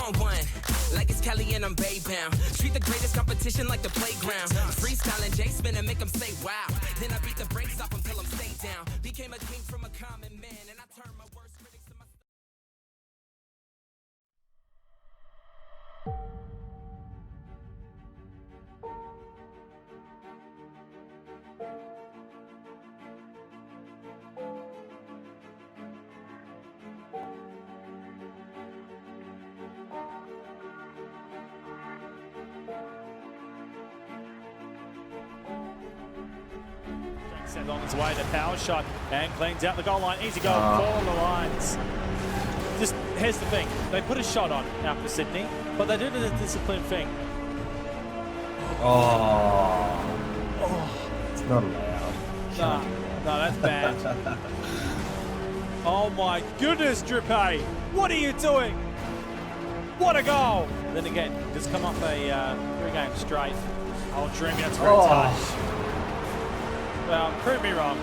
on one. Like it's Kelly and I'm Bay-bound. Treat the greatest competition like the playground. Freestyling J spin and make them say wow. Then I beat the brakes off until I'm stay down. Became a king from a common man, and I turned my worst critics to my... Sent on its way, the power shot, and cleans out the goal line. Easy goal, for the Lions. Just, here's the thing, they put a shot on after Sydney, but they did a disciplined thing. It's not allowed. No, that's bad. Oh my goodness, Drippe, what are you doing? What a goal! Then again, just come off a 3 game straight. Oh, Dreamy, that's a great touch. Well, prove me wrong.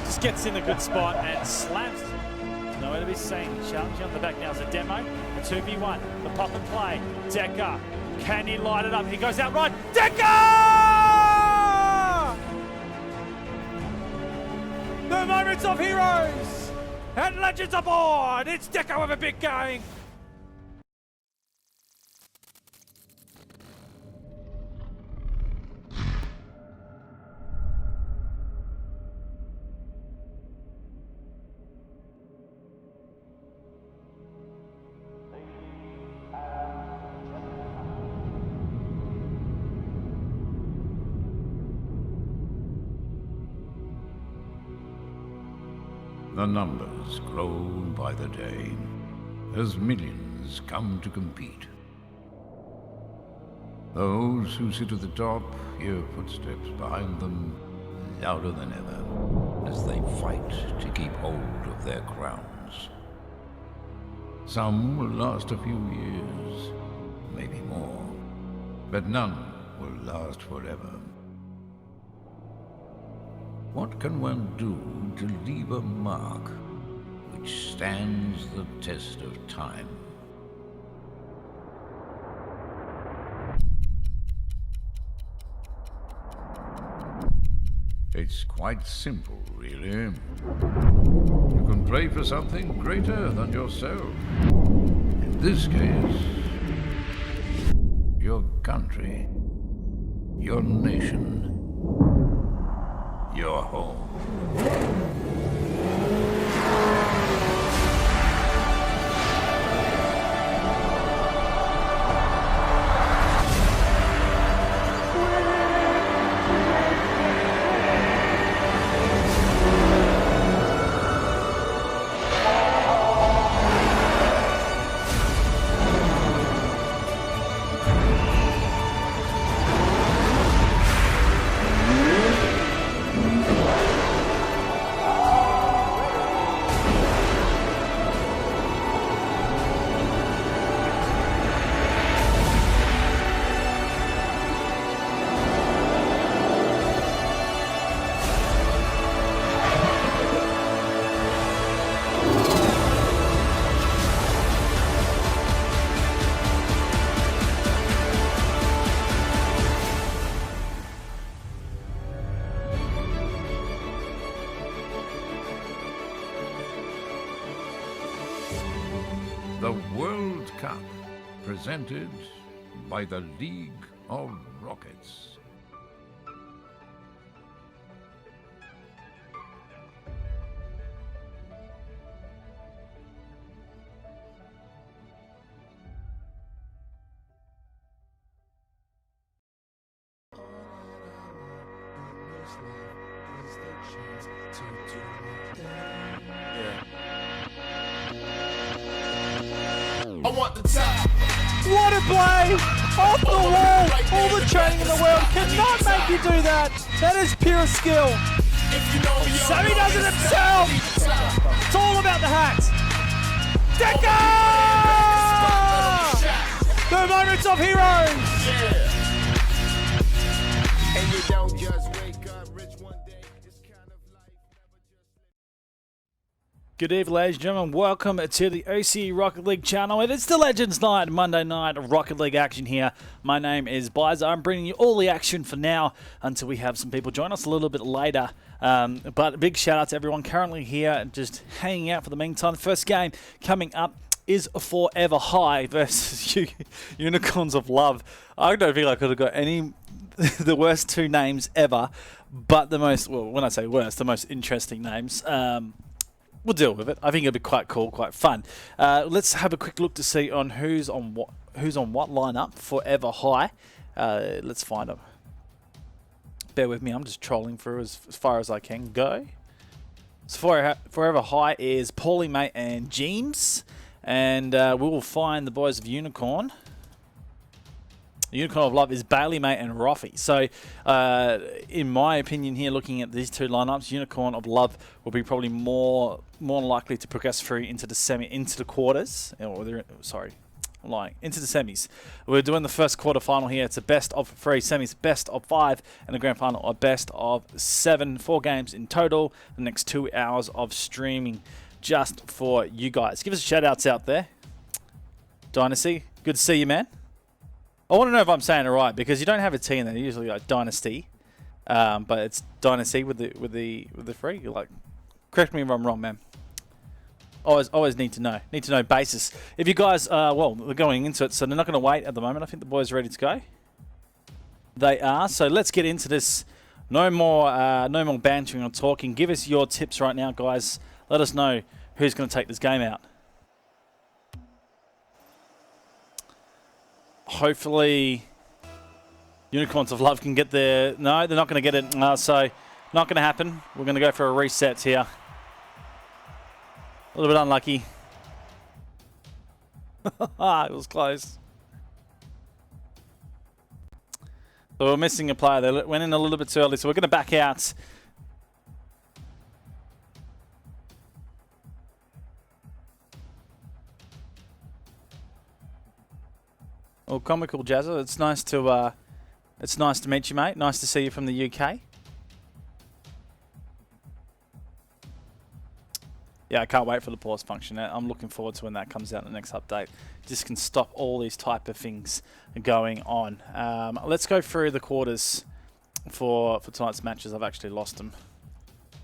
Just gets in a good spot and slams. Nowhere to be seen. Challenging on the back now is a demo. The 2v1. The pop and play. Decker. Can he light it up? He goes out right. Decker! The moments of heroes and legends aboard. It's Decker with a big game. The numbers grow by the day as millions come to compete. Those who sit at the top hear footsteps behind them louder than ever as they fight to keep hold of their crowns. Some will last a few years, maybe more, but none will last forever. What can one do to leave a mark which stands the test of time? It's quite simple, really. You can pray for something greater than yourself. In this case, your country, your nation, your home. The World Cup, presented by the League of Rockets. I want the top. What a play! Off the wall! All the training in the world cannot make you do that! That is pure skill! So he does it himself! It's all about the hats! Decker! The moments of heroes! And you don't just wake up rich one day. It's kind of life, never just Good evening, ladies and gentlemen. Welcome to the OC Rocket League channel. It is the Legends Night, Monday night Rocket League action here. My name is Bizer. I'm bringing you all the action for now until we have some people join us a little bit later. But a big shout out to everyone currently here, just hanging out for the meantime. The first game coming up is Forever High versus Unicorns of Love. I don't think I could have got any the worst two names ever, but the most, well, when I say worst, the most interesting names. We'll deal with it. I think it'll be quite cool, quite fun. Let's have a quick look to see on who's on what lineup. Forever High. Let's find them. Bear with me. I'm just trolling through as far as I can go. So Forever High is Paulie, Mate, and James, and we will find the boys of Unicorn. Unicorn of Love is Bailey, Mate, and Roffy. So, in my opinion here, looking at these two lineups, Unicorn of Love will be probably more likely to progress through into the quarters. Into the semis. We're doing the first quarterfinal here. It's a best of 3 semis, best of 5, and the grand final a best of 7. 4 games in total. The next 2 hours of streaming just for you guys. Give us shout outs out there. Dynasty, good to see you, man. I want to know if I'm saying it right, because you don't have a T in there. Usually like Dynasty, but it's Dynasty with the 3. You're like, correct me if I'm wrong, man. Always need to know basis. If you guys, well, they're going into it, so they're not going to wait at the moment. I think the boys are ready to go. They are. So let's get into this. No more bantering or talking. Give us your tips right now, guys. Let us know who's going to take this game out. Hopefully, Unicorns of Love can get there. No, they're not going to get it. So, not going to happen. We're going to go for a reset here. A little bit unlucky. It was close. So, we're missing a player. They went in a little bit too early, so we're going to back out. Well, Comical Jazza, it's nice to meet you, mate. Nice to see you from the UK. Yeah, I can't wait for the pause function. I'm looking forward to when that comes out in the next update. Just can stop all these type of things going on. Let's go through the quarters for tonight's matches. I've actually lost them.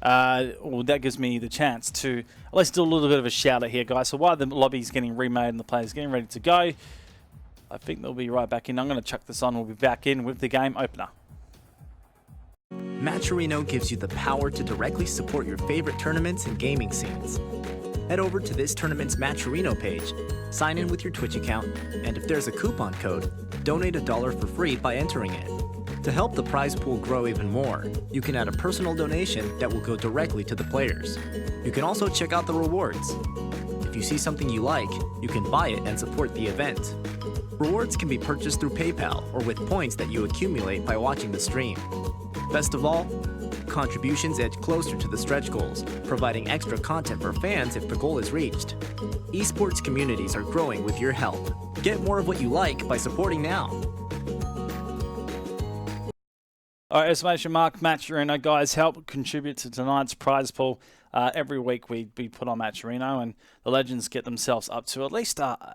Well, that gives me the chance to at least do a little bit of a shout out here, guys. So while the lobby's getting remade and the players getting ready to go, I think they'll be right back in. I'm going to chuck this on. We'll be back in with the game opener. Matcherino gives you the power to directly support your favorite tournaments and gaming scenes. Head over to this tournament's Matcherino page, sign in with your Twitch account, and if there's a coupon code, donate $1 for free by entering it. To help the prize pool grow even more, you can add a personal donation that will go directly to the players. You can also check out the rewards. If you see something you like, you can buy it and support the event. Rewards can be purchased through PayPal or with points that you accumulate by watching the stream. Best of all, contributions edge closer to the stretch goals, providing extra content for fans if the goal is reached. Esports communities are growing with your help. Get more of what you like by supporting now. All right, estimation mark Matcherino, guys, help contribute to tonight's prize pool. Every week we put on Matcherino, and the Legends get themselves up to at least $100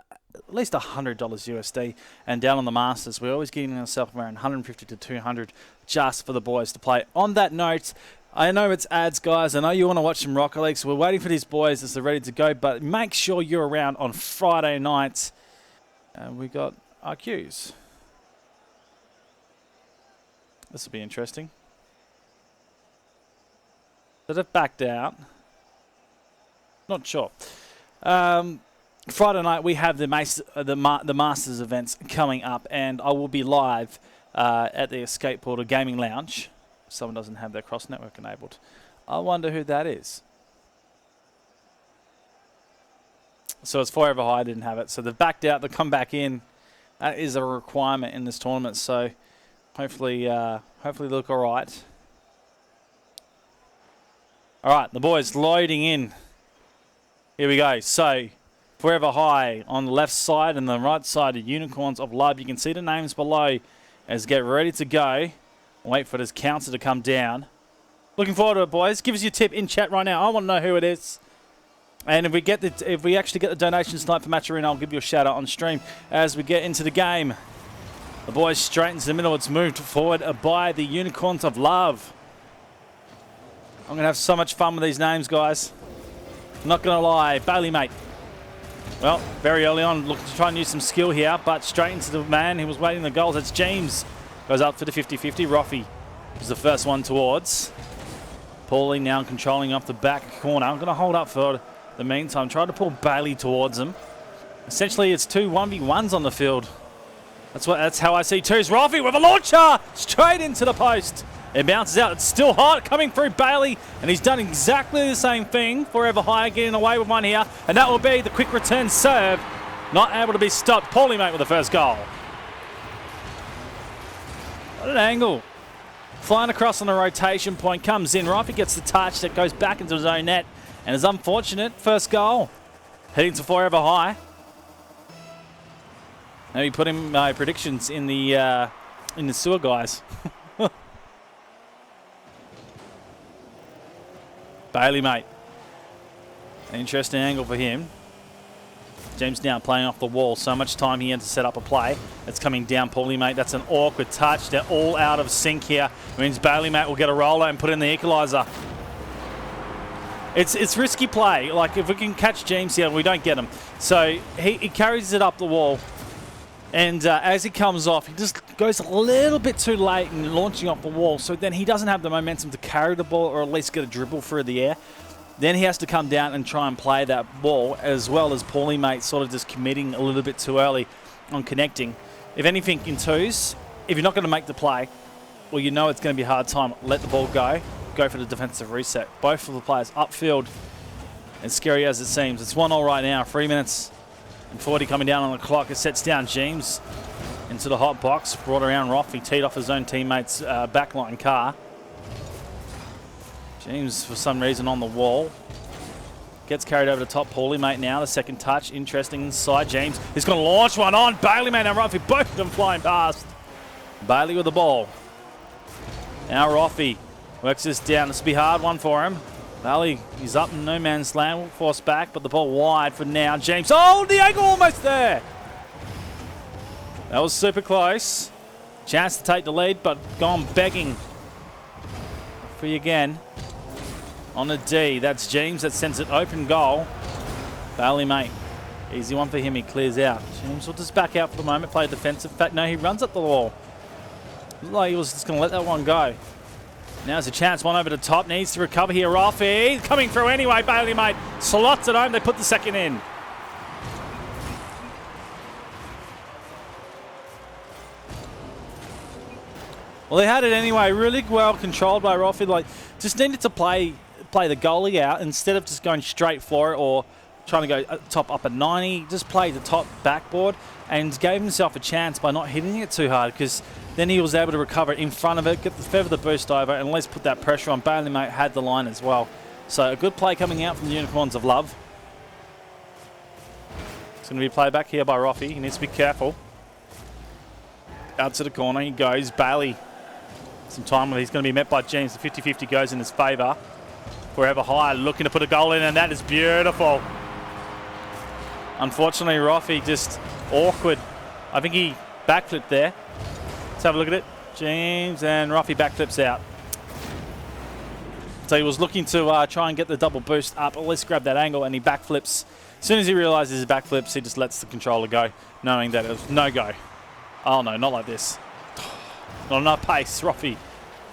USD. And down on the Masters, we're always getting ourselves around 150 to 200 just for the boys to play. On that note, I know it's ads, guys. I know you want to watch some Rocket League, so we're waiting for these boys as they're ready to go. But make sure you're around on Friday night. We got our queues. This will be interesting. So they've backed out. Not sure. Friday night we have the Masters events coming up, and I will be live at the Escape Portal Gaming Lounge. Someone doesn't have their cross network enabled. I wonder who that is. So it's Forever High. I didn't have it. So they've backed out. They'll come back in. That is a requirement in this tournament. So hopefully they look all right. All right, the boys loading in. Here we go. So Forever High on the left side and the right side of Unicorns of Love. You can see the names below as get ready to go. Wait for this counter to come down. Looking forward to it, boys. Give us your tip in chat right now. I want to know who it is. And if we actually get the donations tonight for Match Arena, I'll give you a shout out on stream as we get into the game. The boys straight into the middle. It's moved forward by the Unicorns of Love. I'm going to have so much fun with these names, guys. Not going to lie. Bailey, mate. Well, very early on, looking to try and use some skill here, but straight into the man who was waiting the goals. That's James. Goes up for the 50-50. Roffey is the first one towards. Paulie now controlling up the back corner. I'm going to hold up for the meantime. Try to pull Bailey towards him. Essentially, it's 2 1v1s on the field. That's how I see twos. Roffey with a launcher straight into the post. It bounces out. It's still hot coming through Bailey, and he's done exactly the same thing. Forever High getting away with one here, and that will be the quick return serve. Not able to be stopped. Paulie, mate, with the first goal. What an angle. Flying across on the rotation point, comes in. Roffey gets the touch that goes back into his own net, and is unfortunate. First goal. Heading to Forever High. Maybe putting my predictions in the sewer, guys. Bailey, mate. An interesting angle for him. James now playing off the wall. So much time he had to set up a play. It's coming down, Paulie, mate. That's an awkward touch. They're all out of sync here. It means Bailey, mate, will get a roller and put in the equaliser. It's risky play. Like, if we can catch James here, we don't get him. So he carries it up the wall. And as he comes off, he just goes a little bit too late in launching off the wall. So then he doesn't have the momentum to carry the ball or at least get a dribble through the air. Then he has to come down and try and play that ball, as well as Paulie, mate, sort of just committing a little bit too early on connecting. If anything, in twos, if you're not going to make the play, well, you know it's going to be a hard time. Let the ball go for the defensive reset. Both of the players upfield, as scary as it seems. It's 1-0 right now, 3 minutes and 40 coming down on the clock. It sets down James into the hot box, brought around Roffey, teed off his own teammate's backline car. James, for some reason, on the wall. Gets carried over the top. Paulie, mate, now. The second touch. Interesting inside. James is going to launch one on. Bailey, mate, and Roffey. Both of them flying past. Bailey with the ball. Now Roffey works this down. This will be a hard one for him. Bailey, he's up in no man's land. Will force back, but the ball wide for now. James. Oh, the angle almost there. That was super close. Chance to take the lead, but gone begging for you again. On a D, that's James that sends it open goal. Bailey, mate. Easy one for him, he clears out. James will just back out for the moment, play defensive. In fact, no, he runs up the wall. Looked like he was just going to let that one go. Now's a chance, one over the top, needs to recover here. Roffey coming through anyway, Bailey, mate. Slots it home, they put the second in. Well, they had it anyway, really well controlled by Roffey. Like, just needed to play the goalie out instead of just going straight for it or trying to go top up at 90. Just played the top backboard and gave himself a chance by not hitting it too hard, because then he was able to recover in front of it, get the feather the boost over, and at least put that pressure on. Bailey, mate, had the line as well. So a good play coming out from the Unicorns of Love. It's going to be played back here by Roffey. He needs to be careful. Out to the corner he goes. Bailey, some time where he's going to be met by James. The 50-50 goes in his favour. Forever High looking to put a goal in, and that is beautiful. Unfortunately, Roffey just awkward. I think he backflipped there. Let's have a look at it. James and Roffey backflips out. So he was looking to try and get the double boost up, at least grab that angle, and he backflips. As soon as he realises his backflips, he just lets the controller go, knowing that it was no go. Oh no, not like this. Not enough pace. Roffey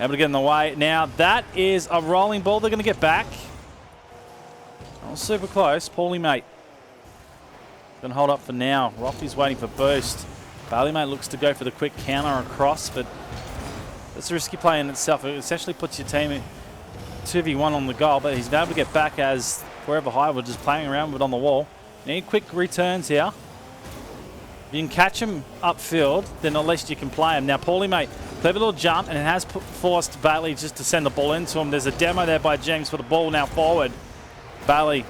able to get in the way. Now that is a rolling ball. They're going to get back. Oh, super close. Paulie, mate. Going to hold up for now. Roffey's waiting for boost. Bailey, mate, looks to go for the quick counter across, but it's a risky play in itself. It essentially puts your team in 2v1 on the goal, but he's able to get back as Forever High were just playing around with it on the wall. Need quick returns here. If you can catch him upfield, then at least you can play him. Now, Paulie, mate, clever little jump, and it has forced Bailey just to send the ball into him. There's a demo there by James for the ball now forward. Bailey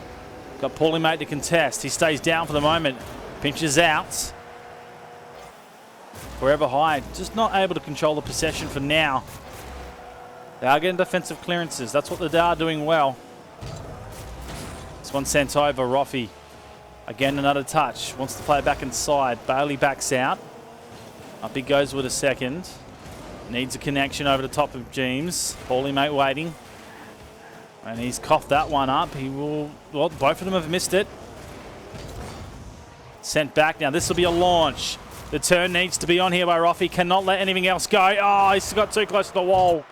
got Paulie, mate, to contest. He stays down for the moment. Pinches out. Forever High, just not able to control the possession for now. They are getting defensive clearances. That's what they are doing well. It's one sent over. Roffey. Again, another touch. Wants to play it back inside. Bailey backs out. Up he goes with a second. Needs a connection over the top of James. Paulie mate waiting. And he's coughed that one up. He will... Well, both of them have missed it. Sent back. Now, this will be a launch. The turn needs to be on here by Roffey. Cannot let anything else go. Oh, he's got too close to the wall.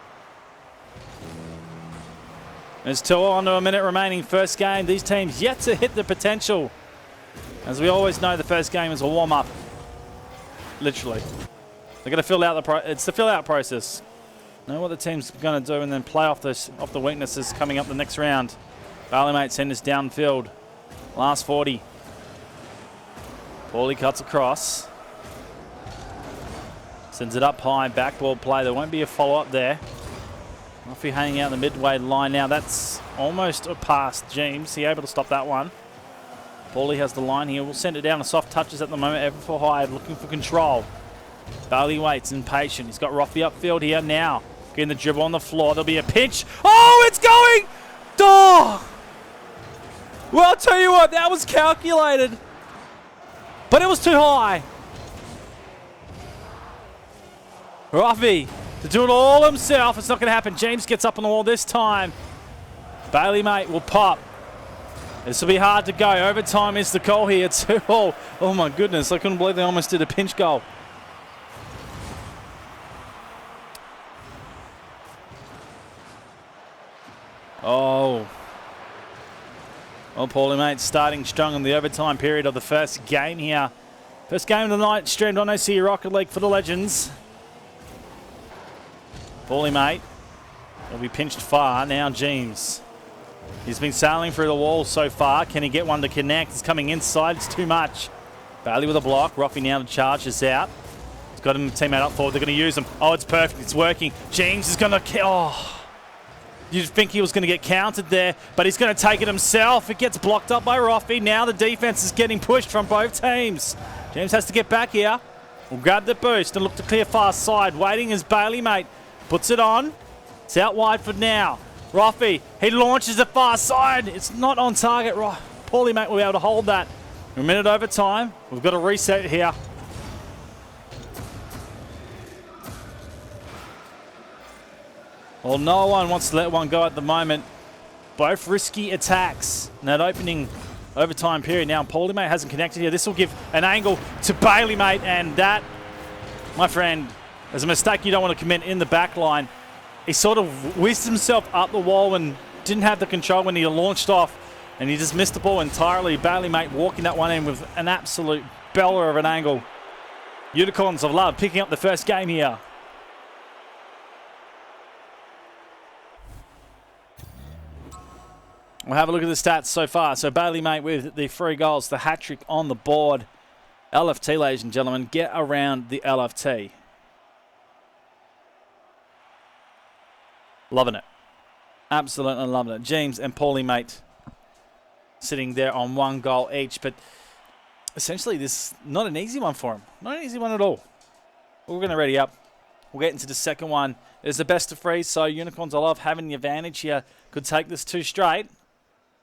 There's 2 on to a minute remaining. First game. These teams yet to hit the potential. As we always know, the first game is a warm-up. Literally. They're going to fill out it's the fill-out process. Know what the team's going to do and then play off the weaknesses coming up the next round. Bailey mate send us downfield. Last 40. Paulie cuts across. Sends it up high. Backball play. There won't be a follow-up there. Roffey hanging out the midway line now. That's almost past James. He able to stop that one. Paulie has the line here. We'll send it down to soft touches at the moment. Ever for high, looking for control. Bailey waits, impatient. He's got Roffey upfield here now. Getting the dribble on the floor. There'll be a pitch. Oh, it's going! Oh! Well, I'll tell you what, that was calculated. But it was too high. Roffey to do it all himself. It's not going to happen. James gets up on the wall this time. Bailey mate will pop. This will be hard to go. Overtime is the call here. 2-all. Oh my goodness. I couldn't believe they almost did a pinch goal. Oh. Well, Paulie mate starting strong in the overtime period of the first game here. First game of the night streamed on OC Rocket League for the Legends. Paulie mate will be pinched far. Now James. He's been sailing through the wall so far. Can he get one to connect? It's coming inside. It's too much. Bailey with a block. Roffey now to charge this out. He's got him teammate up forward. They're going to use him. Oh, it's perfect. It's working. James is going to... Oh. You'd think he was going to get counted there, but he's going to take it himself. It gets blocked up by Roffey. Now the defense is getting pushed from both teams. James has to get back here. We'll grab the boost and look to clear far side. Waiting is Bailey mate. Puts it on. It's out wide for now. Roffey, he launches it far side. It's not on target. Paulie mate will be able to hold that. A minute overtime. We've got a reset here. Well, no one wants to let one go at the moment. Both risky attacks in that opening overtime period. Now, Paulie mate hasn't connected here. This will give an angle to Bailey mate, and that, my friend, is a mistake you don't want to commit in the back line. He sort of whizzed himself up the wall and didn't have the control when he launched off, and he just missed the ball entirely. Bailey mate walking that one in with an absolute beller of an angle. Unicorns of Love picking up the first game here. We'll have a look at the stats so far. So Bailey mate with the 3 goals, the hat-trick on the board. LFT, ladies and gentlemen, get around the LFT. Loving it. Absolutely loving it. James and Paulie mate sitting there on 1 goal each, but essentially this is not an easy one for him. Not an easy one at all. We're going to ready up. We'll get into the second one. It's the best of 3, so Unicorns, I love having the advantage here. Could take this 2 straight.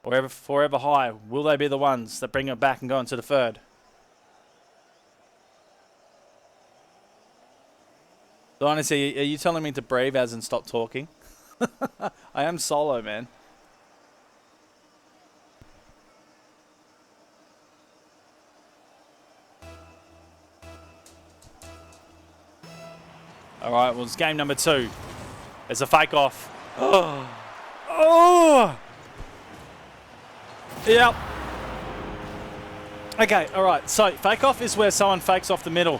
Forever high. Will they be the ones that bring it back and go into the third? So honestly, are you telling me to breathe as in stop talking? I am solo, man. All right, well, it's game number 2. It's a fake off. Oh. Oh. Yep. Okay, all right. So fake off is where someone fakes off the middle.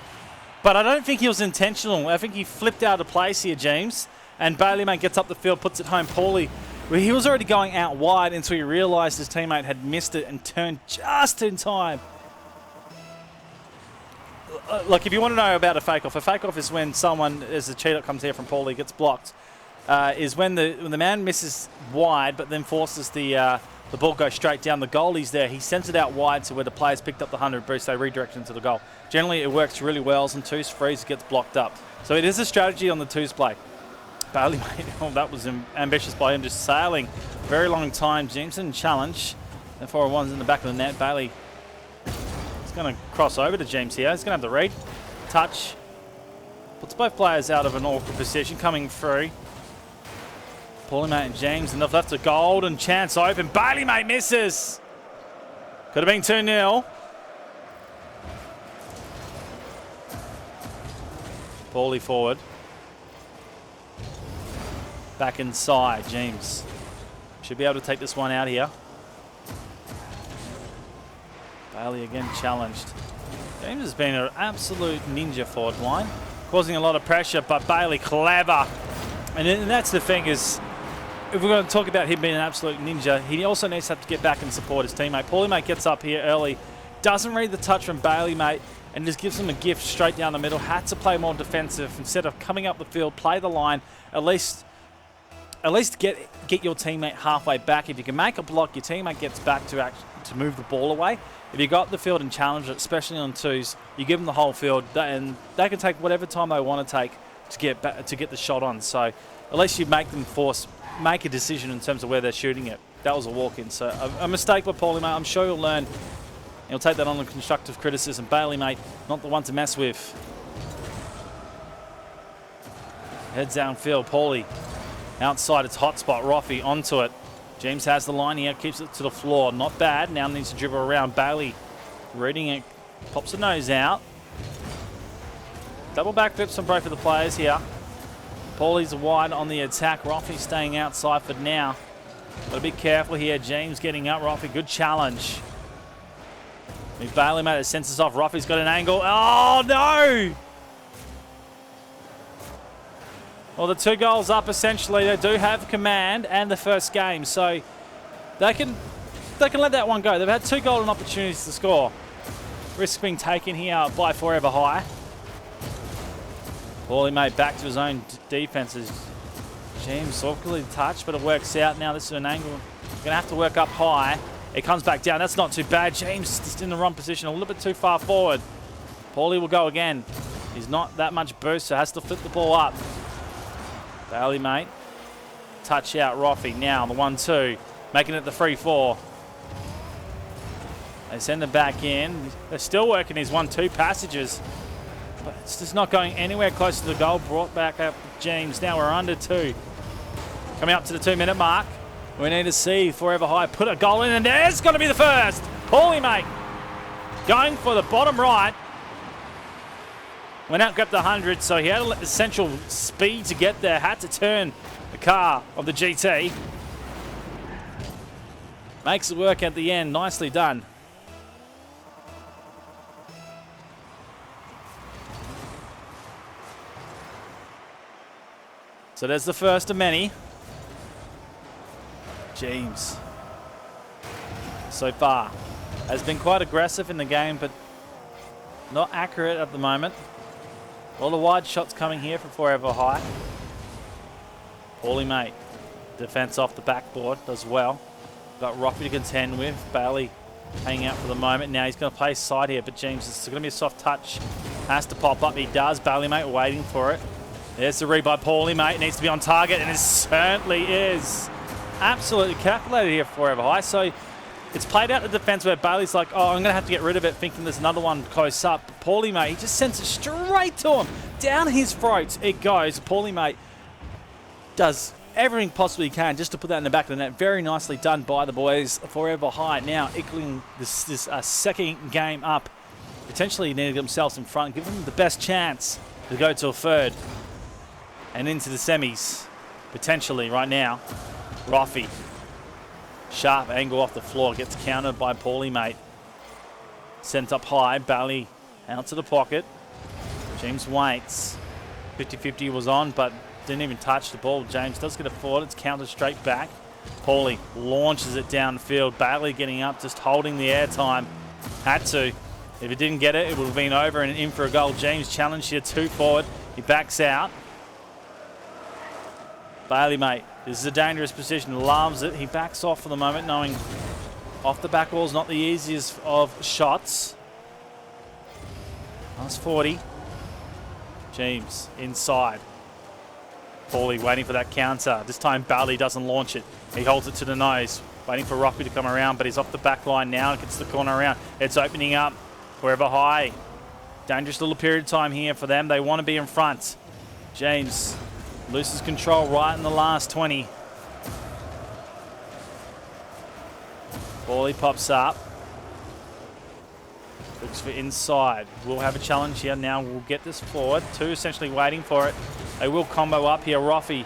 But I don't think he was intentional. I think he flipped out of place here, James. And Bailey mate gets up the field, puts it home. Paulie, well, he was already going out wide until he realised his teammate had missed it and turned just in time. Like, if you want to know about a fake-off is when someone, as the cheat that comes here from Paulie, gets blocked. Is when the man misses wide, but then forces the ball go straight down. The goalie's there. He sends it out wide, so where the players picked up the 100 boost, they redirect into the goal. Generally, it works really well. As in 2s, 3s, gets blocked up. So it is a strategy on the 2s play. Bailey mate, oh, that was ambitious by him, just sailing. Very long time. Jameson challenge. Therefore, one's in the back of the net. Bailey is going to cross over to James here. He's going to have the read. Touch. Puts both players out of an awkward position coming through. Paulie Mate and James, and they've left a golden chance open. Bailey Mate misses. Could have been 2-0. Paulie forward. Back inside. James should be able to take this one out here. Bailey again challenged. James has been an absolute ninja forward line, causing a lot of pressure, but Bailey clever. And that's the thing is, if we're going to talk about him being an absolute ninja, he also needs to have to get back and support his teammate. Paulie Mate gets up here early, doesn't read the touch from Bailey Mate, and just gives him a gift straight down the middle. Had to play more defensive instead of coming up the field, play the line, at least get your teammate halfway back. If you can make a block, your teammate gets back to move the ball away. If you got the field and challenge it, especially on twos, you give them the whole field, and they can take whatever time they want to take to get the shot on. So at least you make them make a decision in terms of where they're shooting it. That was a walk-in, so a mistake by Paulie Mate. I'm sure you'll learn. He'll take that on the constructive criticism. Bailey Mate, not the one to mess with. Heads downfield. Paulie outside. It's hot spot. Roffey onto it. James has the line here. Keeps it to the floor. Not bad. Now needs to dribble around. Bailey reading it. Pops the nose out. Double back flips from both of the players here. Paulie's wide on the attack. Roffey staying outside for now. Got to be careful here. James getting up. Roffey, good challenge. If Bailey Mate senses off, Roffey's got an angle. Oh, no! Well, the 2 goals up, essentially. They do have command and the first game, so they can let that one go. They've had 2 golden opportunities to score. Risk being taken here by Forever High. Paulie Mate back to his own defenses. James awkwardly touched, but it works out. Now this is an angle. Going to have to work up high. It comes back down. That's not too bad. James just in the wrong position, a little bit too far forward. Paulie will go again. He's not that much boost, so has to flip the ball up. Bailey Mate. Touch out Roffey. Now on the 1-2. Making it the 3-4. They send him back in. They're still working his 1-2 passages. But it's just not going anywhere close to the goal. Brought back up James. Now we're under 2. Coming up to the 2-minute mark. We need to see Forever High put a goal in, and there's going to be the first. Paulie Mate going for the bottom right. Went out, grabbed the 100, so he had essential speed to get there. Had to turn the car of the GT. Makes it work at the end. Nicely done. So there's the first of many. James, so far, has been quite aggressive in the game, but not accurate at the moment. A lot of wide shots coming here from Forever High. Paulie Mate, defense off the backboard, does well. Got Roffey to contend with. Bailey hanging out for the moment. Now he's going to play side here, but James, it's going to be a soft touch. Has to pop up. He does. Bailey Mate waiting for it. There's the read by Paulie Mate. Needs to be on target, and it certainly is. Absolutely calculated here for Forever High. So it's played out the defense where Bailey's like, oh, I'm going to have to get rid of it, thinking there's another one close up. Paulie Mate, he just sends it straight to him. Down his throat it goes. Paulie Mate does everything possibly he can just to put that in the back of the net. Very nicely done by the boys. Forever High now equaling this second game up. Potentially needing themselves in front, give them the best chance to go to a third and into the semis, potentially right now. Roffey, sharp angle off the floor, gets countered by Paulie Mate. Sent up high, Bailey out to the pocket. James waits. 50-50 was on, but didn't even touch the ball. James does get a forward, it's countered straight back. Paulie launches it downfield. Bailey getting up, just holding the air time. Had to. If he didn't get it, it would have been over and in for a goal. James challenged here, 2 forward. He backs out. Bailey Mate, this is a dangerous position, loves it. He backs off for the moment, knowing off the back wall is not the easiest of shots. Last 40. James inside. Paulie waiting for that counter. This time Bailey doesn't launch it. He holds it to the nose. Waiting for Rocky to come around, but he's off the back line now. Gets the corner around. It's opening up. Forever High. Dangerous little period of time here for them. They want to be in front. James loses control right in the last 20. Paulie pops up. Looks for inside. We'll have a challenge here now. We'll get this forward. Two essentially waiting for it. They will combo up here. Roffy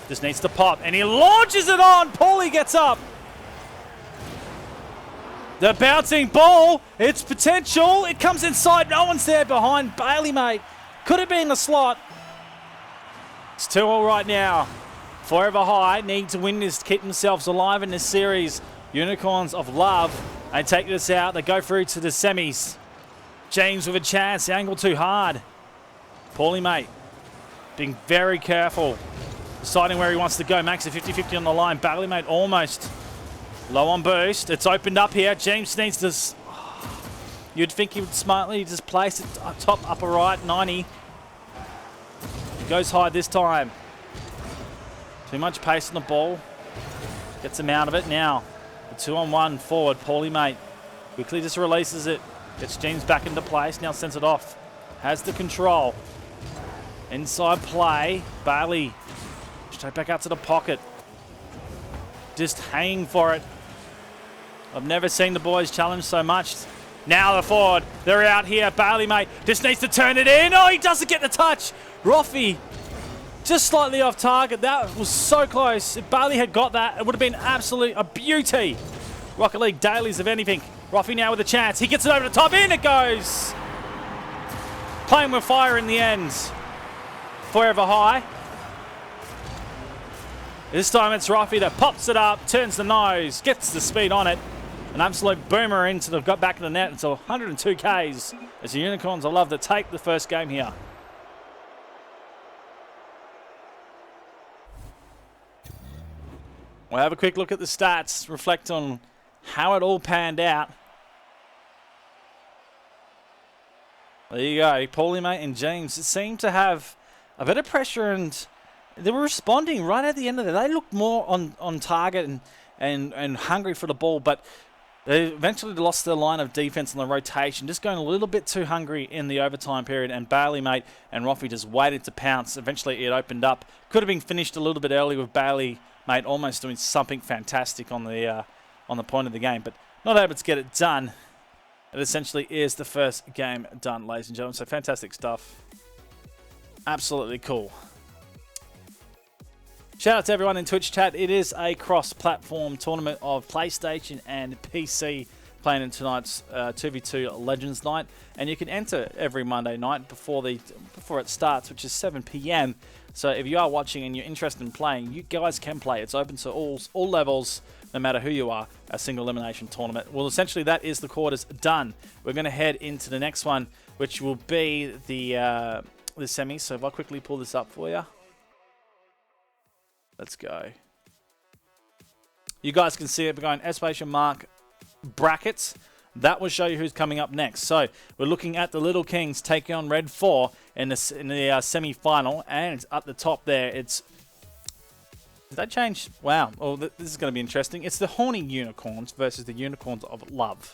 just needs to pop, and he launches it on. Paulie gets up. The bouncing ball. It's potential. It comes inside. No one's there behind Bailey, mate. Could have been the slot. It's 2-2 right now. Forever High need to win this to keep themselves alive in this series. Unicorns of Love. They take this out. They go through to the semis. James with a chance. The angle too hard. Paulie, mate, being very careful. Deciding where he wants to go. Makes a 50-50 on the line. Bailey, mate, almost low on boost. It's opened up here. James needs to... You'd think he would smartly just place it top upper right, 90. He goes high this time. Too much pace on the ball. Gets him out of it now. The 2-on-1 forward. Paulie, mate, quickly just releases it. Gets James back into place. Now sends it off. Has the control. Inside play. Bailey straight back out to the pocket. Just hanging for it. I've never seen the boys challenge so much. Now the forward. They're out here. Bailey, mate, just needs to turn it in. Oh, he doesn't get the touch. Roffy just slightly off target. That was so close. If Bailey had got that, it would have been absolutely a beauty. Rocket League dailies, if anything. Roffy now with a chance. He gets it over the top. In it goes. Playing with fire in the end. Forever High. This time it's Roffy that pops it up, turns the nose, gets the speed on it. An absolute boomer into the got back in the net. It's 102 Ks as the Unicorns of Love to take the first game here. We'll have a quick look at the stats, reflect on how it all panned out. There you go. Paulie, mate, and James seem to have a bit of pressure, and they were responding right at the end of it. They looked more on target and hungry for the ball, but they eventually lost their line of defense on the rotation, just going a little bit too hungry in the overtime period, and Bailey, mate, and Roffy just waited to pounce. Eventually it opened up. Could have been finished a little bit early with Bailey, mate, almost doing something fantastic on the point of the game, but not able to get it done. It essentially is the first game done, ladies and gentlemen. So fantastic stuff. Absolutely cool. Shout out to everyone in Twitch chat. It is a cross-platform tournament of PlayStation and PC playing in tonight's 2v2 Legends Night, and you can enter every Monday night before it starts, which is 7 p.m. So if you are watching and you're interested in playing, you guys can play. It's open to all levels, no matter who you are. A single elimination tournament. Well, essentially that is the quarters done. We're going to head into the next one, which will be the semis. So if I quickly pull this up for you. Let's go. You guys can see it. We're going exclamation mark brackets. That will show you who's coming up next. So we're looking at the Little Kings taking on Red 4 in the semi-final. And at the top there, it's... Did that change? Wow. Oh, this is going to be interesting. It's the Horny Unicorns versus the Unicorns of Love.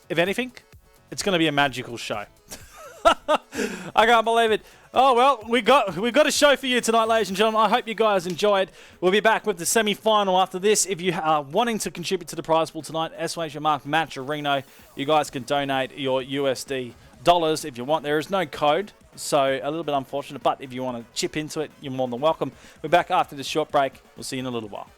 If anything, it's going to be a magical show. I can't believe it. Oh, well, we've got a show for you tonight, ladies and gentlemen. I hope you guys enjoyed. We'll be back with the semi-final after this. If you are wanting to contribute to the prize pool tonight, exclamation mark Matcherino. You guys can donate your USD dollars if you want. There is no code, so a little bit unfortunate, but if you want to chip into it, you're more than welcome. We're back after this short break. We'll see you in a little while.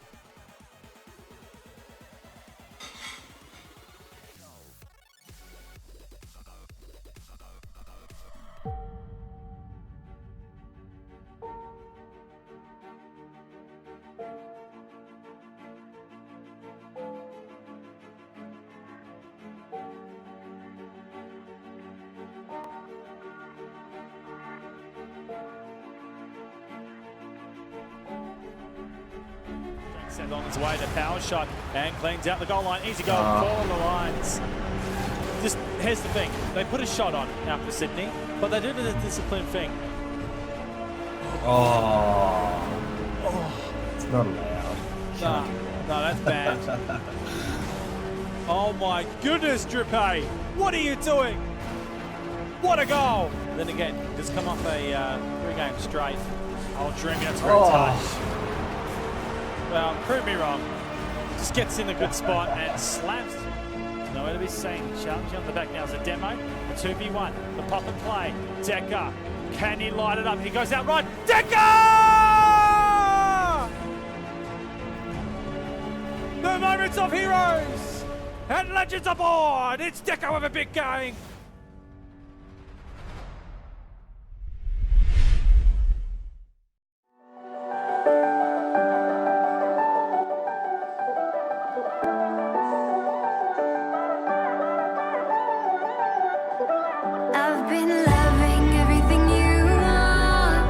Sent on his way, the power shot, and cleans out the goal line. Easy goal, call on the lines. Just, here's the thing. They put a shot on out for Sydney, but they did a disciplined thing. Oh. It's not allowed. Nah. No, that's bad. Oh my goodness, Drippay. What are you doing? What a goal. Then again, just come off a 3-game straight. Oh, Dreamy, that's a great touch. Well, prove me wrong. Just gets in a good spot and Slaps. Nowhere to be seen. Challenging on the back now is a demo. The 2v1. The pop and play. Decker. Can he light it up? He goes out right. Decker! the moments of heroes and legends aboard. It's Decker with a big game. I've been loving everything you are.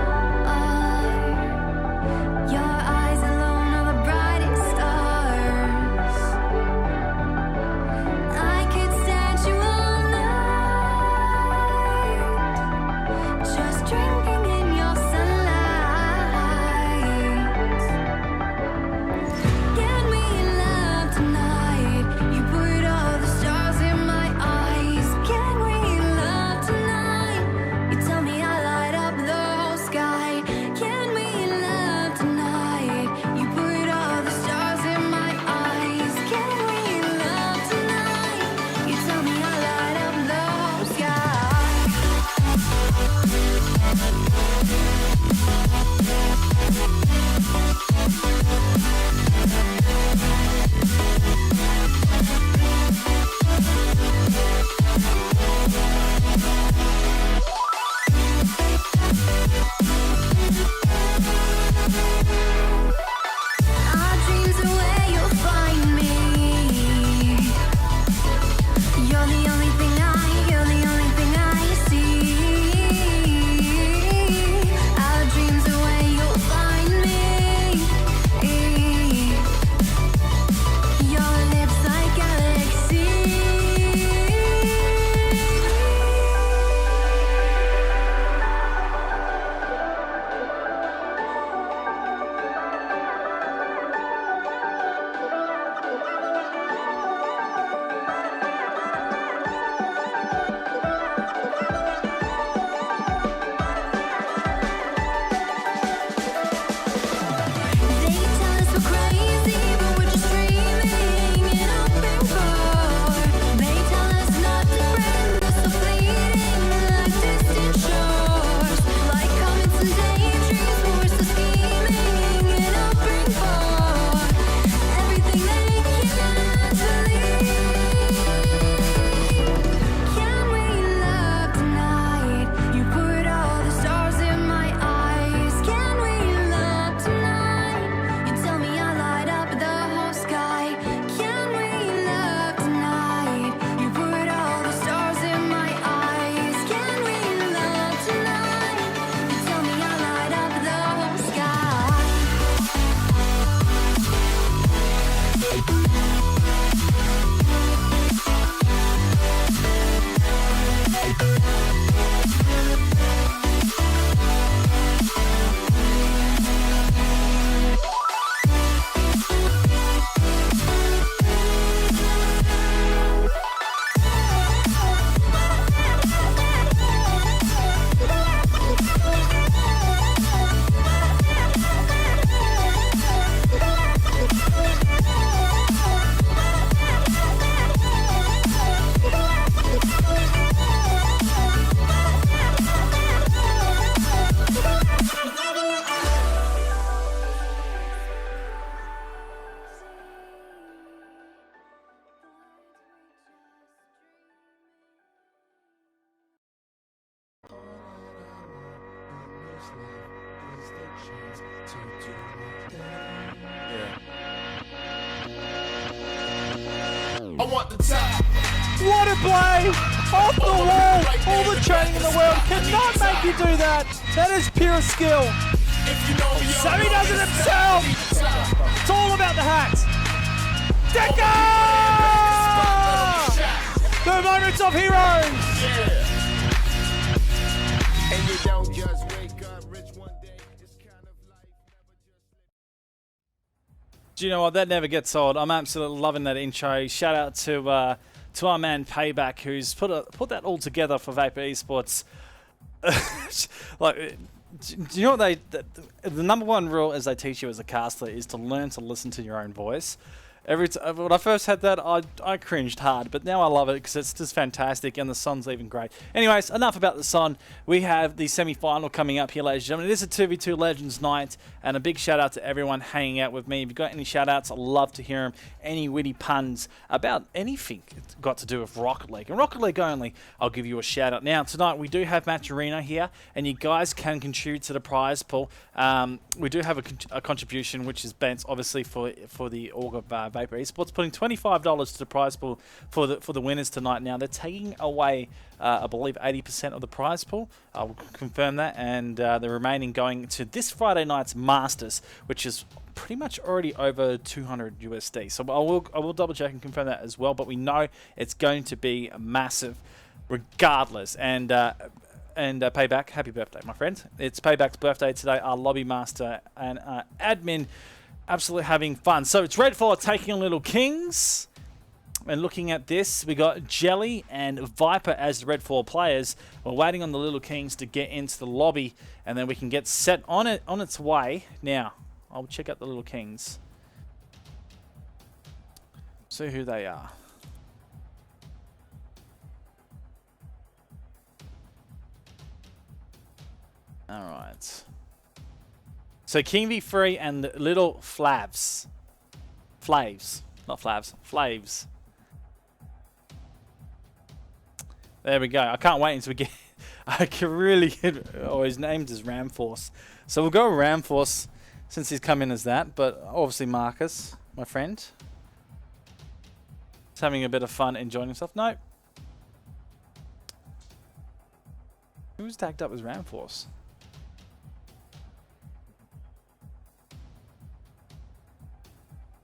Your eyes alone are the brightest stars. I could stand you all night, just drinking in your sunlight. Give me love tonight. You put all the stars in my eyes. Can we love tonight? You tell me I light up the whole sky. Can we love tonight? You put all the stars in my eyes. Can we love tonight? You tell me I light up the whole sky. Our dreams are where you'll find me. You're the only thing I see. Our dreams are where you'll find me. Your lips like galaxies. They tell us we're crazy, but we're just dreaming and hoping for. They tell us not to friend, we're so fleeting like distant shores. Like comets and daydreams, but we're still scheming and hoping for everything they can't believe. Can we love tonight? You put all the stars in my eyes. Can we love tonight? You tell me I light up the whole sky. Can we love tonight? You put all the stars in my eyes. Can we love tonight? You tell me I light up the whole sky. I want the top. What a play! Off the wall! All the training in the world cannot make you do that! That is pure skill! If you know me, So he does it himself! It's all about the hats! Decker! The moments of heroes! And you don't just wake up rich one day. It's kind of life, never Do you know what? That never gets old. I'm absolutely loving that intro. Shout out to our man Payback, who's put that all together for Vapor Esports. Like, do you know what the number one rule as they teach you as a caster is to learn to listen to your own voice. When I first had that, I cringed hard, but now I love it because it's just fantastic and the son's even great. Anyways, enough about the son. We have the semi-final coming up here, ladies and gentlemen. It is a 2v2 Legends night, and a big shout out to everyone hanging out with me. If you've got any shout outs, I'd love to hear them. Any witty puns about anything it's got to do with Rocket League. And Rocket League only, I'll give you a shout out. Now, tonight we do have Match Arena here, and you guys can contribute to the prize pool. We do have a contribution, which is bent obviously for the org of Vapor Esports, putting $25 to the prize pool for the winners tonight. Now they're taking away, I believe, 80% of the prize pool. I will confirm that, and the remaining going to this Friday night's Masters, which is pretty much already over 200 USD. So I will double check and confirm that as well. But we know it's going to be massive, regardless. And Payback, happy birthday, my friend. It's Payback's birthday today. Our lobby master and admin. Absolutely having fun. So it's Redfall taking on Little Kings. And looking at this, we got Jelly and Viper as the Redfall players. We're waiting on the Little Kings to get into the lobby, and then we can get set on its way. Now, I'll check out the Little Kings. See who they are. All right. So King V3 and Little Flavs. Not Flavs. Flaves. There we go. I can't wait until we get... I can really get... Oh, his name's is Ramforce. So we'll go Ramforce since he's come in as that. But obviously Marcus, my friend. He's having a bit of fun enjoying himself. No. Who's tagged up as Ramforce?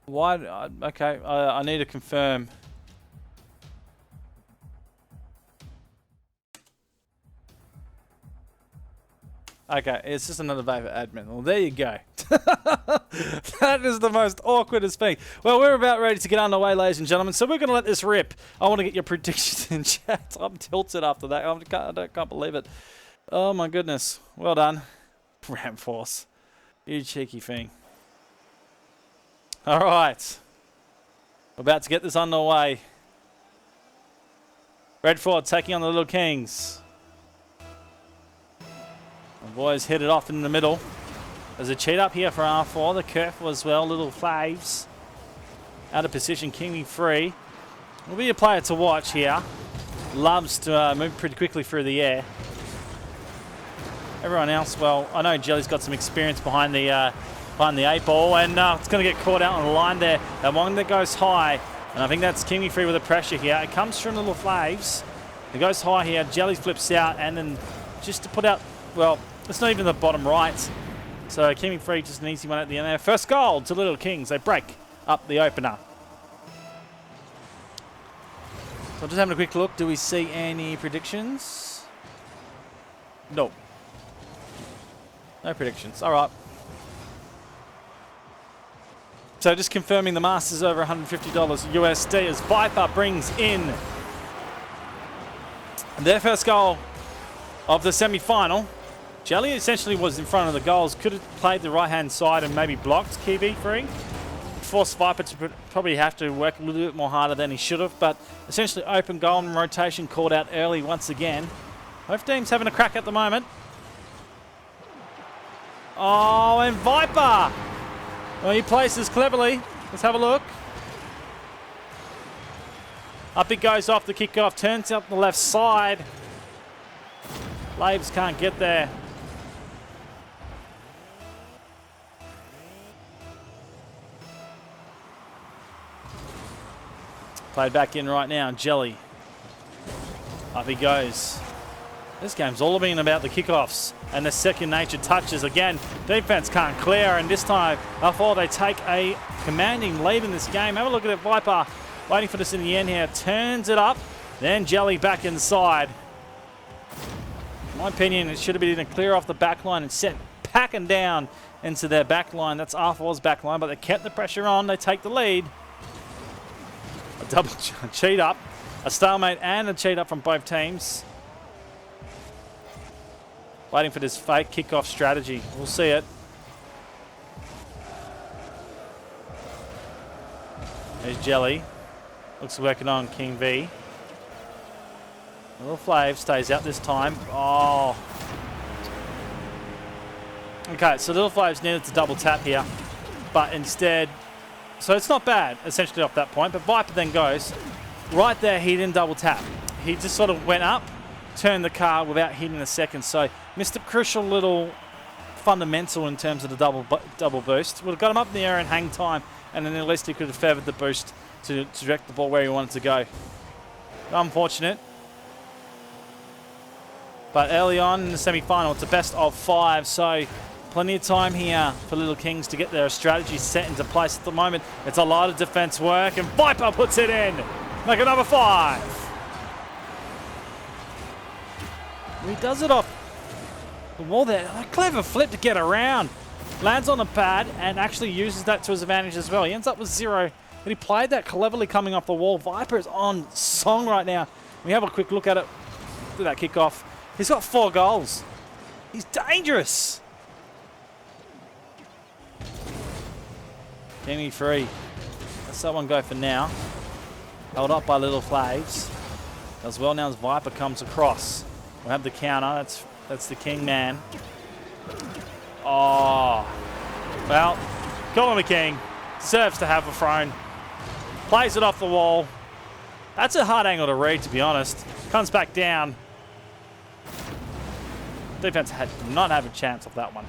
Why? Okay, I need to confirm. Okay, it's just another Vapor admin. Well, there you go. That is the most awkwardest thing. Well, we're about ready to get underway, ladies and gentlemen, so we're going to let this rip. I want to get your predictions in chat. I'm tilted after that. I can't believe it. Oh, my goodness. Well done. Ramforce. You cheeky thing. All right, we're about to get this underway. Redfall taking on the Little Kings. The boys hit it off in the middle. There's a cheat up here for R4. The Kerful as well. Little Flaves out of position. King free. Will be a player to watch here. Loves to move pretty quickly through the air. Everyone else, well, I know Jelly's got some experience behind the 8 ball, and it's going to get caught out on the line there. That one that goes high, and I think that's Kimi Free with the pressure here. It comes from Little Flaves. It goes high here. Jelly flips out, and then just to put out, well, it's not even the bottom right. So Kimi Free just an easy one at the end there. First goal to Little Kings. They break up the opener. So just having a quick look. Do we see any predictions? No. No predictions. All right. So just confirming the Masters over $150 USD as Viper brings in their first goal of the semi-final. Jelly essentially was in front of the goals. Could have played the right-hand side and maybe blocked KB3. Forced Viper to probably have to work a little bit more harder than he should have. But essentially open goal and rotation called out early once again. Both teams having a crack at the moment. Oh, and Viper! Well, he places cleverly. Let's have a look. Up it goes off the kickoff. Turns up the left side. Laves can't get there. Played back in right now. Jelly. Up he goes. This game's all been about the kickoffs and the second nature touches. Again, defense can't clear, and this time, before they take a commanding lead in this game. Have a look at it, Viper waiting for this in the end here. Turns it up, then Jelly back inside. In my opinion, it should have been a clear off the back line and set packing down into their back line. That's R4's back line, but they kept the pressure on. They take the lead. A double cheat up, a stalemate and a cheat up from both teams. Waiting for this fake kickoff strategy. We'll see it. There's Jelly. Looks working on King V. Little Flav stays out this time. Oh. Okay, so Little Flav's needed to double tap here. But instead, so it's not bad, essentially off that point. But Viper then goes. Right there, he didn't double tap. He just sort of went up, turned the car without hitting the second. So missed a crucial little fundamental in terms of the double boost. Would have got him up in the air and hang time. And then at least he could have feathered the boost to direct the ball where he wanted to go. Unfortunate. But early on in the semi-final, it's a best of 5, so plenty of time here for Little Kings to get their strategy set into place at the moment. It's a lot of defense work, and Viper puts it in. Make it number 5. He does it off the wall there. A clever flip to get around. Lands on the pad and actually uses that to his advantage as well. He ends up with 0. But he played that cleverly coming off the wall. Viper is on song right now. We have a quick look at it. Do that kickoff. He's got 4 goals. He's dangerous. Gimme free. Let's that one go for now. Held up by Little Flaves. Does well now as Viper comes across. We'll have the counter. That's the King man. Oh. Well, call him a king. Deserves to have a throne. Plays it off the wall. That's a hard angle to read, to be honest. Comes back down. Defense had not have a chance of that one.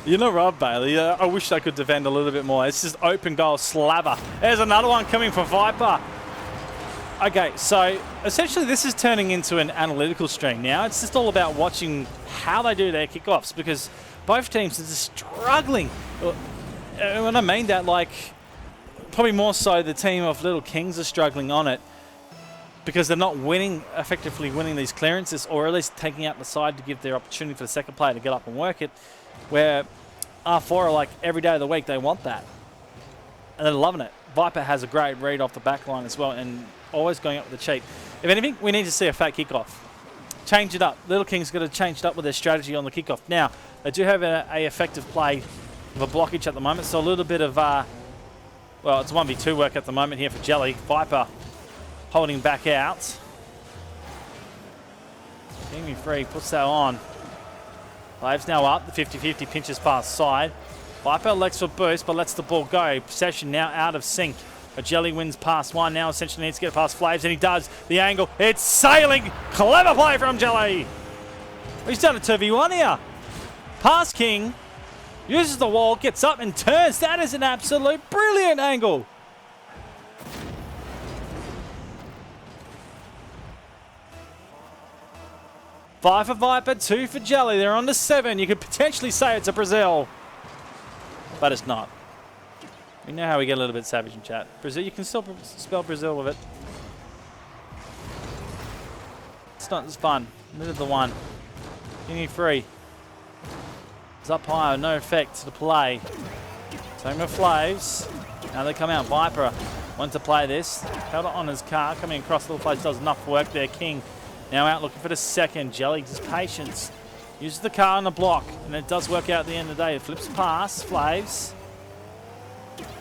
You know, Rob Bailey, I wish I could defend a little bit more. It's just open goal slabber. There's another one coming for Viper. Okay, so essentially this is turning into an analytical stream now. It's just all about watching how they do their kickoffs because both teams are just struggling. When I mean that, like, probably more so the team of Little Kings are struggling on it because they're not effectively winning these clearances, or at least taking out the side to give their opportunity for the second player to get up and work it, where R4 are like every day of the week they want that. And they're loving it. Viper has a great read off the back line as well and always going up with the cheat. If anything, we need to see a fake kickoff. Change it up. Little Kings got to change it up with their strategy on the kickoff. Now, they do have a effective play of a blockage at the moment, so a little bit of, well, it's 1v2 work at the moment here for Jelly. Viper holding back out. Gimme free, puts that on. Waves now up, the 50-50 pinches past side. Viper elects for boost, but lets the ball go. Possession now out of sync. A Jelly wins past one, now essentially needs to get past Flaves, and he does. The angle, it's sailing. Clever play from Jelly. He's done a 2v1 here. Past King, uses the wall, gets up and turns. That is an absolute brilliant angle. Five for Viper, 2 for Jelly. They're on to 7. You could potentially say it's a Brazil, but it's not. We know how we get a little bit savage in chat. Brazil, you can still spell Brazil with it. It's not as fun. Middle of the one. Gimme free. It's up higher, no effect to the play. Same with Flaves. Now they come out. Viper wants to play this. Held it on his car. Coming across, Little Flaves does enough work there. King now out looking for the second. Jelly just patience. Uses the car on the block, and it does work out at the end of the day. It flips past Flaves.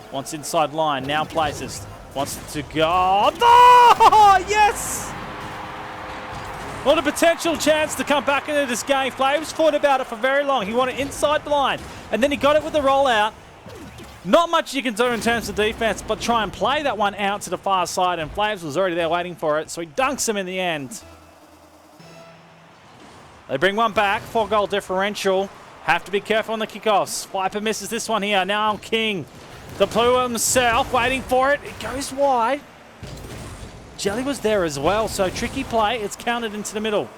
Wants inside line, now places. Wants to go. Oh, yes! What a potential chance to come back into this game. Flaves thought about it for very long. He wanted inside the line, and then he got it with the rollout. Not much you can do in terms of defense, but try and play that one out to the far side, and Flaves was already there waiting for it, so he dunks him in the end. They bring one back, 4-goal differential. Have to be careful on the kickoffs. Viper misses this one here. Now on King. The Plua himself, waiting for it. It goes wide. Jelly was there as well, so tricky play. It's counted into the middle.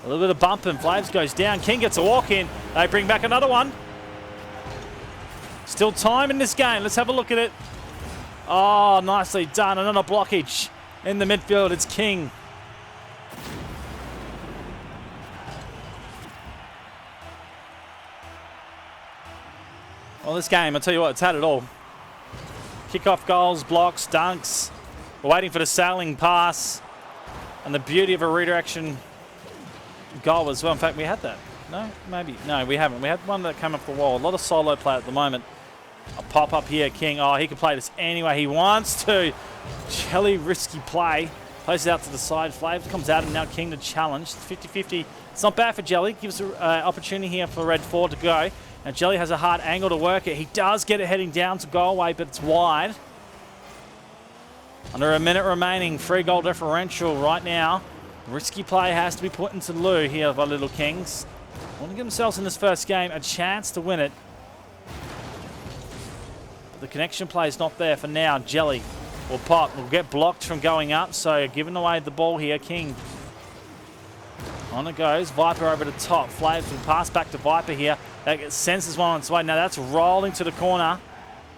A little bit of bump and Flaves goes down. King gets a walk in. They bring back another one. Still time in this game. Let's have a look at it. Oh, nicely done. Another blockage. In the midfield, it's King. Well, this game, I'll tell you what, it's had it all. Kick-off goals, blocks, dunks. We're waiting for the sailing pass. And the beauty of a redirection goal as well. In fact, we had that. No, maybe. No, we haven't. We had one that came off the wall. A lot of solo play at the moment. A pop-up here, King. Oh, he can play this any way he wants to. Jelly, risky play. Plays it out to the side. Flaves comes out and now King to challenge. 50-50. It's not bad for Jelly. Gives an opportunity here for Red 4 to go. Now Jelly has a hard angle to work it. He does get it heading down to goal way, but it's wide. Under a minute remaining. 3-goal differential right now. Risky play has to be put into Lou here by Little Kings. Want to give themselves in this first game a chance to win it. But the connection play is not there for now. Jelly will pop. Will get blocked from going up, so giving away the ball here. King. On it goes. Viper over the top. Flaves will pass back to Viper here. That senses one on its way. Now that's rolling to the corner.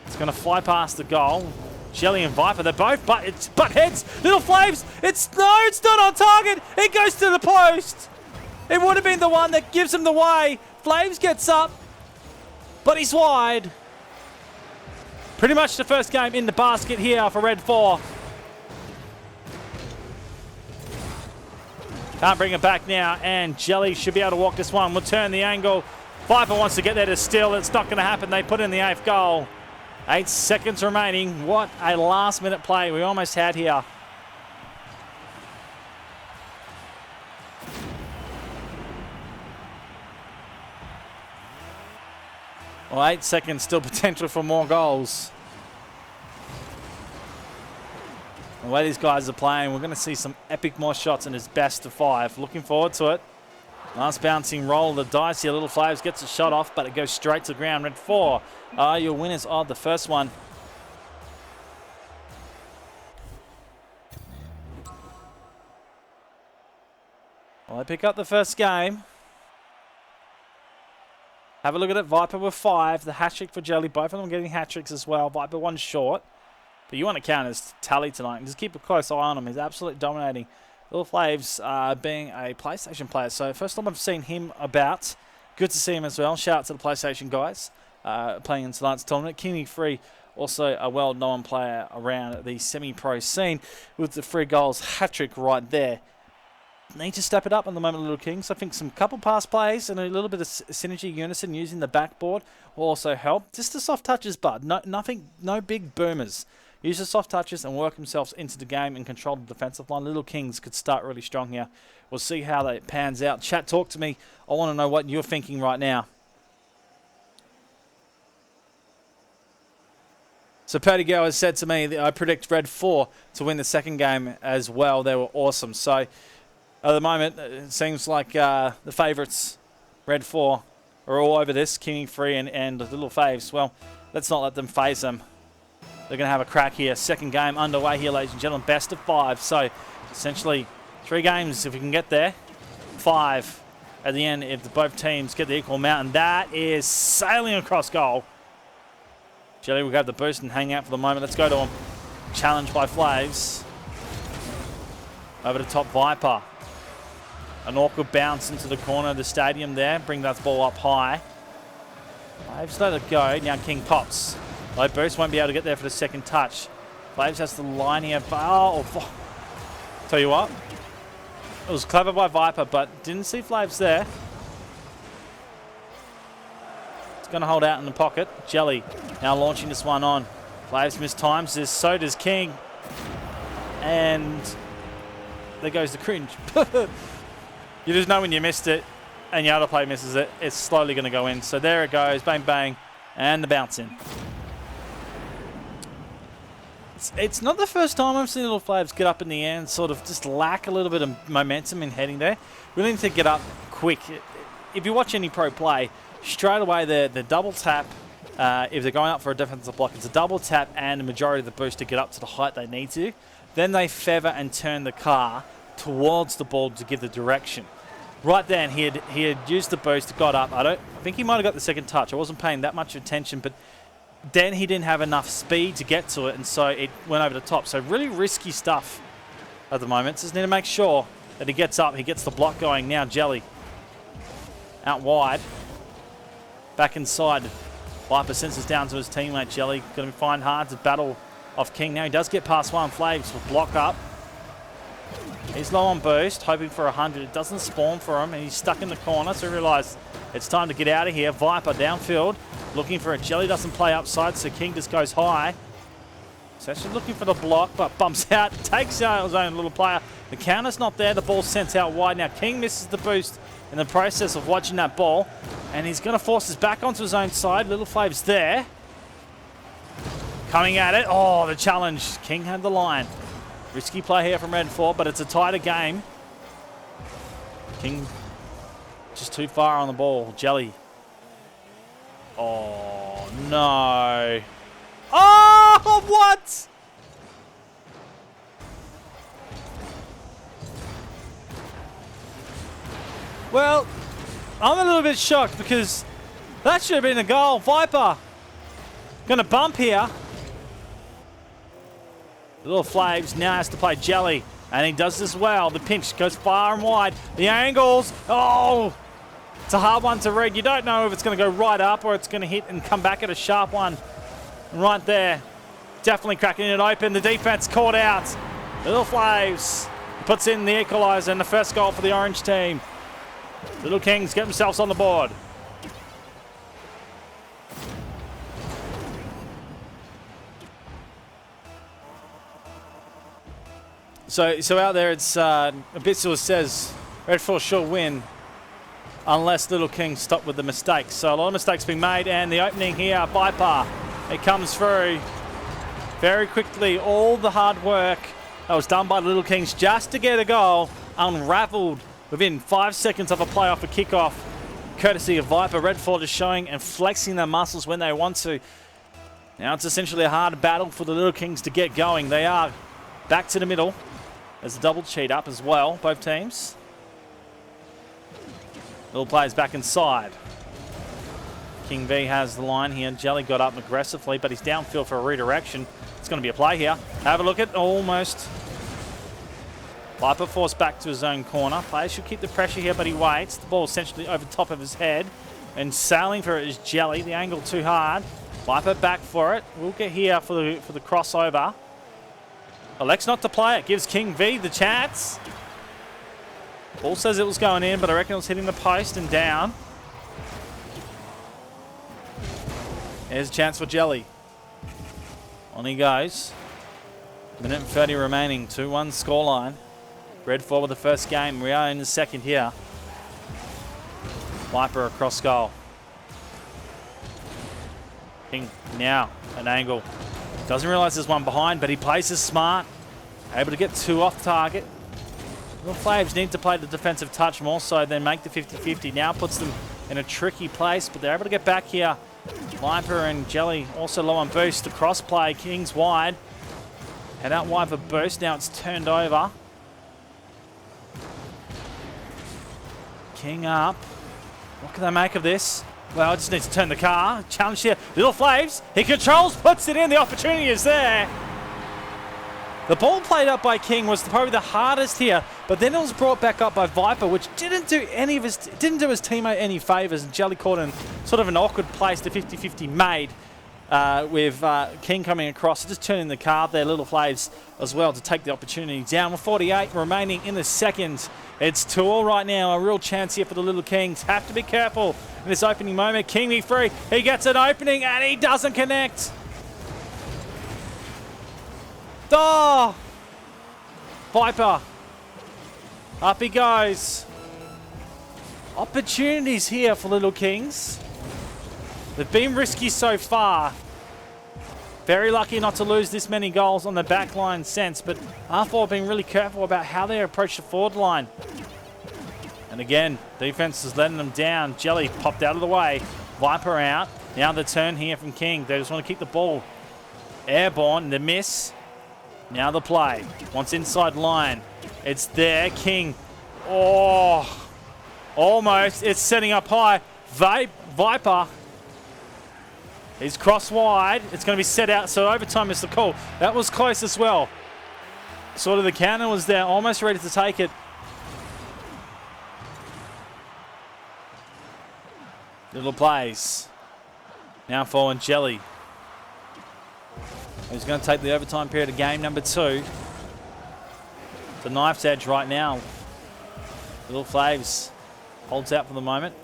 It's going to fly past the goal. Jelly and Viper, they're both butt heads. Little Flaves, it's not on target. It goes to the post. It would have been the one that gives him the way. Flaves gets up, but he's wide. Pretty much the first game in the basket here for Red 4. Can't bring it back now, and Jelly should be able to walk this one. We'll turn the angle. Viper wants to get there to steal. It's not going to happen. They put in the 8th goal. 8 seconds remaining. What a last-minute play we almost had here. Well, 8 seconds, still potential for more goals. The way these guys are playing, we're going to see some epic more shots in his best of 5. Looking forward to it. Last bouncing roll of the dice here. Little Flaves gets a shot off, but it goes straight to the ground. Red 4 are your winners of the first one. Well, they pick up the first game. Have a look at it. Viper with 5. The hat-trick for Jelly. Both of them getting hat-tricks as well. Viper 1 short. But you want to count his tally tonight. And just keep a close eye on him. He's absolutely dominating. Little Flaves being a PlayStation player. So first time I've seen him about. Good to see him as well. Shout out to the PlayStation guys playing in tonight's tournament. King Free, also a well-known player around the semi-pro scene with the 3 goals hat-trick right there. Need to step it up at the moment, Little Kings. I think some couple pass plays and a little bit of synergy unison using the backboard will also help. Just the soft touches, bud. No big boomers. Use the soft touches and work themselves into the game and control the defensive line. Little Kings could start really strong here. We'll see how that pans out. Chat, talk to me. I want to know what you're thinking right now. So Patty Gow has said to me that I predict Red 4 to win the second game as well. They were awesome. So at the moment, it seems like the favourites, Red 4, are all over this. King Free and Little Faves. Well, let's not let them phase them. They're going to have a crack here. Second game underway here, ladies and gentlemen. Best of 5. So essentially 3 games if we can get there. 5 at the end if both teams get the equal amount. And that is sailing across goal. Jelly will grab the boost and hang out for the moment. Let's go to him. Challenge by Flaves. Over the top, Viper. An awkward bounce into the corner of the stadium there. Bring that ball up high. Flaves let it go. Now King pops. Low boost, won't be able to get there for the second touch. Flaves has the line here. Oh, tell you what. It was clever by Viper, but didn't see Flaves there. It's going to hold out in the pocket. Jelly now launching this one on. Flaves mistimes this. So does King. And there goes the cringe. You just know when you missed it and your other player misses it, it's slowly going to go in. So there it goes. Bang, bang. And the bounce in. It's not the first time I've seen Little Flaves get up in the air and sort of just lack a little bit of momentum in heading there. Really need to get up quick. If you watch any pro play, straight away the double tap, if they're going up for a defensive block, it's a double tap and the majority of the boost to get up to the height they need to. Then they feather and turn the car towards the ball to give the direction. Right then, he had used the boost, got up. I think he might have got the second touch. I wasn't paying that much attention, but then he didn't have enough speed to get to it, and so it went over the top. So really risky stuff at the moment. Just need to make sure that he gets up. He gets the block going now. Jelly out wide. Back inside. Viper senses down to his teammate. Jelly going to find hard to battle off King. Now he does get past one. Flaves will block up. He's low on boost, hoping for 100. It doesn't spawn for him, and he's stuck in the corner, so realize it's time to get out of here. Viper downfield, looking for it. Jelly doesn't play upside, so King just goes high. So actually looking for the block, but bumps out, takes out his own little player. The counter's not there, the ball's sent out wide. Now King misses the boost in the process of watching that ball, and he's going to force his back onto his own side. Little Flave's there. Coming at it. Oh, the challenge. King had the line. Risky play here from Red 4, but it's a tighter game. King just too far on the ball. Jelly. Oh, no. Oh, what? Well, I'm a little bit shocked because that should have been a goal. Viper going to bump here. Little Flaves now has to play Jelly, and he does this well. The pinch goes far and wide. The angles, oh, it's a hard one to read. You don't know if it's going to go right up or it's going to hit and come back at a sharp one. Right there, definitely cracking it open. The defense caught out. Little Flaves puts in the equalizer and the first goal for the Orange team. Little Kings get themselves on the board. So out there, it's Abitsul says Red 4 should win unless Little Kings stop with the mistakes. So a lot of mistakes being made, and the opening here, Viper, it comes through very quickly. All the hard work that was done by the Little Kings just to get a goal unraveled within 5 seconds of a play off a kickoff, courtesy of Viper. Red 4 just showing and flexing their muscles when they want to. Now it's essentially a hard battle for the Little Kings to get going. They are back to the middle. There's a double cheat up as well, both teams. Little players back inside. King V has the line here. Jelly got up aggressively, but he's downfield for a redirection. It's going to be a play here. Have a look at almost. Viper forced back to his own corner. Player should keep the pressure here, but he waits. The ball essentially over top of his head. And sailing for it is Jelly. The angle too hard. Viper back for it. We'll get here for the crossover. Elects not to play it. Gives King V the chance. Ball says it was going in, but I reckon it was hitting the post and down. There's a chance for Jelly. On he goes. Minute and 30 remaining. 2-1 scoreline. Red 4 with the first game. We are in the second here. Viper across goal. King now an angle. Doesn't realise there's one behind, but he plays this smart. Able to get two off target. Little Flaves need to play the defensive touch more so than make the 50-50. Now puts them in a tricky place, but they're able to get back here. Viper and Jelly also low on boost. The cross play, King's wide. Head out wide for boost. Now it's turned over. King up. What can they make of this? Well, just needs to turn the car. Challenge here. Little Flaves. He controls, puts it in. The opportunity is there. The ball played up by King was probably the hardest here, but then it was brought back up by Viper, which didn't do his teammate any favors. And Jelly caught in sort of an awkward place. The 50-50 made with King coming across, just turning the car there. Little Flaves as well to take the opportunity down. With 48 remaining in the second. It's 2-2 right now. A real chance here for the Little Kings. Have to be careful in this opening moment. King be free. He gets an opening and he doesn't connect. Oh! Viper. Up he goes. Opportunities here for Little Kings. They've been risky so far. Very lucky not to lose this many goals on the backline sense, but R4 being really careful about how they approach the forward line. And again, defense is letting them down. Jelly popped out of the way. Viper out. Now the turn here from King. They just want to keep the ball airborne. The miss. Now the play. Wants inside line. It's there. King. Oh, almost. It's setting up high. Viper. He's cross wide. It's going to be set out. So overtime is the call. That was close as well. Sort of the counter was there, almost ready to take it. Little plays. Now forward Jelly. He's going to take the overtime period of game number 2. It's a knife's edge right now. Little Flaves holds out for the moment.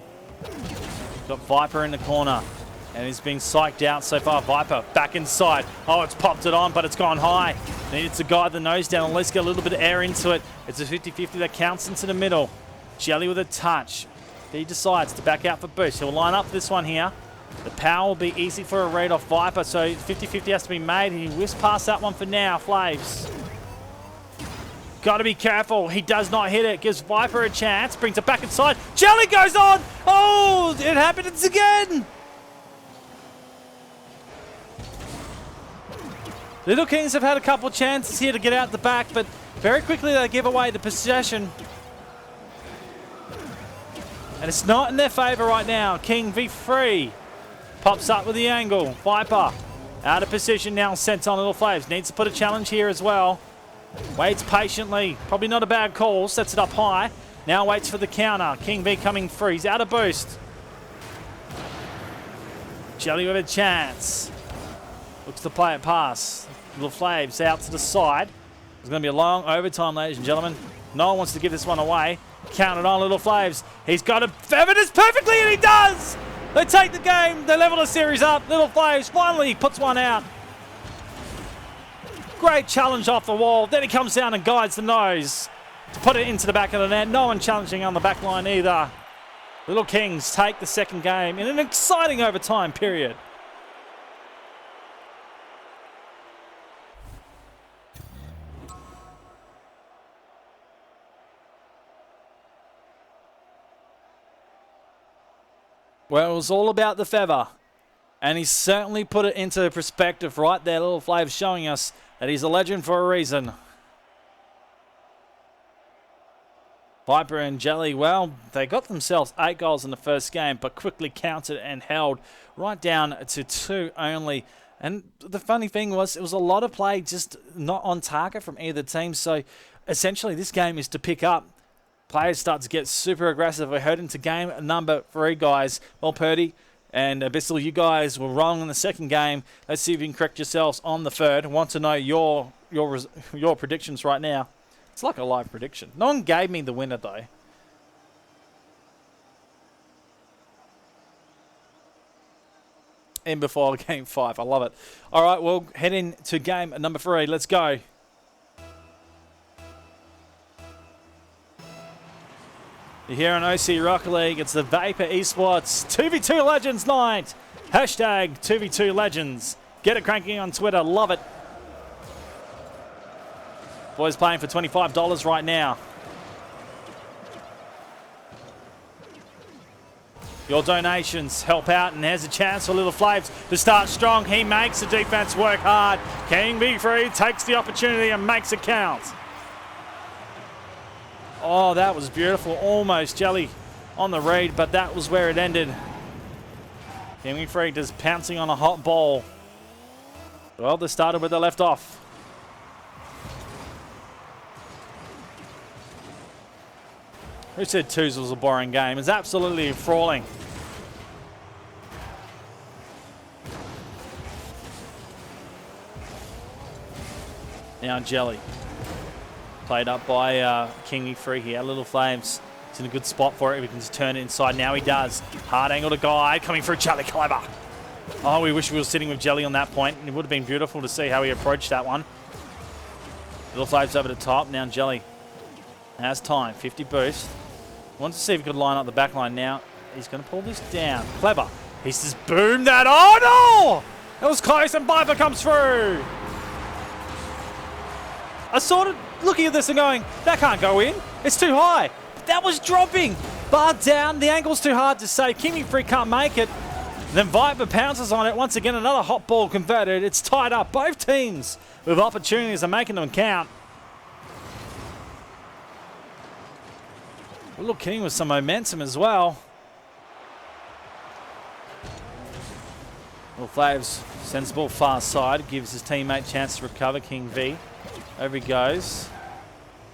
Got Viper in the corner. And he's being psyched out so far. Viper back inside. Oh, it's popped it on, but it's gone high. Needed to guide the nose down and let's get a little bit of air into it. It's a 50-50 that counts into the middle. Jelly with a touch. He decides to back out for boost. He'll line up this one here. The power will be easy for a read off Viper, so 50-50 has to be made. He whisks past that one for now, Flaves. Got to be careful. He does not hit it. Gives Viper a chance. Brings it back inside. Jelly goes on. Oh, it happens again. Little Kings have had a couple of chances here to get out the back, but very quickly they give away the possession. And it's not in their favour right now. King v3 pops up with the angle. Viper out of position now, sent on Little Flaves. Needs to put a challenge here as well. Waits patiently. Probably not a bad call. Sets it up high. Now waits for the counter. King V coming free. He's out of boost. Jelly with a chance. Looks to play it pass. Little Flaves out to the side. It's going to be a long overtime, ladies and gentlemen. No one wants to give this one away. Counted on Little Flaves. He's got to feather this perfectly, and he does! They take the game. They level the series up. Little Flaves finally puts one out. Great challenge off the wall. Then he comes down and guides the nose to put it into the back of the net. No one challenging on the back line either. Little Kings take the second game in an exciting overtime period. Well, it was all about the feather. And he certainly put it into perspective right there. Little Flav showing us that he's a legend for a reason. Viper and Jelly, well, they got themselves 8 goals in the first game, but quickly counted and held right down to 2 only. And the funny thing was, it was a lot of play just not on target from either team. So essentially, this game is to pick up. Players start to get super aggressive. We heard into game number 3, guys. Well, Purdy and Bissell, you guys were wrong in the second game. Let's see if you can correct yourselves on the third. I want to know your predictions right now. It's like a live prediction. No one gave me the winner, though. In before game 5. I love it. All right, we'll head into game number 3. Let's go. You're here on OC Rocket League. It's the Vapor Esports 2v2 Legends night. Hashtag 2v2 Legends. Get it cranking on Twitter. Love it. Boys playing for $25 right now. Your donations help out, and there's a chance for Little Flaves to start strong. He makes the defense work hard. King V3 takes the opportunity and makes it count. Oh, that was beautiful. Almost Jelly on the read, but that was where it ended. King V3 just pouncing on a hot ball. Well, they started where they left off. Who said 2s was a boring game? It's absolutely enthralling. Now Jelly. Played up by King E3 here. Little Flames. He's in a good spot for it. If he can just turn it inside. Now he does. Hard angle to guide. Coming through Jelly. Clever. Oh, we wish we were sitting with Jelly on that point. It would have been beautiful to see how he approached that one. Little Flames over the top. Now Jelly has time. 50 boost. Wants to see if he could line up the back line now. He's going to pull this down. Clever. He's just boomed that. Oh, no! It was close and Viper comes through. I sort of looking at this and going, that can't go in. It's too high. But that was dropping. Bar down. The angle's too hard to save. King V3 can't make it. Then Viper pounces on it. Once again, another hot ball converted. It's tied up. Both teams with opportunities and making them count. Little King with some momentum as well. Little Flaves sends the ball far side. Gives his teammate a chance to recover. King V Over he goes.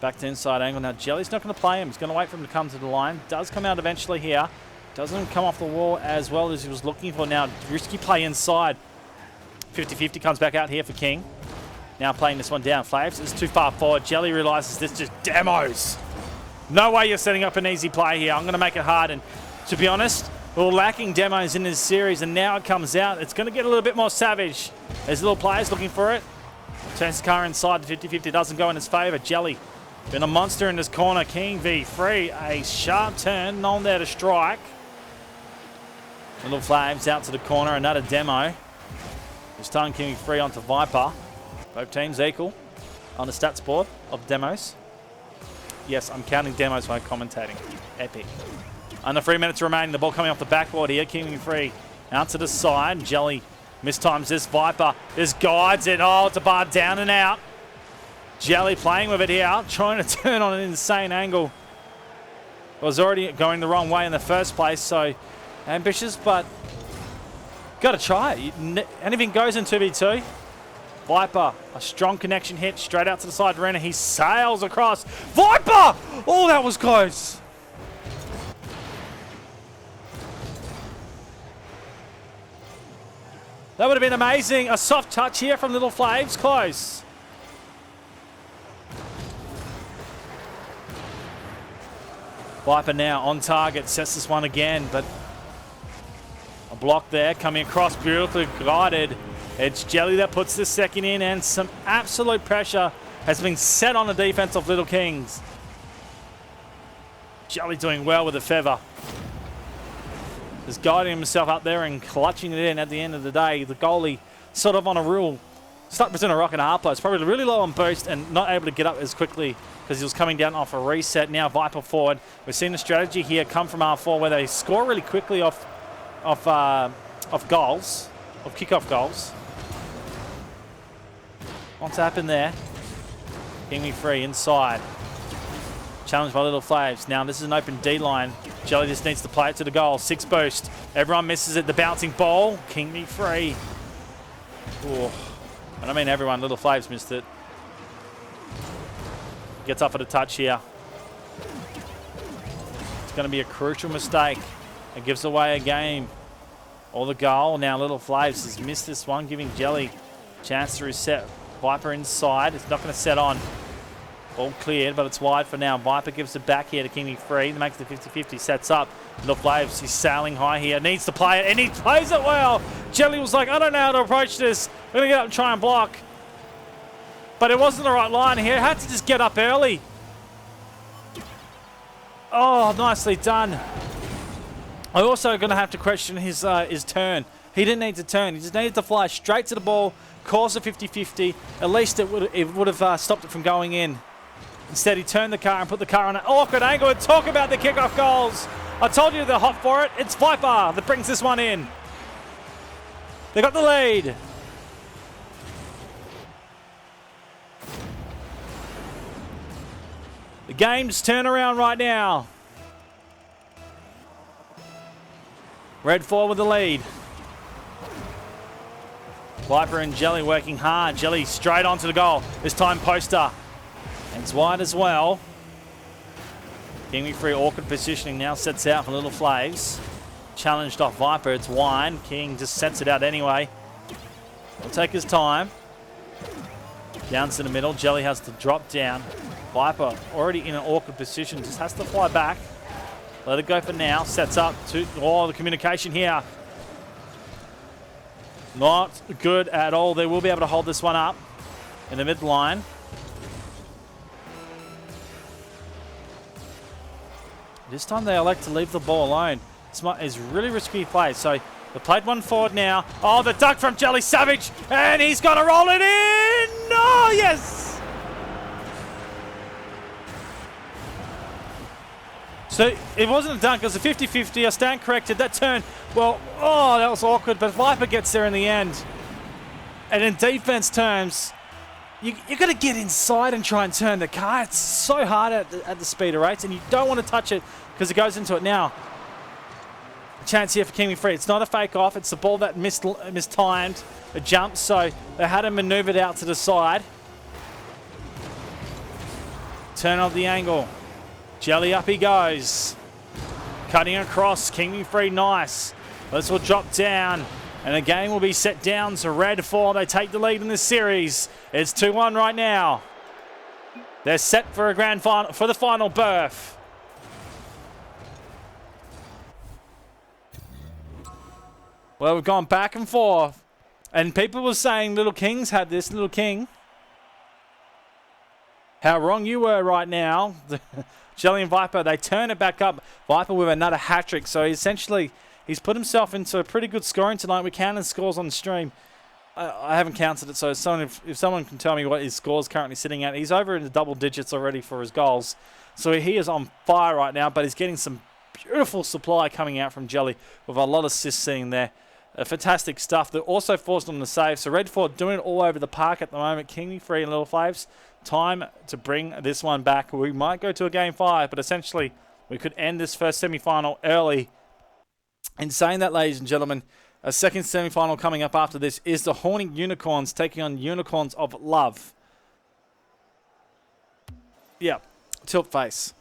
Back to inside angle. Now Jelly's not going to play him. He's going to wait for him to come to the line. Does come out eventually here. Doesn't come off the wall as well as he was looking for. Now risky play inside. 50-50 comes back out here for King. Now playing this one down. Flaves is too far forward. Jelly realizes this just demos. No way you're setting up an easy play here. I'm going to make it hard. And to be honest, we were lacking demos in this series, and now it comes out. It's going to get a little bit more savage. There's little players looking for it. Turns the car inside. The 50-50 doesn't go in his favor. Jelly been a monster in this corner. King v3. A sharp turn. No one there to strike. Little Flames out to the corner. Another demo. This time King v3 onto Viper. Both teams equal on the stats board of demos. Yes, I'm counting demos while commentating. Epic. Under 3 minutes remaining. The ball coming off the backboard here. King v3 out to the side. Jelly mistimes this. Viper just guides it. Oh, it's a bar down and out. Jelly playing with it here. Trying to turn on an insane angle. It was already going the wrong way in the first place. So ambitious, but got to try it. Anything goes in 2v2. Viper, a strong connection hit straight out to the side. Renner, he sails across. Viper! Oh, that was close. That would have been amazing. A soft touch here from Little Flaves. Close. Viper now on target. Sets this one again, but a block there coming across. Beautifully guided. It's Jelly that puts the second in, and some absolute pressure has been set on the defense of Little Kings. Jelly doing well with the feather. Just guiding himself up there and clutching it in at the end of the day. The goalie sort of on a rule, stuck between a rock and a hard place. Probably really low on boost and not able to get up as quickly because he was coming down off a reset. Now Viper forward. We've seen the strategy here come from R4 where they score really quickly off goals, of kickoff goals. What's happened there? King v3 inside. Challenged by Little Flaves. Now this is an open D line. Jelly just needs to play it to the goal. 6 boost. Everyone misses it. The bouncing ball. King v3. Oh, and I mean everyone. Little Flaves missed it. Gets up for the touch here. It's going to be a crucial mistake. It gives away a game or the goal. Now Little Flaves has missed this one, giving Jelly a chance to reset. Viper inside. It's not going to set on. All cleared, but it's wide for now. Viper gives it back here to King v3. Makes the 50-50. Sets up. Little Flaves, he's sailing high here. Needs to play it, and he plays it well. Jelly was like, I don't know how to approach this. I'm going to get up and try and block. But it wasn't the right line here. Had to just get up early. Oh, nicely done. I'm also going to have to question his turn. He didn't need to turn. He just needed to fly straight to the ball, cause a 50-50. At least it would have stopped it from going in. Instead, he turned the car and put the car on an awkward angle. And talk about the kickoff goals. I told you they're hot for it. It's Viper that brings this one in. They got the lead. The game's turn around right now. Red 4 with the lead. Viper and Jelly working hard. Jelly straight onto the goal. This time poster. And it's wide as well. King v3 awkward positioning now sets out for Little Flaves. Challenged off Viper. It's wide. King just sets it out anyway. He'll take his time. Down to the middle. Jelly has to drop down. Viper already in an awkward position. Just has to fly back. Let it go for now. Sets up to... Oh, the communication here. Not good at all. They will be able to hold this one up in the midline. This time they elect to leave the ball alone. It's really risky play. So they played one forward now. Oh, the duck from Jelly Savage. And he's got to roll it in. Oh, yes. So it wasn't a dunk. It was a 50-50. I stand corrected. That turn, well, oh, that was awkward. But Viper gets there in the end. And in defense terms, you got to get inside and try and turn the car. It's so hard at the speeder rates, and you don't want to touch it because it goes into it now. A chance here for King v3. It's not a fake off. It's the ball that mistimed. It jumped, so they had him maneuvered out to the side. Turn of the angle. Jelly up he goes. Cutting across. King Free, nice. This will drop down. And the game will be set down to Red 4. They take the lead in this series. It's 2-1 right now. They're set for a grand final, for the final berth. Well, we've gone back and forth. And people were saying Little Kings had this. Little King. How wrong you were right now. Jelly and Viper, they turn it back up. Viper with another hat-trick. So essentially, he's put himself into a pretty good scoring tonight. We're counting scores on the stream. I haven't counted it, so if someone can tell me what his score is currently sitting at, he's over in the double digits already for his goals. So he is on fire right now, but he's getting some beautiful supply coming out from Jelly with a lot of assists sitting there. Fantastic stuff. They're also forced on the save. So Red 4 doing it all over the park at the moment. King Free and Little Flaves. Time to bring this one back. We might go to a game 5, but essentially we could end this first semi-final early. In saying that, ladies and gentlemen, a second semi-final coming up after this is the Horny Unicorns taking on Unicorns of Love. Yeah, tilt face.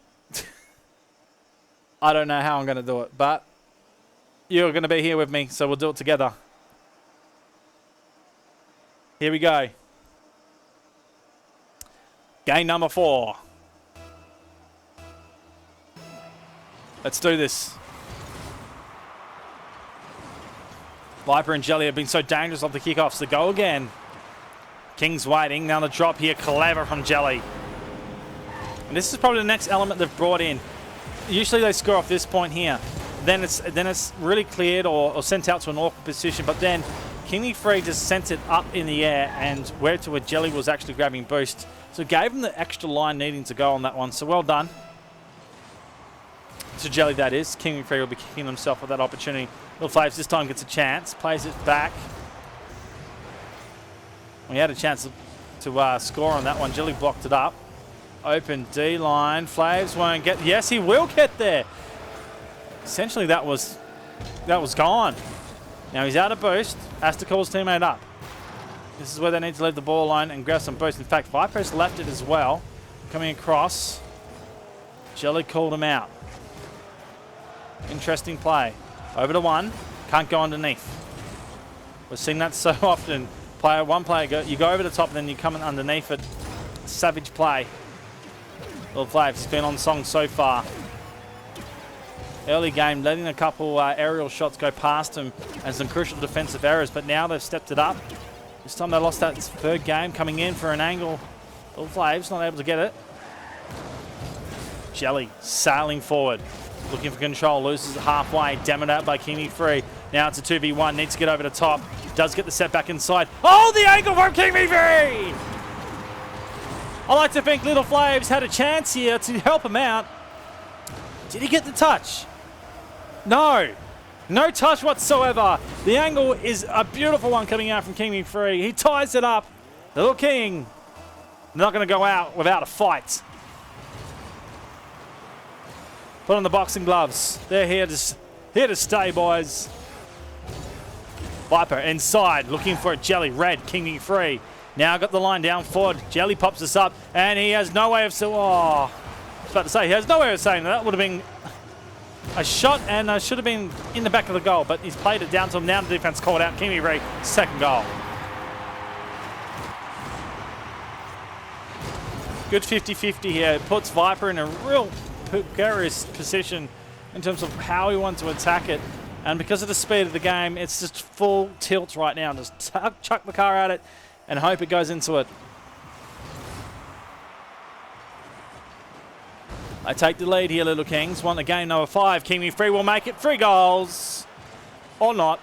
I don't know how I'm going to do it, but you're going to be here with me, so we'll do it together. Here we go. Game number 4. Let's do this. Viper and Jelly have been so dangerous off the kickoffs. To go again. King's waiting. Now the drop here. Clever from Jelly. And this is probably the next element they've brought in. Usually they score off this point here. Then it's really cleared or sent out to an awkward position. But then King Free just sent it up in the air and where Jelly was actually grabbing boost. So it gave him the extra line needing to go on that one. So well done. To Jelly, that is. King Free will be kicking himself with that opportunity. Little Flaves this time gets a chance. Plays it back. We had a chance to score on that one. Jelly blocked it up. Open D-line. Flaves won't get... Yes, he will get there. Essentially, that was gone. Now he's out of boost. Has to call his teammate up. This is where they need to leave the ball line and grab some boost. In fact, Viper's left it as well. Coming across. Jelly called him out. Interesting play. Over to one. Can't go underneath. We're seeing that so often. One player, you go over the top and then you come in underneath it. Savage play. Little Flaves has been on song so far. Early game, letting a couple aerial shots go past him and some crucial defensive errors, but now they've stepped it up. This time they lost that third game, coming in for an angle. Little Flaves not able to get it. Jelly sailing forward. Looking for control, loses it halfway, damn out by King Free. Now it's a 2v1, needs to get over the top. Does get the set back inside. Oh, the angle from King Free! I like to think Little Flaves had a chance here to help him out. Did he get the touch? No. No touch whatsoever. The angle is a beautiful one coming out from King Free. He ties it up. The Little King not going to go out without a fight. Put on the boxing gloves. They're here to stay, boys. Viper inside, looking for a Jelly. Red, King Free. Now got the line down forward. Jelly pops this up, and he has no way of... Oh, I was about to say, he has no way of saying that. Would have been a shot, and should have been in the back of the goal, but he's played it down to him. Now the defense called out. King Free, second goal. Good 50-50 here. It puts Viper in a real precarious position in terms of how he wants to attack it. And because of the speed of the game, it's just full tilt right now. Just chuck the car at it and hope it goes into it. They take the lead here, Little Kings. Want the game number 5. King Free will make it 3 goals. Or not.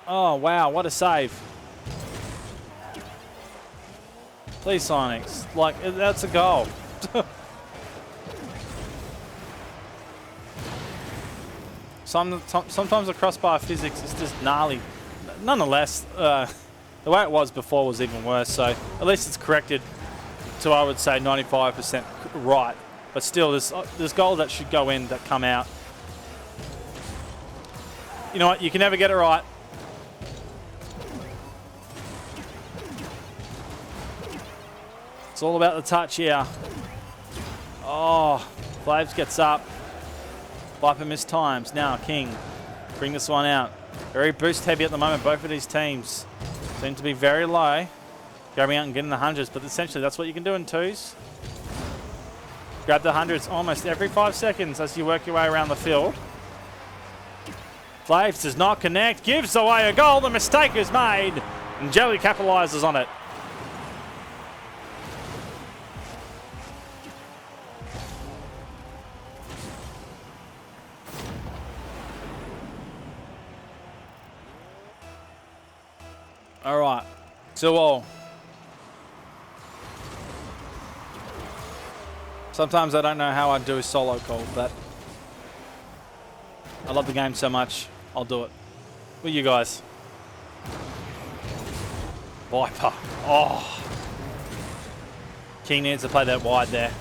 Oh, wow. What a save. Please, Sonics. Like, that's a goal. Sometimes the crossbar physics is just gnarly. Nonetheless, the way it was before was even worse, so at least it's corrected to, I would say, 95% right. But still, there's goals that should go in that come out. You know what? You can never get it right. It's all about the touch here. Oh, Flaves gets up. Viper missed times. Now King, bring this one out. Very boost heavy at the moment. Both of these teams seem to be very low. Going out and getting the hundreds, but essentially that's what you can do in twos. Grab the hundreds almost every 5 seconds as you work your way around the field. Flaves does not connect, gives away a goal. The mistake is made, and Jelly capitalizes on it. All right, 2-all. Sometimes I don't know how I'd do a solo call, but I love the game so much, I'll do it. With you guys. Viper. Oh. King needs to play that wide there.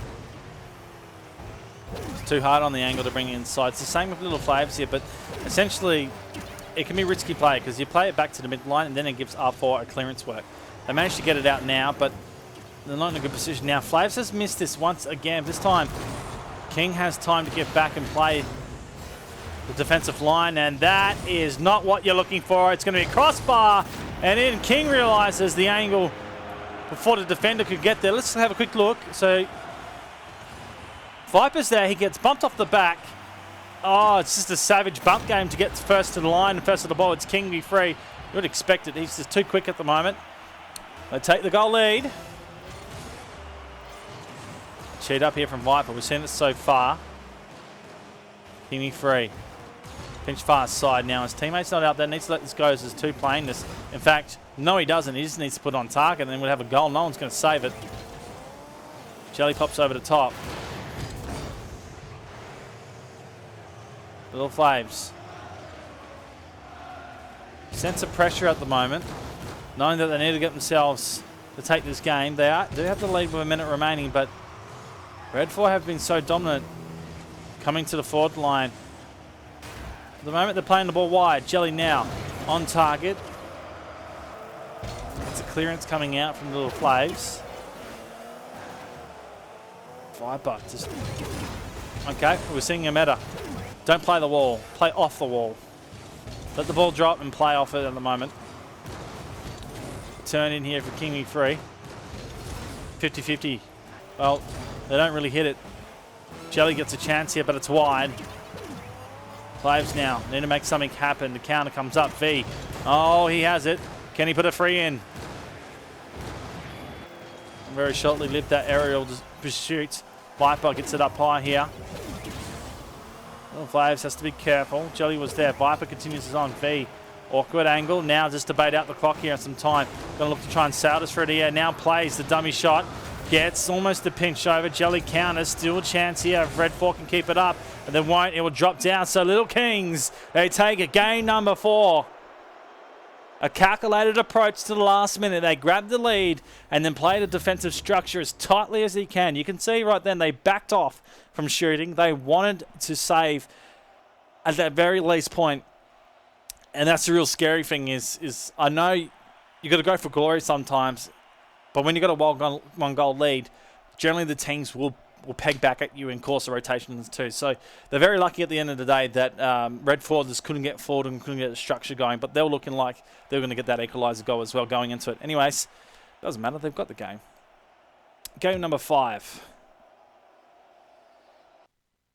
It's too hard on the angle to bring it inside. It's the same with little Flaves here, but essentially it can be risky play because you play it back to the midline and then it gives R4 a clearance work. They managed to get it out now, but they're not in a good position now. Flaves has missed this once again. This time, King has time to get back and play the defensive line, and that is not what you're looking for. It's going to be a crossbar, and then King realizes the angle before the defender could get there. Let's have a quick look. So, Viper's there. He gets bumped off the back. Oh, it's just a savage bump game to get first to the line and first to the ball. It's King be free. You would expect it. He's just too quick at the moment. They take the goal lead. Cheat up here from Viper. We've seen it so far. King be free. Pinch fast side now. His teammate's not out there. Needs to let this go as there's two playing this. In fact, no he doesn't. He just needs to put on target and then we'll have a goal. No one's going to save it. Jelly pops over the top. Little Flaves. Sense of pressure at the moment. Knowing that they need to get themselves to take this game. They do have the lead with a minute remaining, but Red 4 have been so dominant coming to the forward line. At the moment they're playing the ball wide. Jelly now on target. It's a clearance coming out from the little Flaves. Viper just... Okay, we're seeing a meta. Don't play the wall. Play off the wall. Let the ball drop and play off it at the moment. Turn in here for King free. 50-50. Well, they don't really hit it. Jelly gets a chance here, but it's wide. Flaves now need to make something happen. The counter comes up. V. Oh, he has it. Can he put a free in? Very shortly lived that aerial pursuit. Viper gets it up high here. Little Flaves has to be careful. Jelly was there. Viper continues his on. V. Awkward angle. Now just to bait out the clock here and some time. Going to look to try and sail this through the air. Now plays the dummy shot. Gets almost a pinch over. Jelly counters. Still a chance here. If Red 4 can keep it up. And then won't. It will drop down. So Little Kings, they take it. Game number 4. A calculated approach to the last minute. They grab the lead and then play the defensive structure as tightly as they can. You can see right then they backed off from shooting. They wanted to save at that very least point. And that's the real scary thing is I know you got to go for glory sometimes, but when you got a one goal lead, generally the teams will peg back at you in course of rotations too. So they're very lucky at the end of the day that Red 4 just couldn't get forward and couldn't get the structure going, but they were looking like they were going to get that equaliser goal as well going into it. Anyways, doesn't matter. They've got the game. Game number 5.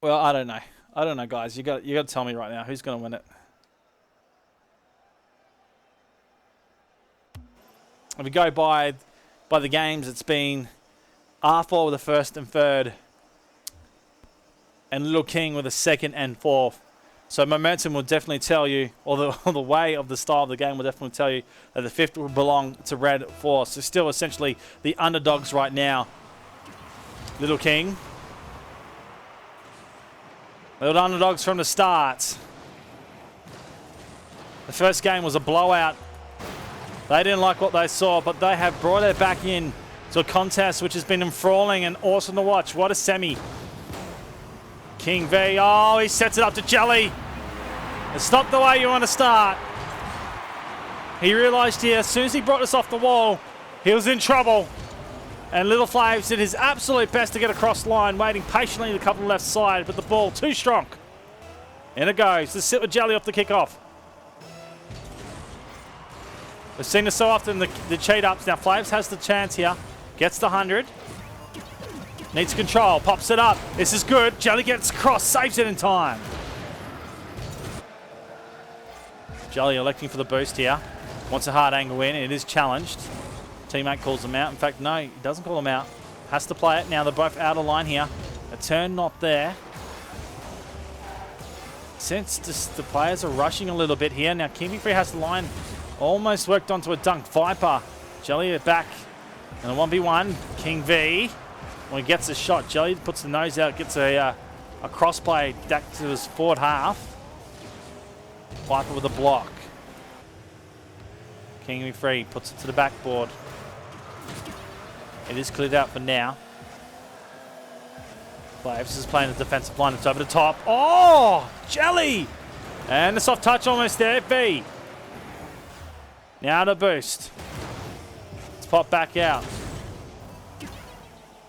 Well, I don't know. I don't know, guys. You got to tell me right now who's going to win it. If we go by the games, it's been R4 with the first and third, and Little King with the second and fourth. So momentum will definitely tell you, or the way of the style of the game will definitely tell you that the fifth will belong to Red 4. So still essentially the underdogs right now. Little King. They were underdogs from the start. The first game was a blowout. They didn't like what they saw, but they have brought it back in to a contest which has been enthralling and awesome to watch. What a semi. King V. Oh, he sets it up to Jelly. It's not the way you want to start. He realised here, as soon as he brought this off the wall, he was in trouble. And Little Flaves did his absolute best to get across line, waiting patiently to cover the left side, but the ball too strong. In it goes. To sit with Jelly off the kickoff. We've seen this so often, the cheat ups. Now Flaves has the chance here. Gets the 100. Needs control. Pops it up. This is good. Jelly gets across. Saves it in time. Jelly electing for the boost here. Wants a hard angle in. It is challenged. Teammate calls him out. In fact, no, he doesn't call him out. Has to play it. Now they're both out of line here. A turn not there. Since the players are rushing a little bit here. Now King Free has the line almost worked onto a dunk. Viper. Jelly back. And a 1v1. King V. When he gets a shot, Jelly puts the nose out. Gets a cross play back to his forward half. Viper with a block. King Free puts it to the backboard. It is cleared out for now. Flaves is playing the defensive line. It's over the top. Oh, Jelly! And the soft touch almost there. V. Now to boost. Let's pop back out.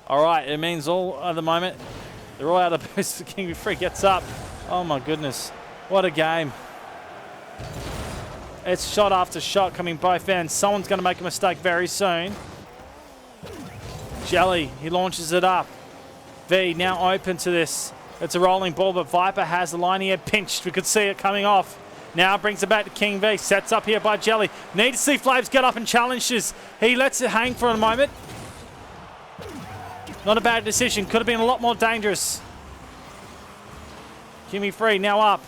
All right, it means all at the moment. They're all out of boost. King Free gets up. Oh my goodness. What a game. It's shot after shot coming both ends. Someone's going to make a mistake very soon. Jelly, he launches it up. V now open to this. It's a rolling ball, but Viper has the line here pinched. We could see it coming off. Now brings it back to King V. Sets up here by Jelly. Need to see Flaves get up and challenge this. He lets it hang for a moment. Not a bad decision. Could have been a lot more dangerous. King Free now up.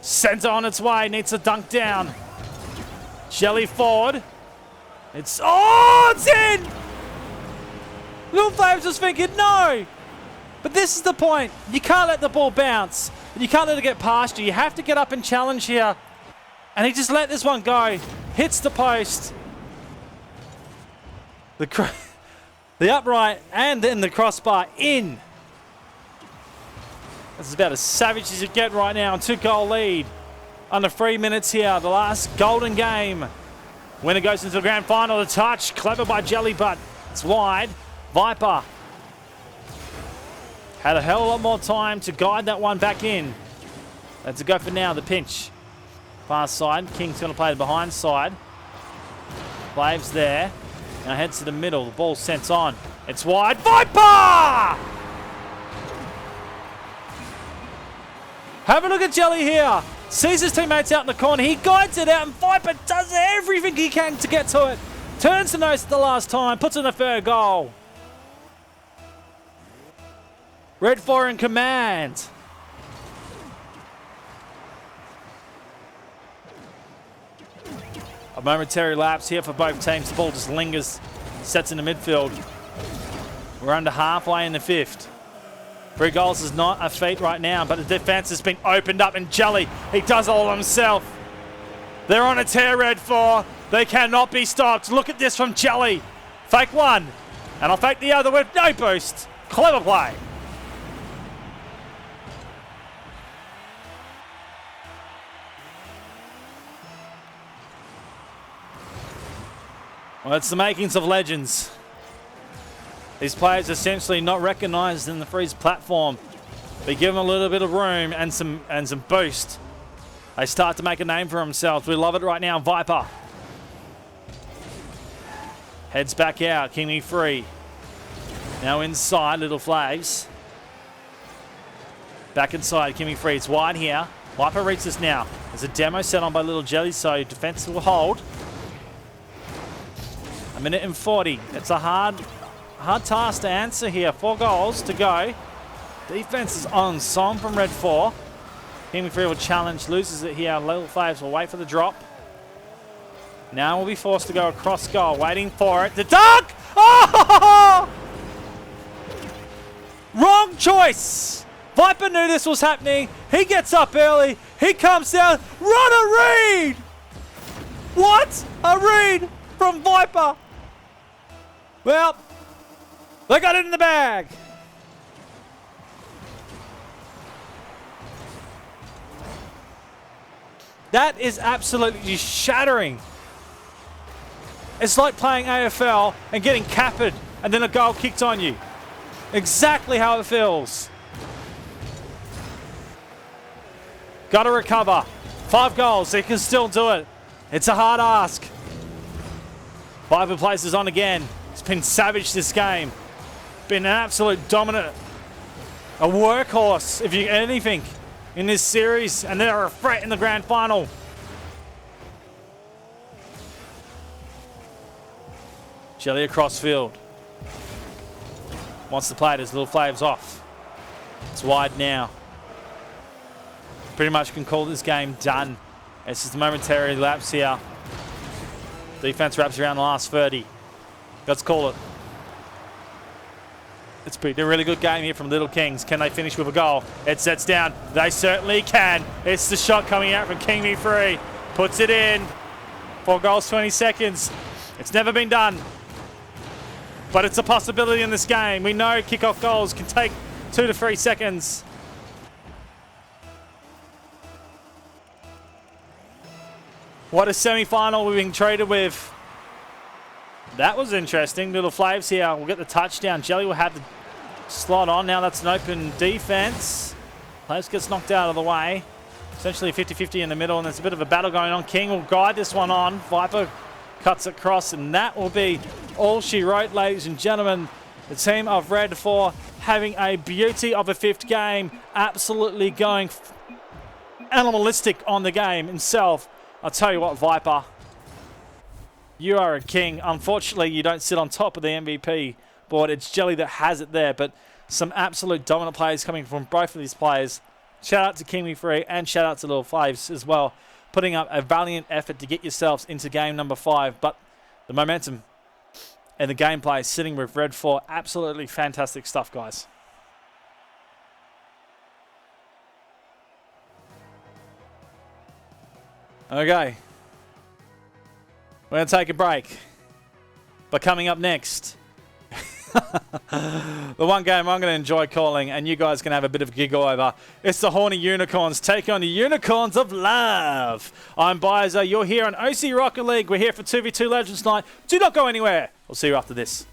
Centre on its way. Needs to dunk down. Jelly forward. It's in! Little Flaves was thinking, no! But this is the point. You can't let the ball bounce. You can't let it get past you. You have to get up and challenge here. And he just let this one go. Hits the post. The upright and then the crossbar in. This is about as savage as you get right now. 2-goal lead. Under 3 minutes here. The last golden game. Winner goes into the grand final. The touch. Clever by Jelly, but it's wide. Viper had a hell of a lot more time to guide that one back in. That's a go for now. The pinch. Far side. King's going to play the behind side. Flaves there. Now heads to the middle. The ball sent on. It's wide. Viper! Have a look at Jelly here. Sees his teammates out in the corner. He guides it out and Viper does everything he can to get to it. Turns the nose at the last time. Puts in a third goal. Red 4 in command. A momentary lapse here for both teams. The ball just lingers, sets in the midfield. We're under halfway in the fifth. 3 goals is not a feat right now, but the defense has been opened up and Jelly, he does it all himself. They're on a tear, Red 4. They cannot be stopped. Look at this from Jelly. Fake one, and I'll fake the other with no boost. Clever play. Well, it's the makings of legends. These players essentially not recognised in the Freeze platform. They give them a little bit of room and some boost. They start to make a name for themselves. We love it right now. Viper heads back out. King Free now inside. Little Flags back inside. King Free. It's wide here. Viper reaches now. There's a demo set on by Little Jelly, so defense will hold. 1:40. It's a hard task to answer here. 4 goals to go. Defense is on song from Red 4. King Free will challenge, loses it here. Little Flaves will wait for the drop. Now we'll be forced to go across goal, waiting for it. The dunk! Oh! Wrong choice. Viper knew this was happening. He gets up early. He comes down. Run a read! What? A read from Viper. Well, they got it in the bag. That is absolutely shattering. It's like playing AFL and getting capped and then a goal kicked on you. Exactly how it feels. Got to recover. 5 goals, they can still do it. It's a hard ask. Viper places on again. It's been savage this game. Been an absolute dominant, a workhorse, if you anything, in this series, and they're a threat in the grand final. Jelly across field. Wants to play it as Little Flav's off. It's wide now. Pretty much can call this game done. It's just a momentary lapse here. Defense wraps around the last 30. Let's call it. It's been a really good game here from Little Kings. Can they finish with a goal? It sets down. They certainly can. It's the shot coming out from King Me Free. Puts it in. 4 goals, 20 seconds. It's never been done. But it's a possibility in this game. We know kickoff goals can take 2 to 3 seconds. What a semi-final we've been treated with. That was interesting. Little Flaves here. We'll get the touchdown. Jelly will have the slot on. Now that's an open defense. Flaves gets knocked out of the way. Essentially 50-50 in the middle, and there's a bit of a battle going on. King will guide this one on. Viper cuts across, and that will be all she wrote, ladies and gentlemen. The team of Red 4 having a beauty of a 5th game. Absolutely going animalistic on the game himself. I'll tell you what, Viper, you are a king. Unfortunately, you don't sit on top of the MVP board. It's Jelly that has it there, but some absolute dominant players coming from both of these players. Shout out to King Me Free and shout out to Little Flaves as well, putting up a valiant effort to get yourselves into game number 5. But the momentum and the gameplay sitting with Red 4, absolutely fantastic stuff, guys. Okay, we're going to take a break, but coming up next, the one game I'm going to enjoy calling, and you guys can have a bit of a giggle over, it's the Horny Unicorns taking on the Unicorns of Love. I'm Bizer, you're here on OC Rocket League. We're here for 2v2 Legends Night. Do not go anywhere. We'll see you after this.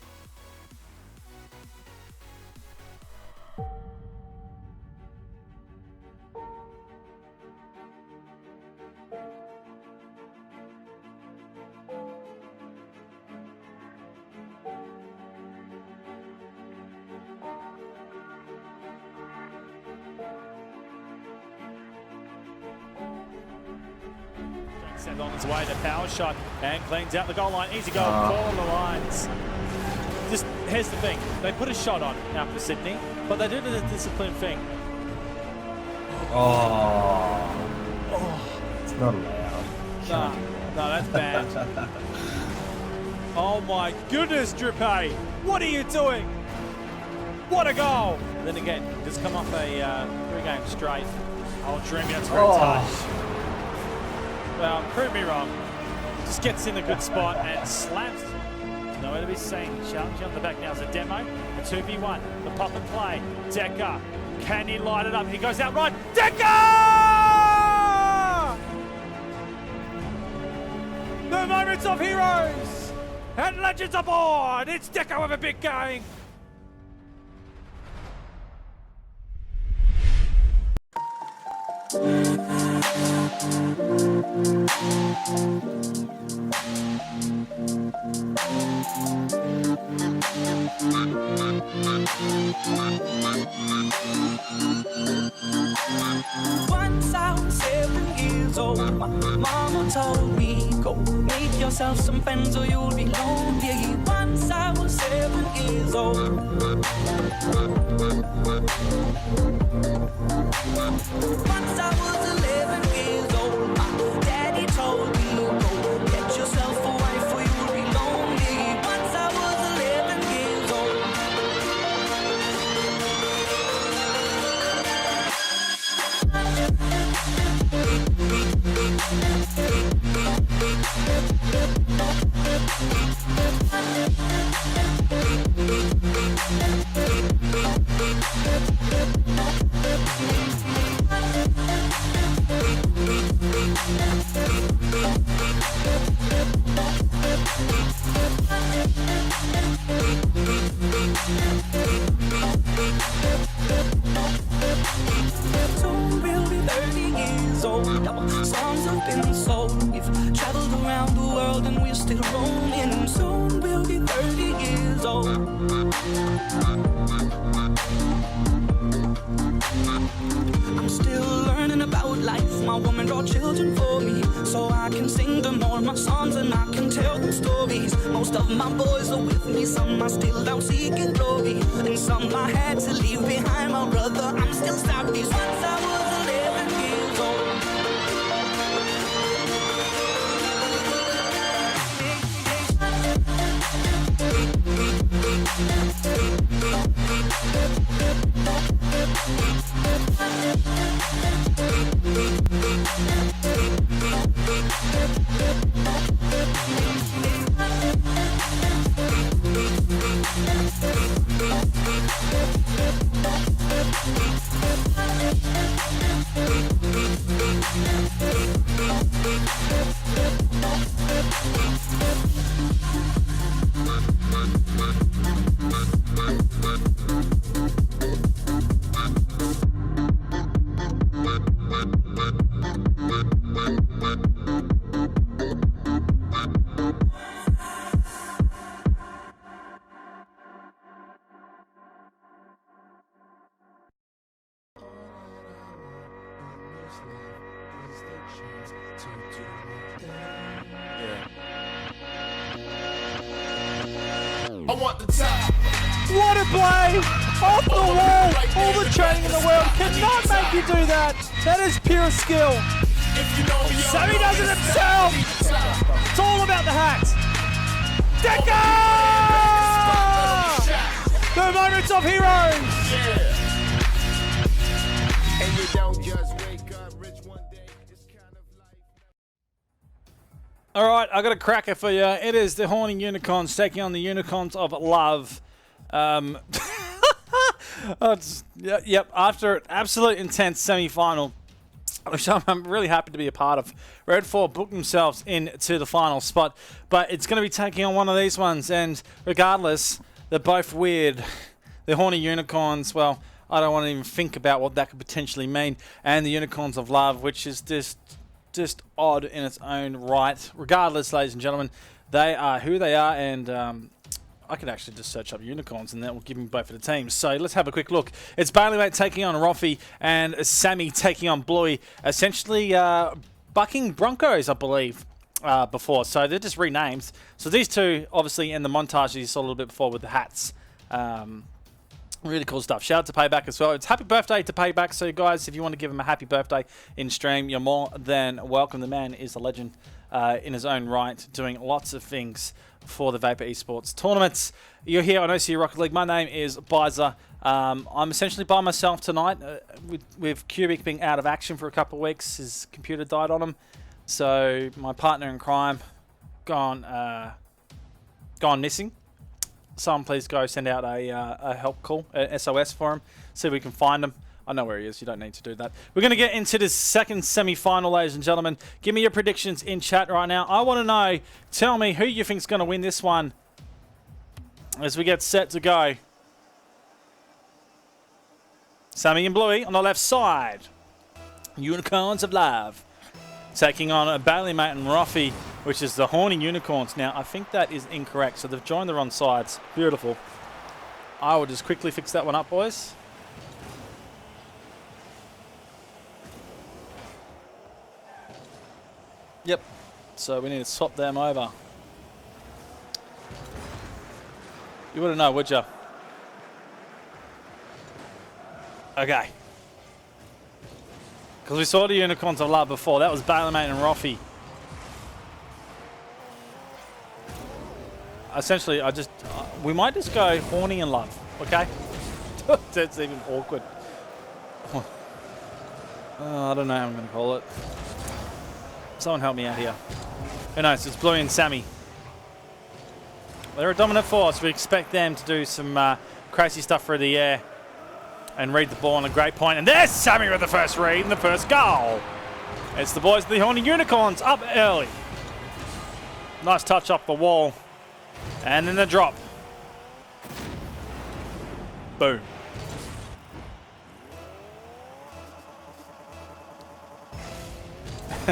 Send on his way, the power shot, and cleans out the goal line. Easy goal, call the lines. Just, here's the thing. They put a shot on now for Sydney, but they do the disciplined thing. It's not allowed. No, that's bad. Oh my goodness, Drippay. What are you doing? What a goal. Then again, just come off a 3-game straight. Oh, Dreamy, that's a great touch. Well, prove me wrong. Just gets in a good spot and slaps. Nowhere to be seen. Challenging on the back now is a demo. The 2v1. The pop and play. Decker. Can he light it up? He goes out right. Decker! The moments of heroes and legends aboard. It's Decker with a big game. Once I was 7 years old, my mama told me, go make yourself some friends or you'll be lonely. Once I was 7 years old. Once I was 11 years old, my daddy told me, go get yourself a wife or you'll be lonely. Once I was 11 years old. some are still out seeking glory, and some I had to leave behind. My brother, I'm still sorry. Once I was 11 years old. I want the top. What a play! Off the wall! All the training in the world cannot make you do that! That is pure skill! If you know me, Sammy does it himself! It's all about the hats! Decker! The moments of heroes! And you don't just wake up rich one day. It's kind of like. All right, I got a cracker for you. It is the Horny Unicorns taking on the Unicorns of Love. Yep, after an absolute intense semi-final, which I'm really happy to be a part of. Red 4 booked themselves into the final spot, but it's going to be taking on one of these ones, and regardless, they're both weird. The Horny Unicorns, well, I don't want to even think about what that could potentially mean, and the Unicorns of Love, which is just odd in its own right. Regardless, ladies and gentlemen, they are who they are, and I could actually just search up unicorns and that will give me both of the teams. So let's have a quick look. It's Bailey Mate taking on Roffy and Sammy taking on Bluey. Essentially bucking Broncos, I believe, before. So they're just renamed. So these two, obviously, in the montage you saw a little bit before with the hats. Really cool stuff. Shout out to Payback as well. It's happy birthday to Payback. So guys, if you want to give him a happy birthday in stream, you're more than welcome. The man is a legend in his own right, doing lots of things for the Vapor Esports tournaments. You're here on OCU Rocket League. My name is Bizer. I'm essentially by myself tonight with Cubic being out of action for a couple of weeks. His computer died on him. So my partner in crime gone missing. Someone please go send out a help call, a SOS for him, see if we can find him. I know where he is. You don't need to do that. We're going to get into this second semi-final, ladies and gentlemen. Give me your predictions in chat right now. I want to know, tell me who you think is going to win this one as we get set to go. Sammy and Bluey on the left side. Unicorns of Love taking on a Bailey Mate and Roffy, which is the Horny Unicorns. Now, I think that is incorrect, so they've joined the wrong sides. Beautiful. I will just quickly fix that one up, boys. Yep, so we need to swap them over. You wouldn't know, would you? Okay. Because we saw the Unicorns of Love before. That was Bailey Mate and Roffy. Essentially, we might just go Horny and Love, okay? That's even awkward. I don't know how I'm going to call it. Someone help me out here. Who knows? It's Bluey and Sammy. They're a dominant force. We expect them to do some crazy stuff through the air and read the ball on a great point. And there's Sammy with the first read and the first goal. It's the boys of the Horny Unicorns up early. Nice touch off the wall. And then the drop. Boom.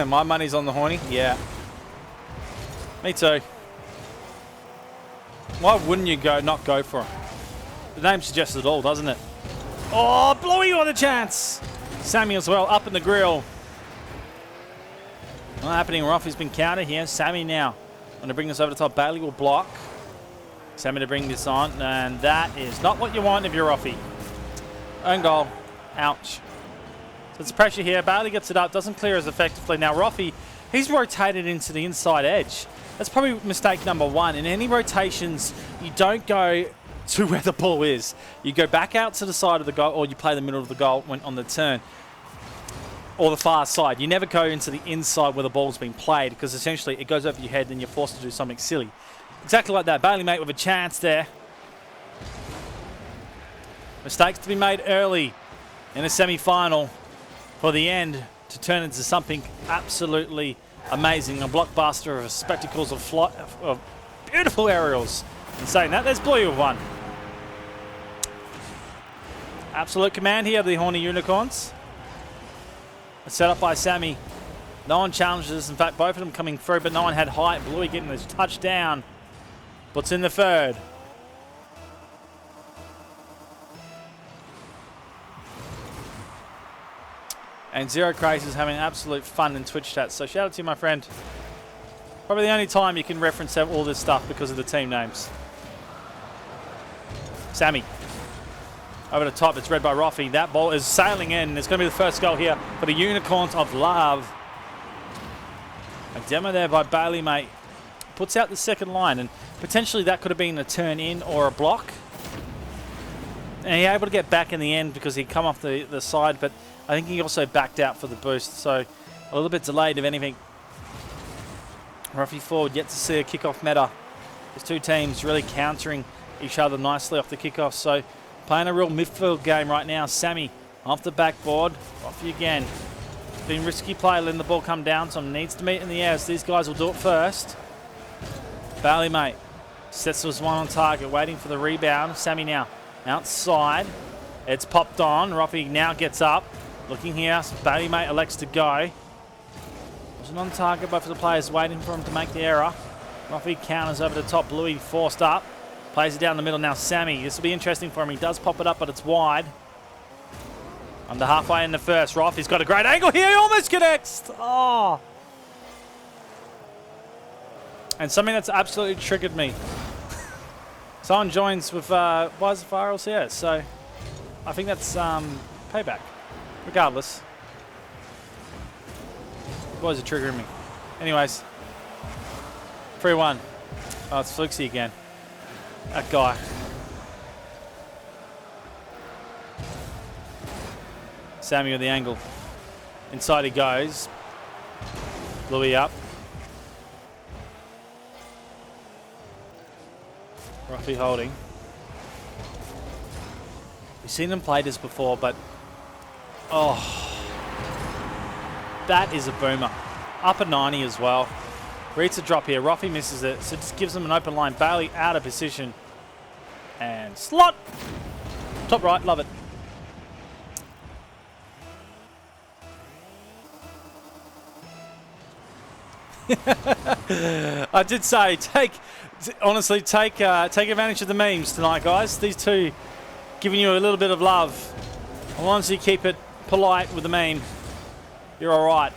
My money's on the Horny. Yeah. Me too. Why wouldn't you not go for him? The name suggests it all, doesn't it? Oh, Bluey on a chance. Sammy as well, up in the grill. Not happening. Roffy's been countered here. Sammy now. Going to bring this over the top. Bailey will block. Sammy to bring this on, and that is not what you want if you're Roffy. Own goal. Ouch. So it's pressure here. Bailey gets it up, doesn't clear as effectively. Now Roffy, he's rotated into the inside edge. That's probably mistake number one. In any rotations, you don't go to where the ball is. You go back out to the side of the goal, or you play the middle of the goal when on the turn, or the far side. You never go into the inside where the ball's been played, because essentially it goes over your head and you're forced to do something silly. Exactly like that. Bailey mate with a chance there. Mistakes to be made early in a semi-final for the end to turn into something absolutely amazing. A blockbuster of spectacles of beautiful aerials. And saying that, there's Blue with one. Absolute command here of the Horny Unicorns. Set up by Sammy. No one challenges. In fact, both of them coming through, but no one had height. Bluey getting this touchdown. Puts in the third. And Zero Craze is having absolute fun in Twitch chat. So shout out to you, my friend. Probably the only time you can reference all this stuff because of the team names. Sammy. Over the top, it's read by Roffy. That ball is sailing in. It's going to be the first goal here for the Unicorns of Love. A demo there by Bailey, mate. Puts out the second line, and potentially that could have been a turn in or a block. And he able to get back in the end because he'd come off the side, but I think he also backed out for the boost, so a little bit delayed, if anything. Roffy forward, yet to see a kickoff meta. These two teams really countering each other nicely off the kickoff, so playing a real midfield game right now. Sammy off the backboard, Roffy again. Been risky play, letting the ball come down, so needs to meet in the air, so these guys will do it first. Bailey, mate, sets this one on target, waiting for the rebound. Sammy now outside. It's popped on. Roffy now gets up. Looking here. Bailey, mate, elects to go. Wasn't on target, but for the players waiting for him to make the error. Roffy counters over the top. Bluey forced up. Plays it down the middle. Now Sammy. This will be interesting for him. He does pop it up, but it's wide. Under halfway in the first. Roffy's got a great angle here. He almost connects. Oh. And something that's absolutely triggered me. Someone joins with why is the virals here? So I think that's payback. Regardless. Boys are triggering me. Anyways. 3-1. Oh, it's Fluxy again. That guy. Sammy with the angle. Inside he goes. Bluey up. Roffy holding. We've seen them play this before, but oh, that is a boomer. Up a 90 as well. Reads a drop here. Roffy misses it, so just gives them an open line. Bailey out of position. And slot. Top right, love it. I did say, honestly, take advantage of the memes tonight, guys. These two giving you a little bit of love. As long as you keep it polite with the meme, you're all right.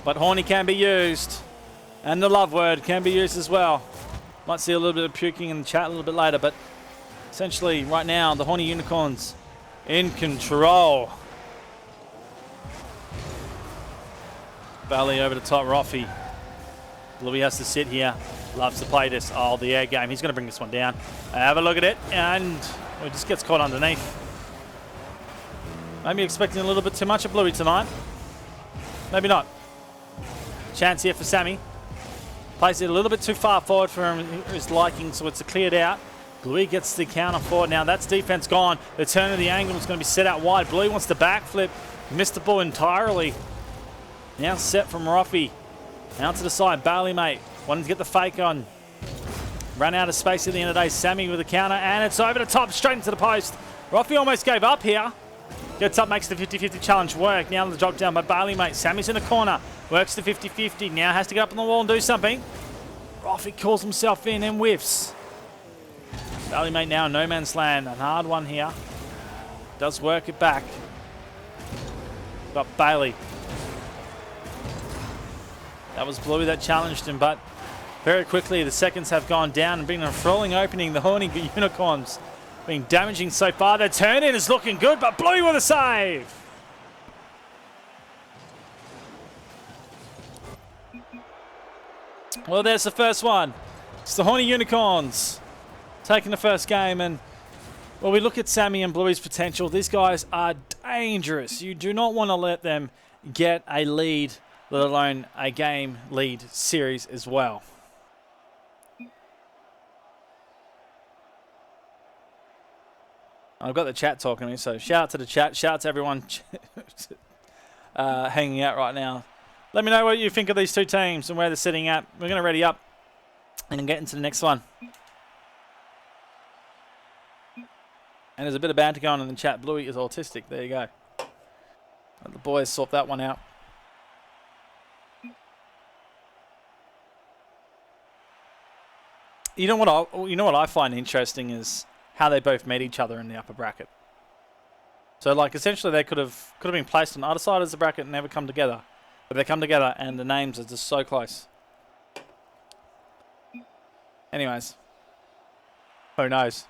But horny can be used, and the love word can be used as well. Might see a little bit of puking in the chat a little bit later, but essentially right now, the Horny Unicorns in control. Bailey over the top, Roffy. Bluey has to sit here. Loves to play this. Oh, the air game. He's going to bring this one down. Have a look at it, and it just gets caught underneath. Maybe expecting a little bit too much of Bluey tonight. Maybe not. Chance here for Sammy. Plays it a little bit too far forward for his liking, so it's cleared out. Bluey gets the counter forward. Now that's defense gone. The turn of the angle is going to be set out wide. Bluey wants to backflip. Missed the ball entirely. Now set from Roffy. Out to the side. Bailey, mate. Wanting to get the fake on. Ran out of space at the end of the day. Sammy with the counter, and it's over the top, straight into the post. Roffy almost gave up here. Gets up, makes the 50-50 challenge work. Now the drop down by Bailey, mate. Sammy's in the corner. Works the 50-50. Now has to get up on the wall and do something. Roffy calls himself in and whiffs. Bailey, mate, now no man's land. A hard one here. Does work it back. Got Bailey. That was Bluey that challenged him, but Very quickly, the seconds have gone down and been a thrilling opening. The Horny Unicorns being damaging so far. The turn in is looking good, but Bluey with a save. Well, there's the first one. It's the Horny Unicorns taking the first game. And when we look at Sammy and Bluey's potential, these guys are dangerous. You do not want to let them get a lead, let alone a game lead series as well. I've got the chat talking to me, so shout out to the chat. Shout out to everyone hanging out right now. Let me know what you think of these two teams and where they're sitting at. We're going to ready up and then get into the next one. And there's a bit of banter going on in the chat. Bluey is autistic. There you go. Let the boys sort that one out. You know what I find interesting is how they both met each other in the upper bracket. So, like, essentially they could have been placed on the other side of the bracket and never come together. But they come together and the names are just so close. Anyways. Who knows?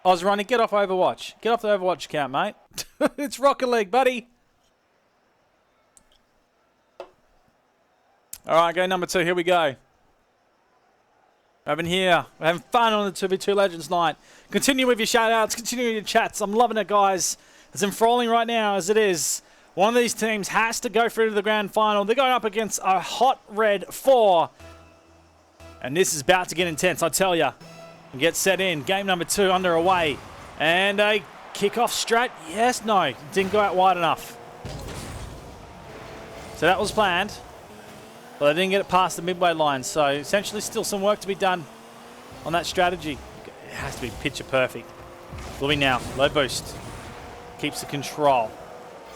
Ronnie, get off Overwatch. Get off the Overwatch account, mate. It's Rocket League, buddy. Alright, game number 2. Here we go. Over here. We're having fun on the 2v2 Legends night. Continue with your shout-outs. Continue with your chats. I'm loving it, guys. It's enthralling right now as it is. One of these teams has to go through to the grand final. They're going up against a hot red 4. And this is about to get intense, I tell ya. And get set in. Game number 2 underway. And a kickoff strat. Yes, no. Didn't go out wide enough. So that was planned. But they didn't get it past the midway line. So essentially still some work to be done on that strategy. It has to be picture perfect. Bluey now. Low boost. Keeps the control.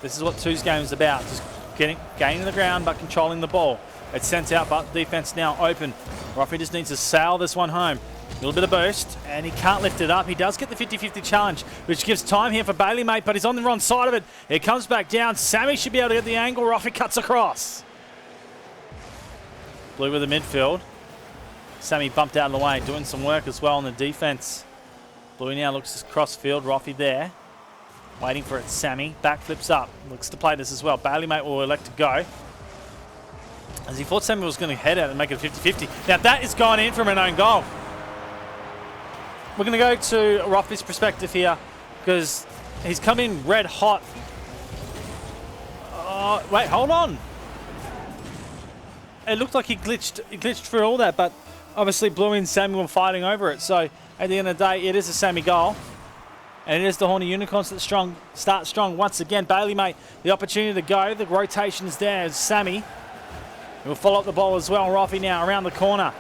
This is what 2's game is about. Just gaining the ground but controlling the ball. It's sent out, but defense now open. Ruffy just needs to sail this one home. A little bit of boost, and he can't lift it up. He does get the 50-50 challenge, which gives time here for Bailey, mate, but he's on the wrong side of it. It comes back down. Sammy should be able to get the angle. Ruffy cuts across. Blue with the midfield. Sammy bumped out of the way, doing some work as well on the defense. Blue now looks across field. Ruffy there. Waiting for it. Sammy backflips up. Looks to play this as well. Bailey, mate, will elect to go. As he thought Sammy was going to head out and make it 50-50. Now that is gone in from an own goal. We're going to go to Ruffy's perspective here because he's come in red hot. Wait, hold on. It looked like he glitched through all that, but obviously Bluey and Sammy were fighting over it. So at the end of the day, it is a Sammy goal. And it is the Horny Unicorns that start strong once again. Bailey, mate, the opportunity to go. The rotation is there. Sammy will follow up the ball as well. Ruffy now around the corner.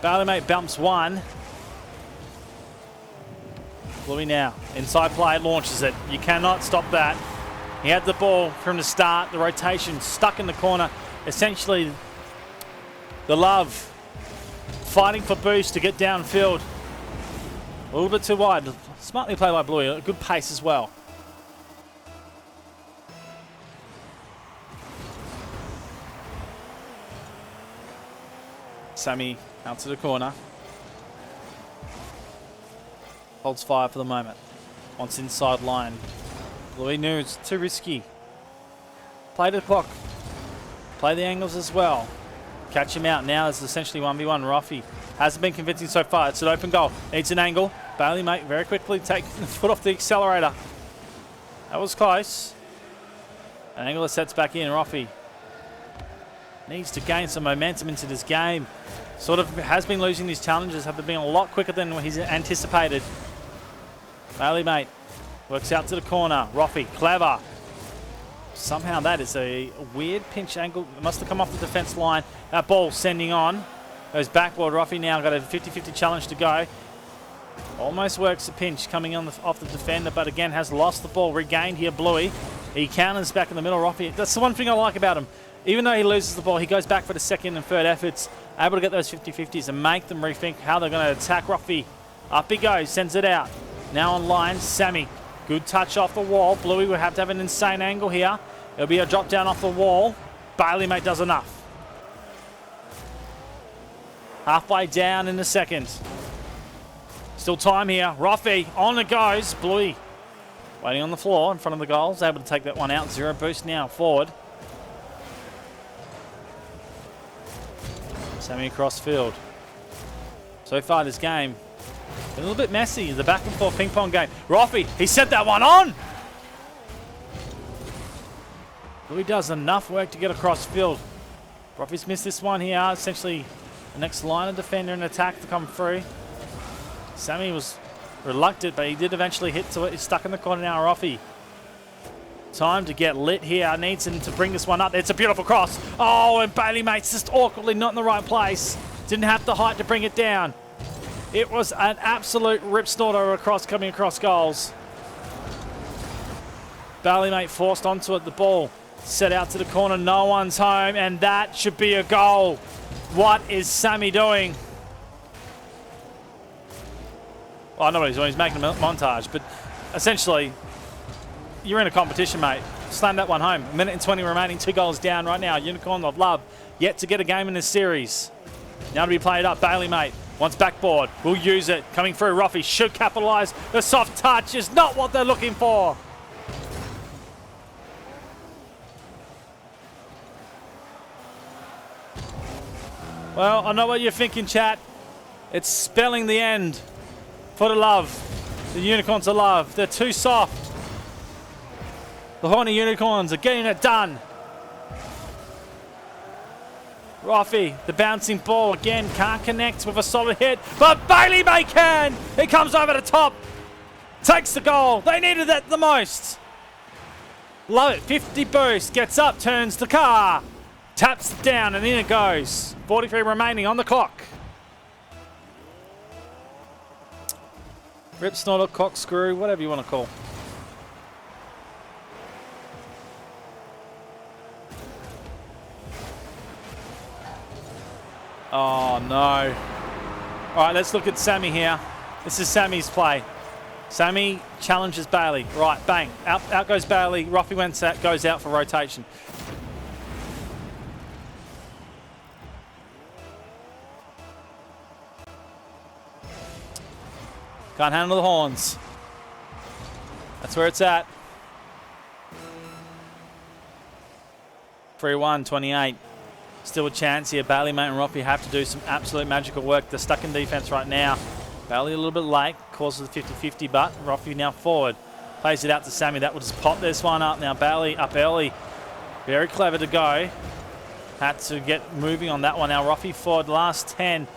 Bailey, mate, bumps one. Bluey now. Inside play, launches it. You cannot stop that. He had the ball from the start. The rotation stuck in the corner. Essentially, the love fighting for boost to get downfield. A little bit too wide. Smartly played by Bluey. A good pace as well. Sammy out to the corner. Holds fire for the moment. Wants inside line. Bluey knew it's too risky. Play the clock. Play the angles as well. Catch him out now. It's essentially 1v1. Ruffy hasn't been convincing so far. It's an open goal. Needs an angle. Bailey, mate, very quickly taking the foot off the accelerator. That was close. An angle that sets back in. Ruffy needs to gain some momentum into this game. Sort of has been losing these challenges. Have been a lot quicker than he's anticipated. Bailey, mate, works out to the corner. Ruffy, clever. Somehow that is a weird pinch angle. It must have come off the defense line. That ball sending on. Goes backboard. Ruffy now got a 50-50 challenge to go. Almost works the pinch coming on off the defender, but again has lost the ball. Regained here, Bluey. He counters back in the middle. Ruffy, that's the one thing I like about him. Even though he loses the ball, he goes back for the second and third efforts, able to get those 50-50s and make them rethink how they're going to attack Ruffy. Up he goes, sends it out. Now on line, Sammy. Good touch off the wall. Bluey will have to have an insane angle here. It'll be a drop down off the wall. Bailey, mate, does enough. Halfway down in the second. Still time here. Roffy on it goes. Bluey waiting on the floor in front of the goals. Able to take that one out. 0 boost now. Forward. Sammy across field. So far this game, a little bit messy. The back and forth ping pong game. Roffy, he set that one on. Bluey does enough work to get across field. Roffy's missed this one here. Essentially, the next line of defender and attack to come through. Sammy was reluctant, but he did eventually hit to it. He's stuck in the corner now, Roffy. Time to get lit here. Needs him to bring this one up. It's a beautiful cross. Oh, and Bailey Mate's just awkwardly not in the right place. Didn't have the height to bring it down. It was an absolute rip snorter across, coming across goals. Bailey Mate forced onto it. The ball set out to the corner. No one's home, and that should be a goal. What is Sammy doing? Well, I know what he's doing. He's making a montage, but essentially, you're in a competition, mate. Slam that one home. 1:20 remaining, 2 goals down right now. Unicorn of Love yet to get a game in this series. Now to be played up. Bailey Mate wants backboard. Will use it. Coming through. Roffy should capitalise. The soft touch is not what they're looking for. Well, I know what you're thinking, chat. It's spelling the end for the Love. The Unicorns of Love. They're too soft. The Horny Unicorns are getting it done. Roffy, the bouncing ball again, can't connect with a solid hit, but Bailey May can. He comes over the top, takes the goal. They needed that the most. Love it. 50 boost, gets up, turns the car, taps it down, and in it goes. 43 remaining on the clock. Rip snorter, corkscrew, whatever you want to call. Oh, no. All right, let's look at Sammy here. This is Sammy's play. Sammy challenges Bailey. Right, bang. Out goes Bailey. Roffy goes out for rotation. Can't handle the horns. That's where it's at. 3-1, 28. Still a chance here. Bailey, Mate, and Roffy have to do some absolute magical work. They're stuck in defense right now. Bailey a little bit late, causes the 50-50, but Roffy now forward. Plays it out to Sammy. That will just pop this one up. Now Bailey up early. Very clever to go. Had to get moving on that one. Now Roffy forward, last 10.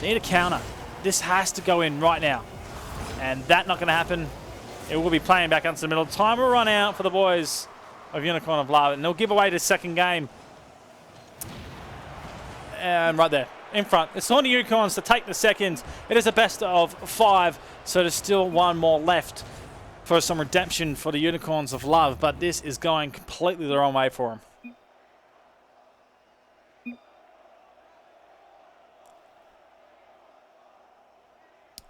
Need a counter. This has to go in right now. And that not going to happen. It will be playing back into the middle. Time will run out for the boys of Unicorn of Love. And they'll give away the second game. And right there, in front. It's on the Unicorns to take the second. It is a best of 5, so there's still one more left for some redemption for the Unicorns of Love, but this is going completely the wrong way for them.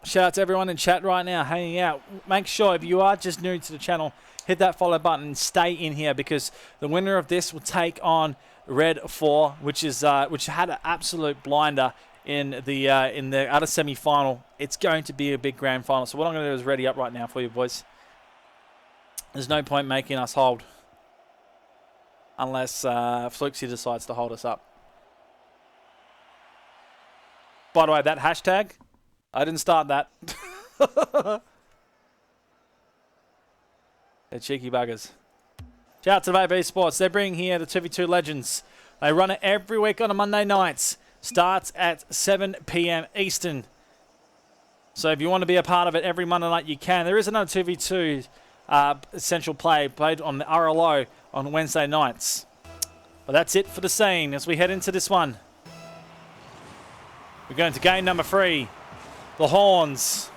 Shout out to everyone in chat right now, hanging out. Make sure if you are just new to the channel, hit that follow button and stay in here, because the winner of this will take on Red 4, which had an absolute blinder in the other semi-final. It's going to be a big grand final. So what I'm going to do is ready up right now for you boys. There's no point making us hold unless Fluxy decides to hold us up. By the way, that hashtag, I didn't start that. They're cheeky buggers. Shout out to Vape Esports. They're bringing here the 2v2 Legends. They run it every week on a Monday nights. Starts at 7 p.m. Eastern. So if you want to be a part of it every Monday night, you can. There is another 2v2 essential play played on the RLO on Wednesday nights. But that's it for the scene as we head into this one. We're going to game number 3. The Horns.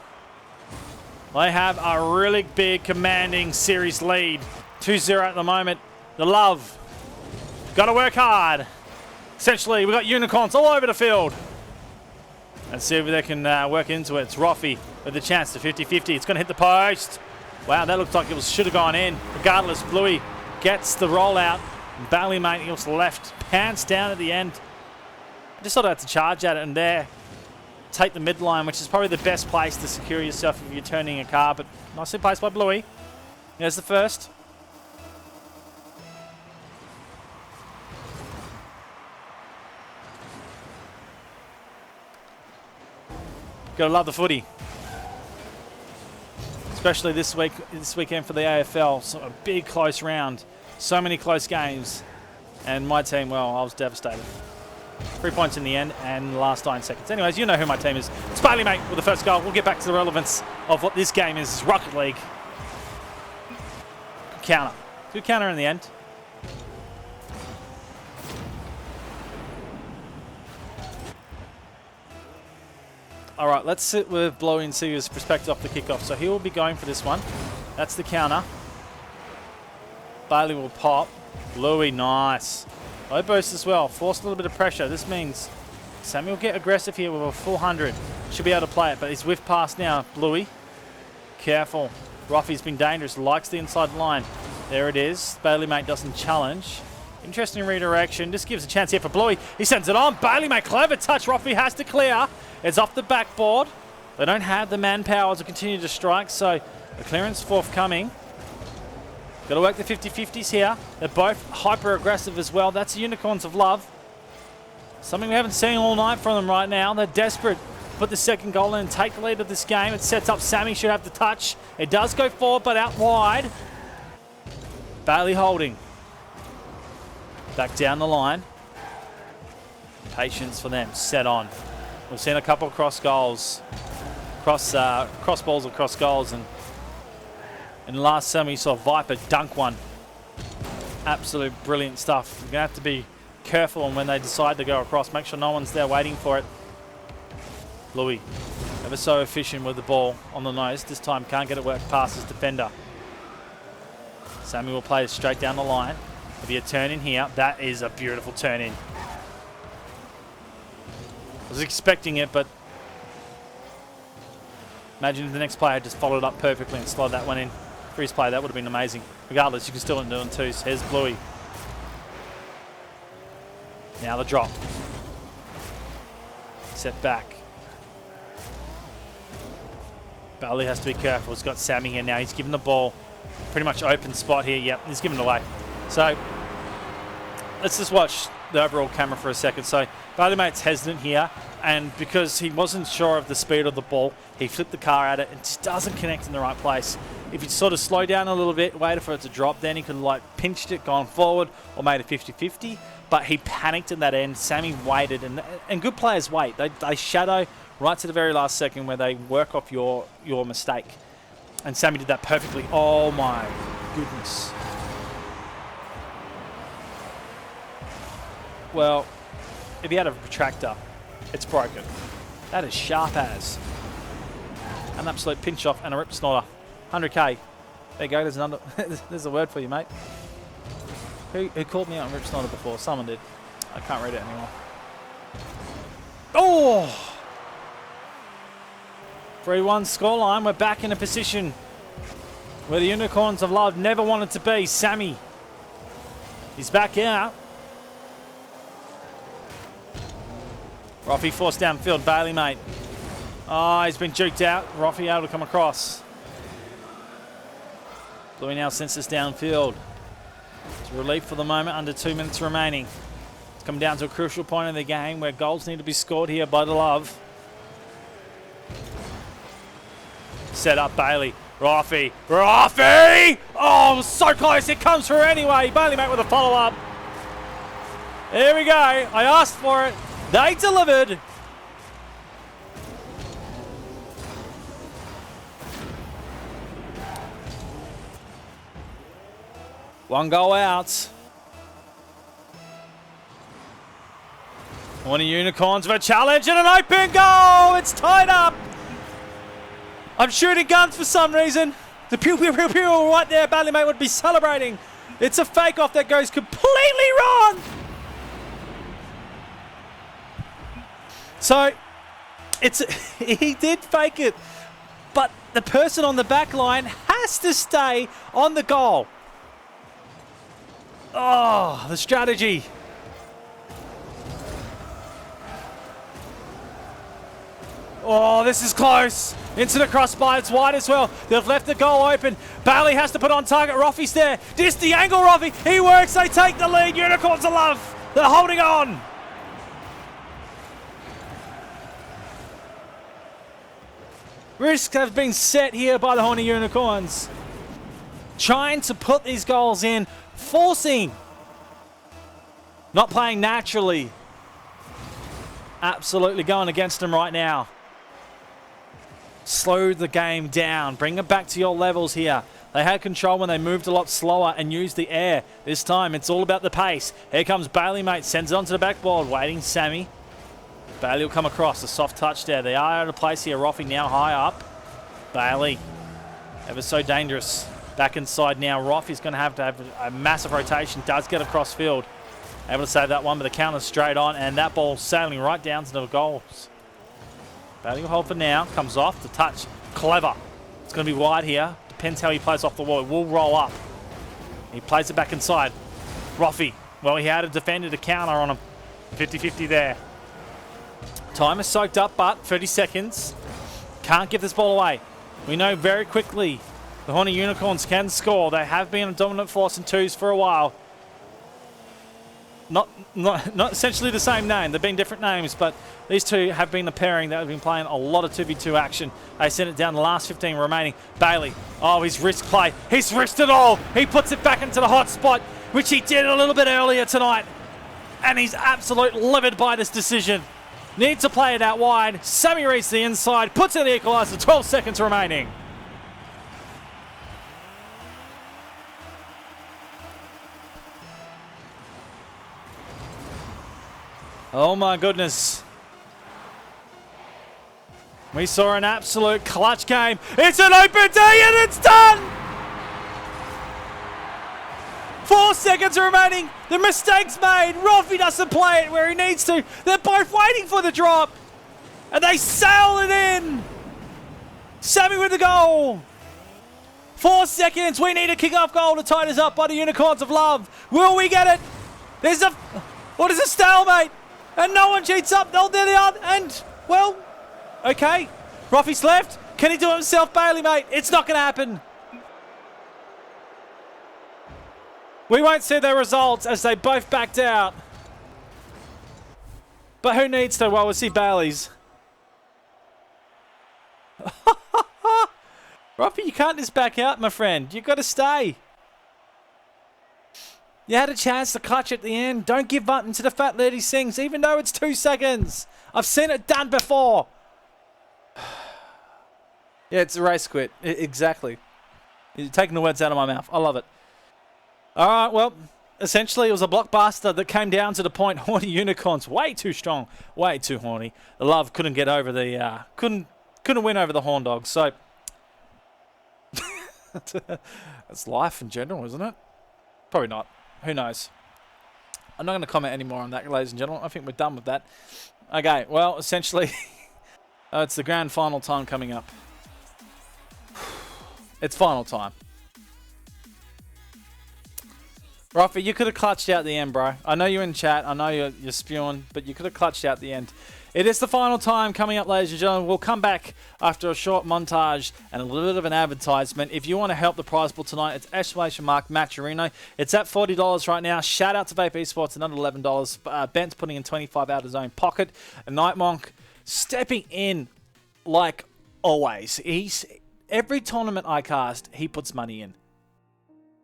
They have a really big commanding series lead. 2-0 at the moment. The Love. Got to work hard. Essentially, we've got Unicorns all over the field. Let's see if they can work into it. It's Roffy with the chance to 50-50. It's going to hit the post. Wow, that looked like it should have gone in. Regardless, Bluey gets the rollout. Bailey Mate, he was left pants down at the end. I just thought I had to charge at it, and there take the midline, which is probably the best place to secure yourself if you're turning a car, but nicely placed by Bluey. There's the first. Gotta love the footy. Especially this weekend for the AFL. So a big close round. So many close games. And my team, well, I was devastated. 3 points in the end and the last 9 seconds. Anyways, you know who my team is. It's Bailey Mate with the first goal. We'll get back to the relevance of what this game is. Rocket League. Counter. Good counter in the end. All right, let's sit with Bluey and see his perspective off the kickoff. So he will be going for this one. That's the counter. Bailey will pop. Bluey, nice. Low boost as well. Forced a little bit of pressure. This means Sammy will get aggressive here with a full 100. Should be able to play it, but he's whiffed past now. Bluey, careful. Ruffy's been dangerous. Likes the inside line. There it is. Bailey Mate doesn't challenge. Interesting redirection. Just gives a chance here for Bluey. He sends it on. Bailey Mate, clever touch. Ruffy has to clear. It's off the backboard. They don't have the manpower to continue to strike, so the clearance forthcoming. Got to work the 50-50s here. They're both hyper-aggressive as well. That's the Unicorns of Love. Something we haven't seen all night from them right now. They're desperate to put the second goal in and take the lead of this game. It sets up Sammy, should have the touch. It does go forward, but out wide. Bailey holding. Back down the line. Patience for them. Set on. We've seen a couple of cross goals. Cross balls or cross goals, and in the last semi, you saw Viper dunk one. Absolute brilliant stuff. You're going to have to be careful on when they decide to go across. Make sure no one's there waiting for it. Bluey, ever so efficient with the ball on the nose. This time can't get it work past his defender. Sammy will play it straight down the line. There'll be a turn in here. That is a beautiful turn in. I was expecting it, but imagine if the next player just followed up perfectly and slid that one in for his play. That would have been amazing. Regardless, you can still do it in twos. Here's Bluey. Now the drop. Set back. Bailey has to be careful. He's got Sammy here now. He's given the ball. Pretty much open spot here. Yep, he's given it away. So let's just watch the overall camera for a second. So Bailey Mate's hesitant here, and because he wasn't sure of the speed of the ball, he flipped the car at it and just doesn't connect in the right place. If he sort of slowed down a little bit, waited for it to drop, then he could like pinched it, gone forward, or made a 50-50. But he panicked in that end. Sammy waited, and good players wait. They shadow right to the very last second where they work off your mistake. And Sammy did that perfectly. Oh my goodness. Well, if he had a protractor, it's broken. That is sharp as. An absolute pinch off and a rip snorter. 100k. There you go. There's another. There's a word for you, mate. Who called me out on rip snorter before? Someone did. I can't read it anymore. Oh! 3-1 scoreline. We're back in a position where the Unicorns of Love never wanted to be. Sammy. He's back out. Ruffy forced downfield. Bailey Mate. Oh, he's been juked out. Ruffy able to come across. Bluey now senses downfield. It's a relief for the moment. Under 2 minutes remaining. It's come down to a crucial point in the game where goals need to be scored here by the Love. Set up Bailey. Ruffy. Ruffy! Oh, so close. It comes through anyway. Bailey Mate with a follow-up. Here we go. I asked for it. They delivered. One goal out. One of Unicorns with a challenge and an open goal. It's tied up. I'm shooting guns for some reason. The pew pew pew pew right there. Bailey Mate would be celebrating. It's a fake off that goes completely wrong. So, he did fake it, but the person on the back line has to stay on the goal. Oh, the strategy. Oh, this is close. Into the crossbar. It's wide as well. They've left the goal open. Bailey has to put on target. Roffy's there. This the angle, Roffy. He works. They take the lead. Unicorns of Love. They're holding on. Risks have been set here by the Horny Unicorns. Trying to put these goals in. Forcing. Not playing naturally. Absolutely going against them right now. Slow the game down. Bring it back to your levels here. They had control when they moved a lot slower and used the air. This time, it's all about the pace. Here comes Bailey, mate. Sends it onto the backboard. Waiting, Sammy. Bailey will come across. A soft touch there. They are out of place here. Roffy now high up. Bailey. Ever so dangerous. Back inside now. Roffy's going to have a massive rotation. Does get across field. Able to save that one, but the counter's straight on, and that ball sailing right down to the goals. Bailey will hold for now. Comes off. The touch. Clever. It's going to be wide here. Depends how he plays off the wall. It will roll up. He plays it back inside. Roffy. Well, he had a defender to counter on him. 50-50 there. Time is soaked up, but 30 seconds. Can't give this ball away. We know very quickly the Horny Unicorns can score. They have been a dominant force in twos for a while. Not essentially the same name. They've been different names, but these two have been the pairing that have been playing a lot of 2v2 action. They sent it down the last 15 remaining. Bailey, oh, his risk play. He's risked it all. He puts it back into the hot spot, which he did a little bit earlier tonight. And he's absolutely livid by this decision. Needs to play it out wide. Sammy reads the inside, puts in the equalizer, 12 seconds remaining. Oh my goodness. We saw an absolute clutch game. It's an open day and it's done! 4 seconds remaining. The mistake's made. Roffy doesn't play it where he needs to. They're both waiting for the drop. And they sail it in. Sammy with the goal. 4 seconds. We need a kick-off goal to tie us up by the Unicorns of Love. Will we get it? There's a... What is a stalemate? And no one cheats up. They'll do the other. And, well, okay. Roffy's left. Can he do it himself, Bailey, mate? It's not going to happen. We won't see their results as they both backed out. But who needs to? Well, we'll see Bailey's. Roffy, you can't just back out, my friend. You've got to stay. You had a chance to clutch at the end. Don't give up into the fat lady sings, even though it's 2 seconds. I've seen it done before. Yeah, it's a race quit. Exactly. You're taking the words out of my mouth. I love it. All right, well, essentially it was a blockbuster that came down to the point. Horny Unicorns, way too strong, way too horny. The Love couldn't get over the, couldn't win over the Horn Dogs. So that's life in general, isn't it? Probably not. Who knows? I'm not going to comment anymore on that, ladies and gentlemen. I think we're done with that. Okay, well, essentially, it's the grand final time coming up. It's final time. Roffy, you could have clutched out the end, bro. I know you're in chat. I know you're spewing, but you could have clutched out the end. It is the final time coming up, ladies and gentlemen. We'll come back after a short montage and a little bit of an advertisement. If you want to help the prize pool tonight, it's !Matcherino. It's at $40 right now. Shout out to Vape Esports, another $11. Bent's putting in 25 out of his own pocket. And Nightmonk stepping in like always. Every tournament I cast, he puts money in.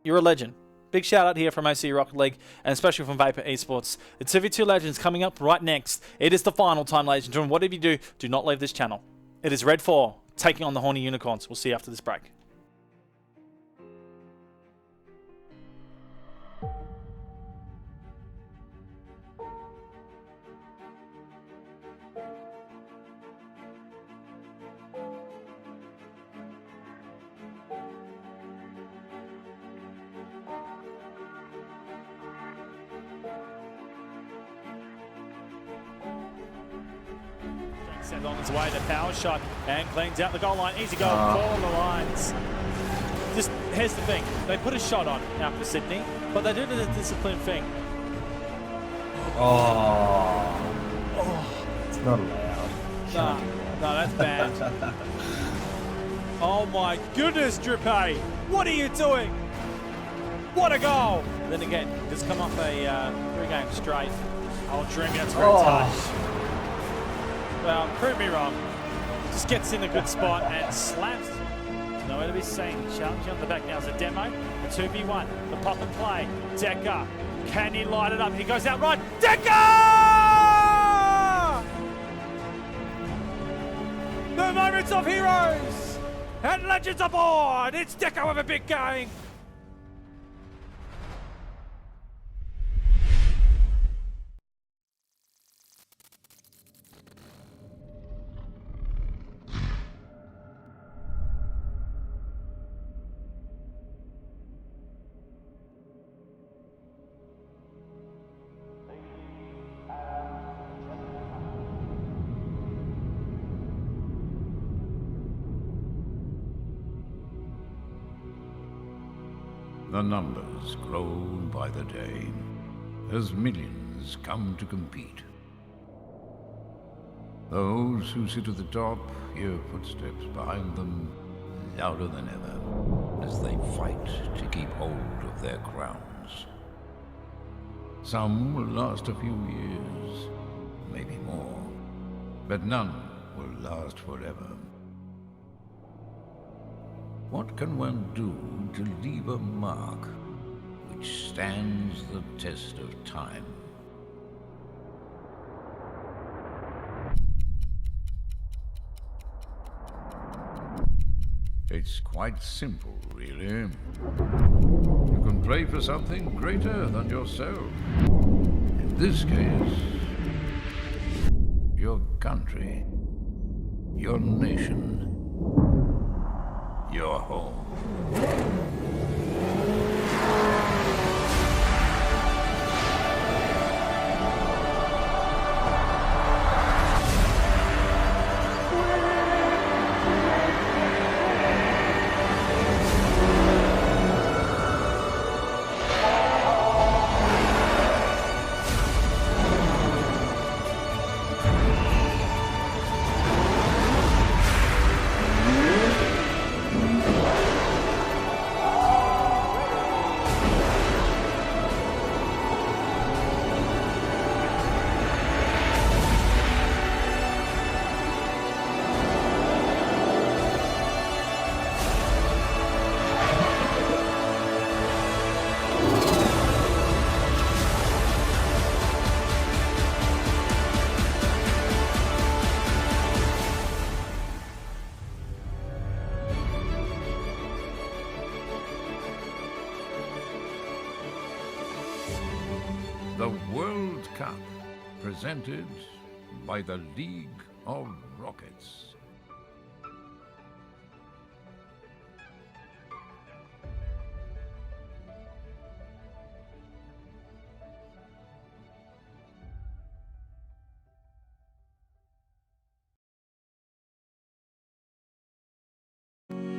You're a legend. Big shout out here from OC Rocket League and especially from Vapor Esports. The 2v2 Legends coming up right next. It is the final time, ladies and gentlemen. Whatever you do not leave this channel. It is Red 4 taking on the Horny Unicorns. We'll see you after this break. Sent on his way, the power shot, and cleans out the goal line. Easy goal, for the lines. Just, here's the thing. They put a shot on out for Sydney, but they do the disciplined thing. It's not allowed. Nah, No, that's bad. Oh my goodness, Drippay. What are you doing? What a goal. Then again, just come off a 3-game straight. Oh, Dreamy, that's a great touch. Well, prove me wrong. Just gets in a good spot and slams. Nowhere to be seen. Challenging on the back now is a demo. A 2v1. The pop and play. Decker. Can he light it up? He goes out right. Decker! The moments of heroes and legends aboard. It's Decker with a big game. The numbers grow by the day as millions come to compete. Those who sit at the top hear footsteps behind them louder than ever as they fight to keep hold of their crowns. Some will last a few years, maybe more, but none will last forever. What can one do to leave a mark which stands the test of time? It's quite simple, really. You can pray for something greater than yourself. In this case, your country, your nation, your home. The World Cup, presented by the League of Rockets.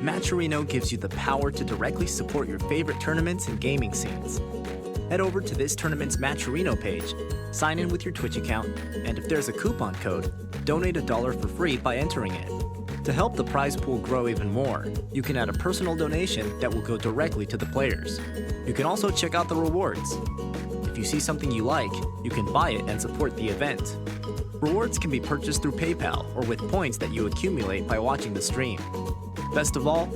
Matcherino gives you the power to directly support your favorite tournaments and gaming scenes. Head over to this tournament's Matcherino page, sign in with your Twitch account, and if there's a coupon code, donate $1 for free by entering it. To help the prize pool grow even more, you can add a personal donation that will go directly to the players. You can also check out the rewards. If you see something you like, you can buy it and support the event. Rewards can be purchased through PayPal or with points that you accumulate by watching the stream. Best of all,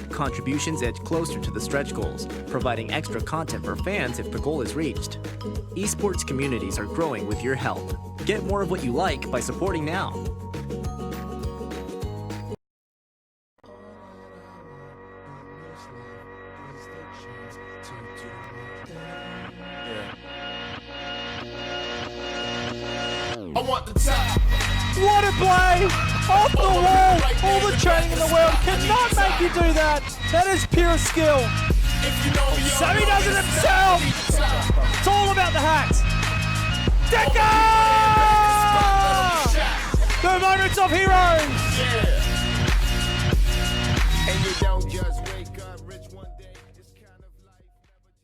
contributions edge closer to the stretch goals, providing extra content for fans if the goal is reached. Esports communities are growing with your help. Get more of what you like by supporting now. I want the top. What a play! Off the wall! All the training in the world cannot make you do that! That is pure skill! So he does it himself! It's all about the hacks! Decker! The moments of heroes! And you don't just wake up rich one day. It's kind of life, never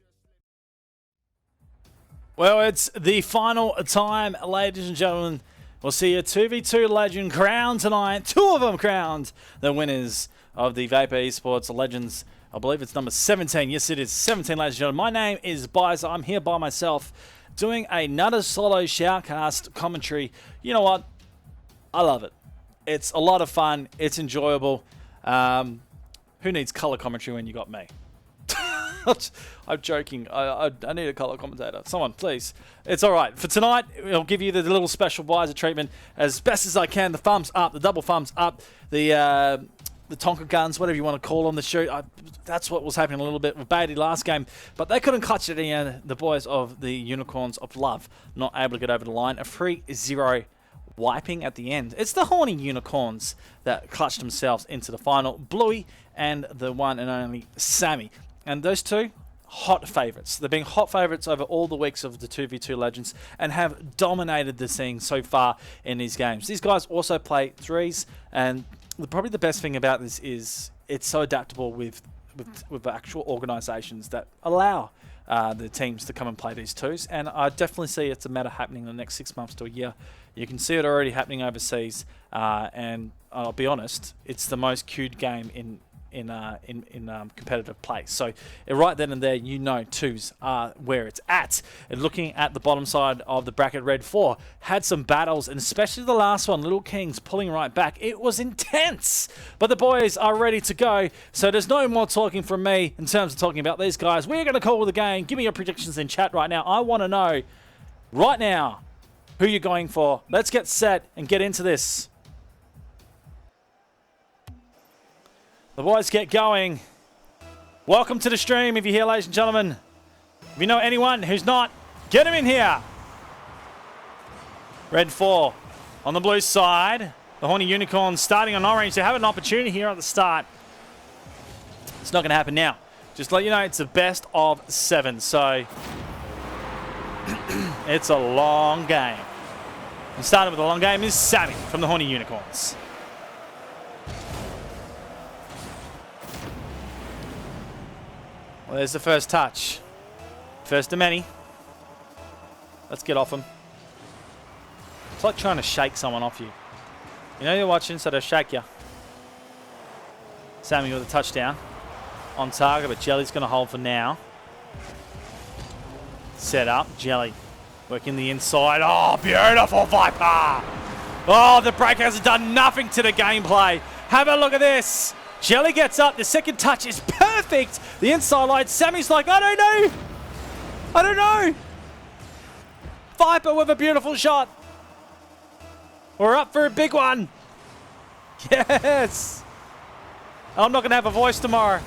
just Well, it's the final time, ladies and gentlemen. We'll see a 2v2 legend crowned tonight. 2 of them crowned the winners of the Vapor Esports Legends. I believe it's number 17. Yes, it is 17, ladies and gentlemen. My name is Bizer. I'm here by myself doing another solo shoutcast commentary. You know what? I love it. It's a lot of fun. It's enjoyable. Who needs color commentary when you got me? I'm joking. I need a color commentator. Someone, please. It's all right. For tonight, I'll give you the little special Bizer treatment as best as I can. The thumbs up, the double thumbs up, the Tonka guns, whatever you want to call them, the shoot. That's what was happening a little bit with Beatty last game, but they couldn't clutch it in. The boys of the Unicorns of Love not able to get over the line. A 3-0 wiping at the end. It's the Horny Unicorns that clutched themselves into the final. Bluey and the one and only Sammy. And those two, hot favourites. They've been hot favourites over all the weeks of the 2v2 Legends and have dominated the scene so far in these games. These guys also play threes, and probably the best thing about this is it's so adaptable with actual organisations that allow the teams to come and play these twos. And I definitely see it's a matter happening in the next 6 months to a year. You can see it already happening overseas, and I'll be honest, it's the most queued game in competitive play. So right then and there, you know twos are where it's at. And looking at the bottom side of the bracket, Red 4 had some battles, and especially the last one, Little Kings pulling right back. It was intense, but the boys are ready to go. So there's no more talking from me in terms of talking about these guys. We're going to call the game. Give me your predictions in chat right now. I want to know right now who you're going for. Let's get set and get into this. The boys get going. Welcome to the stream if you're here, ladies and gentlemen. If you know anyone who's not, get him in here. Red 4 on the blue side. The Horny Unicorns starting on orange. They have an opportunity here at the start. It's not going to happen now. Just to let you know, it's the best of 7. So it's a long game. And starting with a long game is Sammy from the Horny Unicorns. Well, there's the first touch. First of many. Let's get off him. It's like trying to shake someone off you. You know you're watching, so they'll shake you. Sammy with a touchdown. On target, but Jelly's going to hold for now. Set up. Jelly working the inside. Oh, beautiful Viper! Oh, the break hasn't done nothing to the gameplay. Have a look at this. Jelly gets up. The second touch is perfect. The inside line. Sammy's like, I don't know. Viper with a beautiful shot. We're up for a big one. Yes. I'm not going to have a voice tomorrow.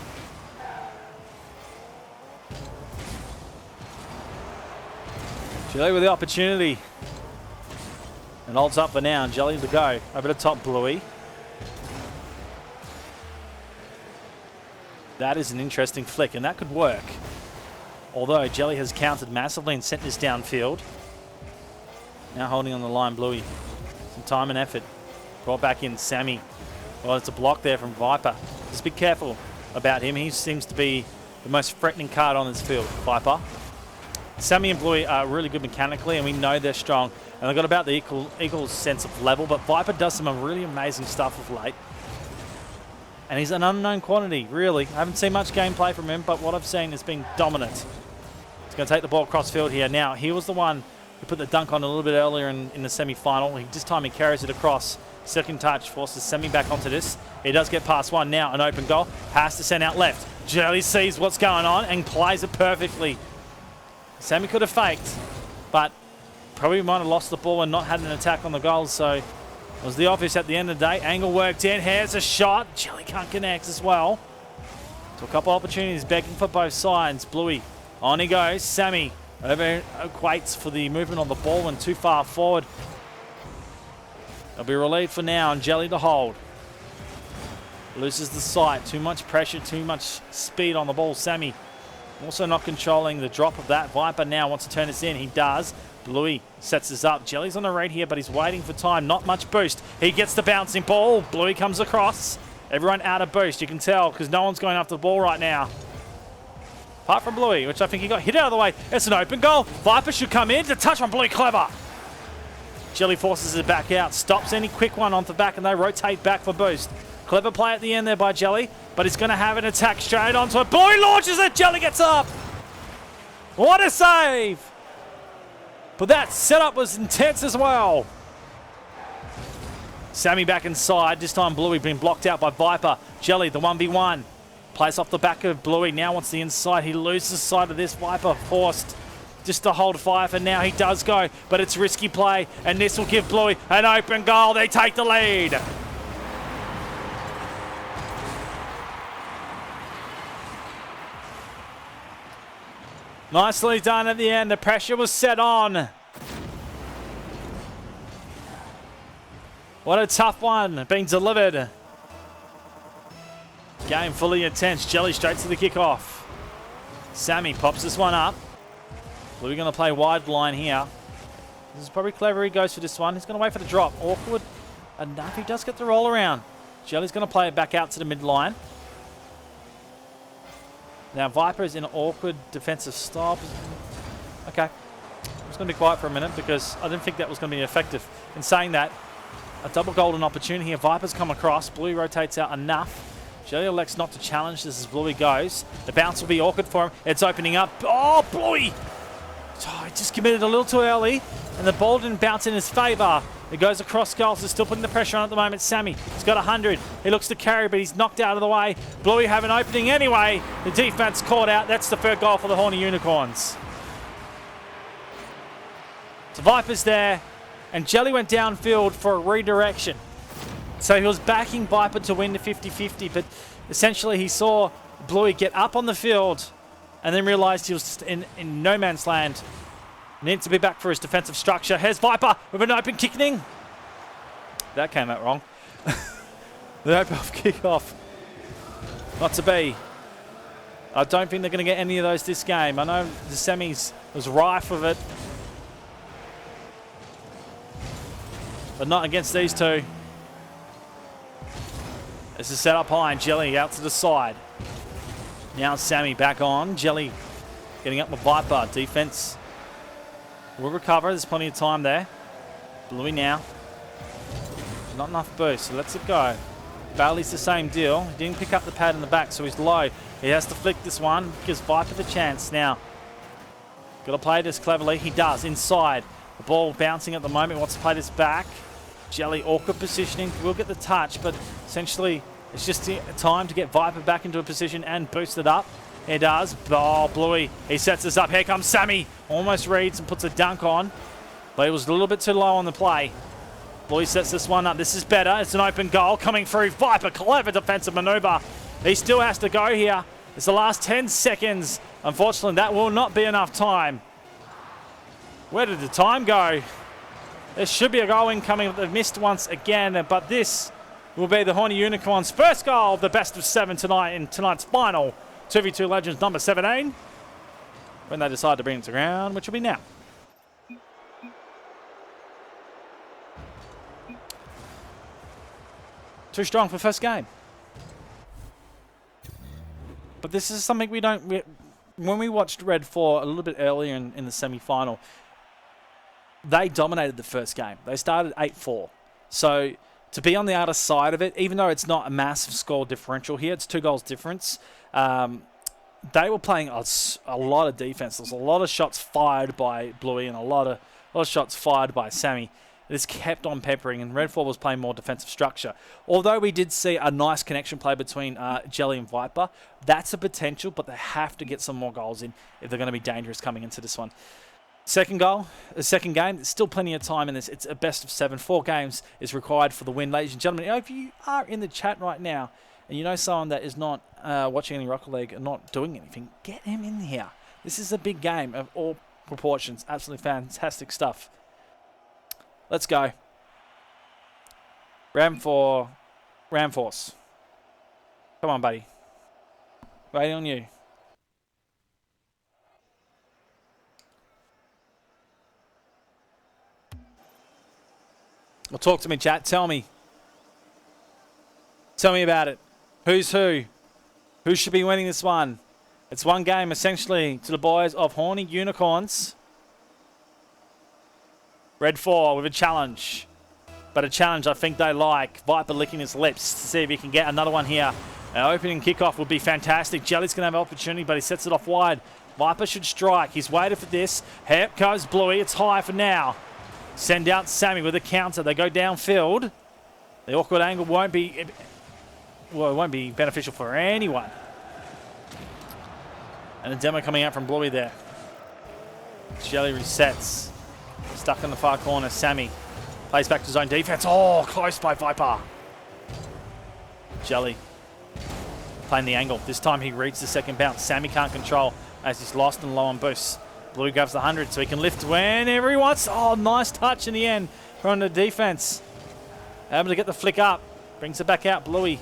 Jelly with the opportunity. And holds up for now. And Jelly to go. Over the top, Bluey. That is an interesting flick, and that could work. Although Jelly has countered massively and sent this downfield. Now holding on the line, Bluey. Some time and effort. Brought back in Sammy. Well, it's a block there from Viper. Just be careful about him. He seems to be the most threatening card on this field, Viper. Sammy and Bluey are really good mechanically, and we know they're strong. And they've got about the equal sense of level, but Viper does some really amazing stuff of late. And he's an unknown quantity, really. I haven't seen much gameplay from him, but what I've seen has been dominant. He's going to take the ball across field here. Now, he was the one who put the dunk on a little bit earlier in the semi-final. This time he carries it across. Second touch forces Sammy back onto this. He does get past one now. An open goal. Has to send out left. Jelly sees what's going on and plays it perfectly. Sammy could have faked, but probably might have lost the ball and not had an attack on the goals, so it was the office at the end of the day. Angle worked in. Here's a shot. Jelly can't connect as well. So a couple opportunities begging for both sides. Bluey, on he goes. Sammy over equates for the movement on the ball and too far forward. They'll be relieved for now, and Jelly to hold. Loses the sight. Too much pressure, too much speed on the ball. Sammy also not controlling the drop of that. Viper now wants to turn this in. He does. Bluey sets this up. Jelly's on the right here, but he's waiting for time. Not much boost. He gets the bouncing ball. Bluey comes across. Everyone out of boost. You can tell because no one's going after the ball right now. Apart from Bluey, which I think he got hit out of the way. It's an open goal. Viper should come in to touch on Bluey. Clever. Jelly forces it back out, stops any quick one onto the back, and they rotate back for boost. Clever play at the end there by Jelly, but he's going to have an attack straight onto it. Bluey launches it, Jelly gets up. What a save! But that setup was intense as well. Sammy back inside, this time Bluey being blocked out by Viper. Jelly, the 1v1. Plays off the back of Bluey, now wants the inside. He loses sight of this. Viper forced just to hold fire for now. He does go, but it's risky play, and this will give Bluey an open goal. They take the lead. Nicely done at the end. The pressure was set on. What a tough one being delivered. Game fully intense. Jelly straight to the kickoff. Sammy pops this one up. Bluey going to play wide line here. This is probably clever. He goes for this one. He's going to wait for the drop. Awkward enough. He does get the roll around. Jelly's going to play it back out to the midline. Now Viper is in an awkward defensive style. Okay. I'm just going to be quiet for a minute because I didn't think that was going to be effective. In saying that, a double golden opportunity here. Viper's come across. Bluey rotates out enough. Jelly elects not to challenge this as Bluey goes. The bounce will be awkward for him. It's opening up. Oh, Bluey! Oh, he just committed a little too early, and the ball didn't bounce in his favour. It goes across goals. They're still putting the pressure on at the moment. Sammy, he's got 100. He looks to carry, but he's knocked out of the way. Bluey have an opening anyway. The defense caught out. That's the third goal for the Horny Unicorns. So Viper's there, and Jelly went downfield for a redirection. So he was backing Viper to win the 50-50, but essentially he saw Bluey get up on the field and then realised he was in no man's land. Needs to be back for his defensive structure. Here's Viper with an open kicking. That came out wrong. The open kickoff. Not to be. I don't think they're going to get any of those this game. I know the semis was rife with it, but not against these two. This is set up high, and Jelly out to the side. Now Sammy back on. Jelly getting up with Viper. Defense will recover. There's plenty of time there. Bluey now. Not enough boost, so lets it go. Bailey's the same deal. He didn't pick up the pad in the back, so he's low. He has to flick this one. Gives Viper the chance. Now, got to play this cleverly. He does. Inside. The ball bouncing at the moment. Wants to play this back. Jelly, awkward positioning. Will get the touch, but essentially it's just time to get Viper back into a position and boost it up. He does. Oh, Bluey. He sets this up. Here comes Sammy. Almost reads and puts a dunk on. But he was a little bit too low on the play. Bluey sets this one up. This is better. It's an open goal coming through. Viper, clever defensive maneuver. He still has to go here. It's the last 10 seconds. Unfortunately, that will not be enough time. Where did the time go? There should be a goal incoming. They've missed once again, but this will be the Horny Unicorns' first goal of the best of 7 tonight in tonight's final 2v2 Legends number 17, when they decide to bring it to ground, which will be now. Too strong for first game. But this is something we don't... when we watched Red 4 a little bit earlier in the semi-final, they dominated the first game. They started 8-4. So to be on the other side of it, even though it's not a massive score differential here, it's 2 goals difference, they were playing a lot of defense. There's a lot of shots fired by Bluey and a lot of shots fired by Sammy. This kept on peppering, and Red 4 was playing more defensive structure. Although we did see a nice connection play between Jelly and Viper, that's a potential, but they have to get some more goals in if they're going to be dangerous coming into this one. Second goal, the second game, there's still plenty of time in this. It's a best of 7. 4 games is required for the win. Ladies and gentlemen, if you are in the chat right now and you know someone that is not watching any Rocket League and not doing anything, get him in here. This is a big game of all proportions. Absolutely fantastic stuff. Let's go. Ramforce. Come on, buddy. Waiting on you. Well, talk to me, chat. Tell me. Tell me about it. Who's who? Who should be winning this one? It's one game, essentially, to the boys of Horny Unicorns. Red 4 with a challenge. But a challenge I think they like. Viper licking his lips to see if he can get another one here. Our opening kickoff would be fantastic. Jelly's going to have an opportunity, but he sets it off wide. Viper should strike. He's waited for this. Here goes Bluey. It's high for now. Send out Sammy with a counter. They go downfield. The awkward angle won't be... Well, it won't be beneficial for anyone. And a demo coming out from Bluey there. Jelly resets. Stuck in the far corner. Sammy plays back to zone defense. Oh, close by Viper. Jelly playing the angle. This time he reads the second bounce. Sammy can't control as he's lost and low on boosts. Bluey grabs the 100 so he can lift whenever he wants. Oh, nice touch in the end from the defense. Able to get the flick up. Brings it back out. Bluey.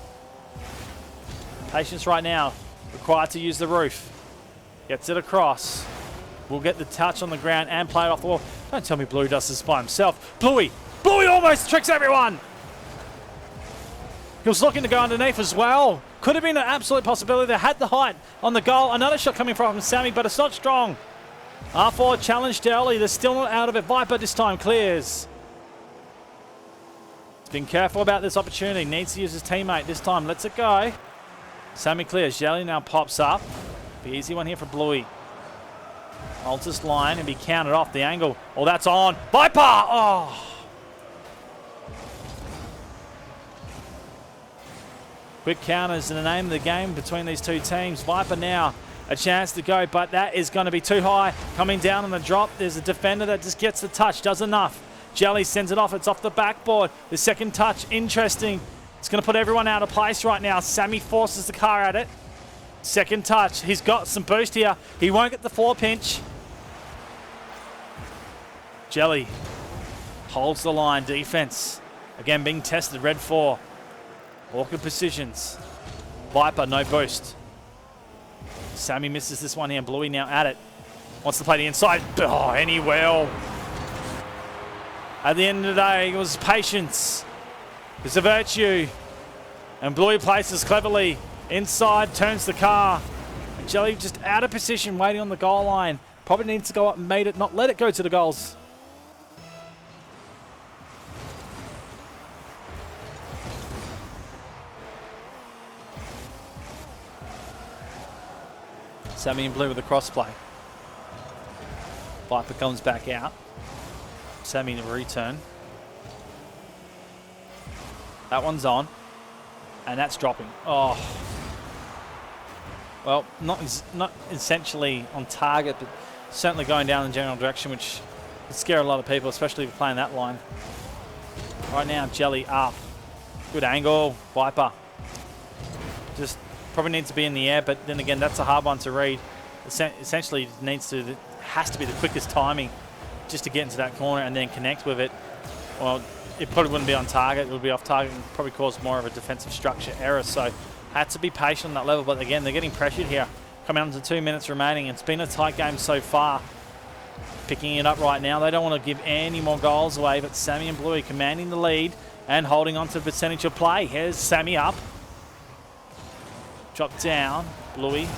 Patience right now. Required to use the roof. Gets it across. Will get the touch on the ground and play it off the wall. Don't tell me Bluey does this by himself. Bluey! Bluey almost tricks everyone! He was looking to go underneath as well. Could have been an absolute possibility. They had the height on the goal. Another shot coming from Sammy, but it's not strong. R4 challenged early. They're still not out of it. Viper this time clears. He's been careful about this opportunity. Needs to use his teammate this time. Lets it go. Sammy clears. Jelly now pops up. Be easy one here for Bluey. Holds this line and be counted off the angle. Oh, that's on. Viper! Oh! Quick counters in the name of the game between these two teams. Viper now a chance to go, but that is going to be too high. Coming down on the drop, there's a defender that just gets the touch, does enough. Jelly sends it off, it's off the backboard. The second touch, interesting. It's going to put everyone out of place right now. Sammy forces the car at it. Second touch, he's got some boost here. He won't get the floor pinch. Jelly holds the line, defense. Again being tested, red 4. Awkward positions. Viper, no boost. Sammy misses this one here. Bluey now at it. Wants to play the inside. Oh, and he will. At the end of the day, it was patience. It's a virtue. And Bluey places cleverly. Inside, turns the car. And Jelly just out of position, waiting on the goal line. Probably needs to go up and made it, not let it go to the goals. Sammy and Blue with a crossplay. Viper comes back out. Sammy in a return. That one's on. And that's dropping. Oh. Well, not essentially on target, but certainly going down in the general direction, which would scare a lot of people, especially if you're playing that line. Right now, Jelly up. Good angle. Viper. Just probably needs to be in the air, but then again, that's a hard one to read. Essentially, it has to be the quickest timing just to get into that corner and then connect with it. Well, it probably wouldn't be on target. It would be off target and probably cause more of a defensive structure error. So, had to be patient on that level. But again, they're getting pressured here. Coming on to 2 minutes remaining. It's been a tight game so far. Picking it up right now. They don't want to give any more goals away, but Sammy and Bluey commanding the lead and holding on to the percentage of play. Here's Sammy up. Drop down, Bluey.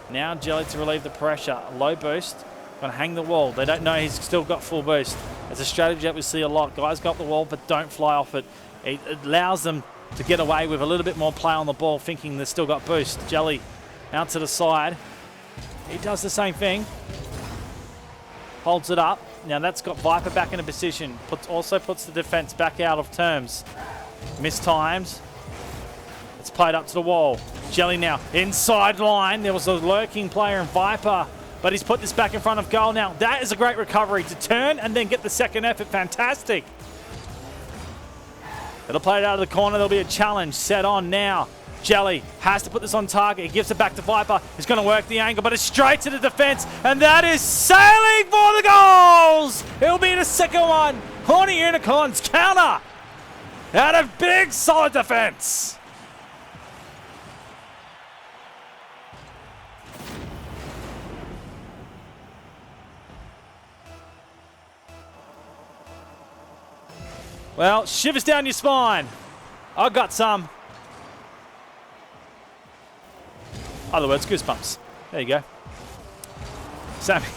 Now Jelly to relieve the pressure. Low boost, gonna hang the wall. They don't know he's still got full boost. It's a strategy that we see a lot. Guys got the wall, but don't fly off it. It allows them to get away with a little bit more play on the ball, thinking they've still got boost. Jelly out to the side. He does the same thing. Holds it up. Now that's got Viper back in a position. Also puts the defense back out of terms. Mistimed. It's played up to the wall. Jelly now inside line. There was a lurking player in Viper, but he's put this back in front of goal now. That is a great recovery to turn and then get the second effort. Fantastic. It'll play it out of the corner. There'll be a challenge set on now. Jelly has to put this on target. He gives it back to Viper. He's going to work the angle, but it's straight to the defense, and that is sailing for the goals. It'll be the second one. Horny Unicorns counter out of big solid defense. Well, shivers down your spine. I got some. Other words, goosebumps. There you go. Sammy.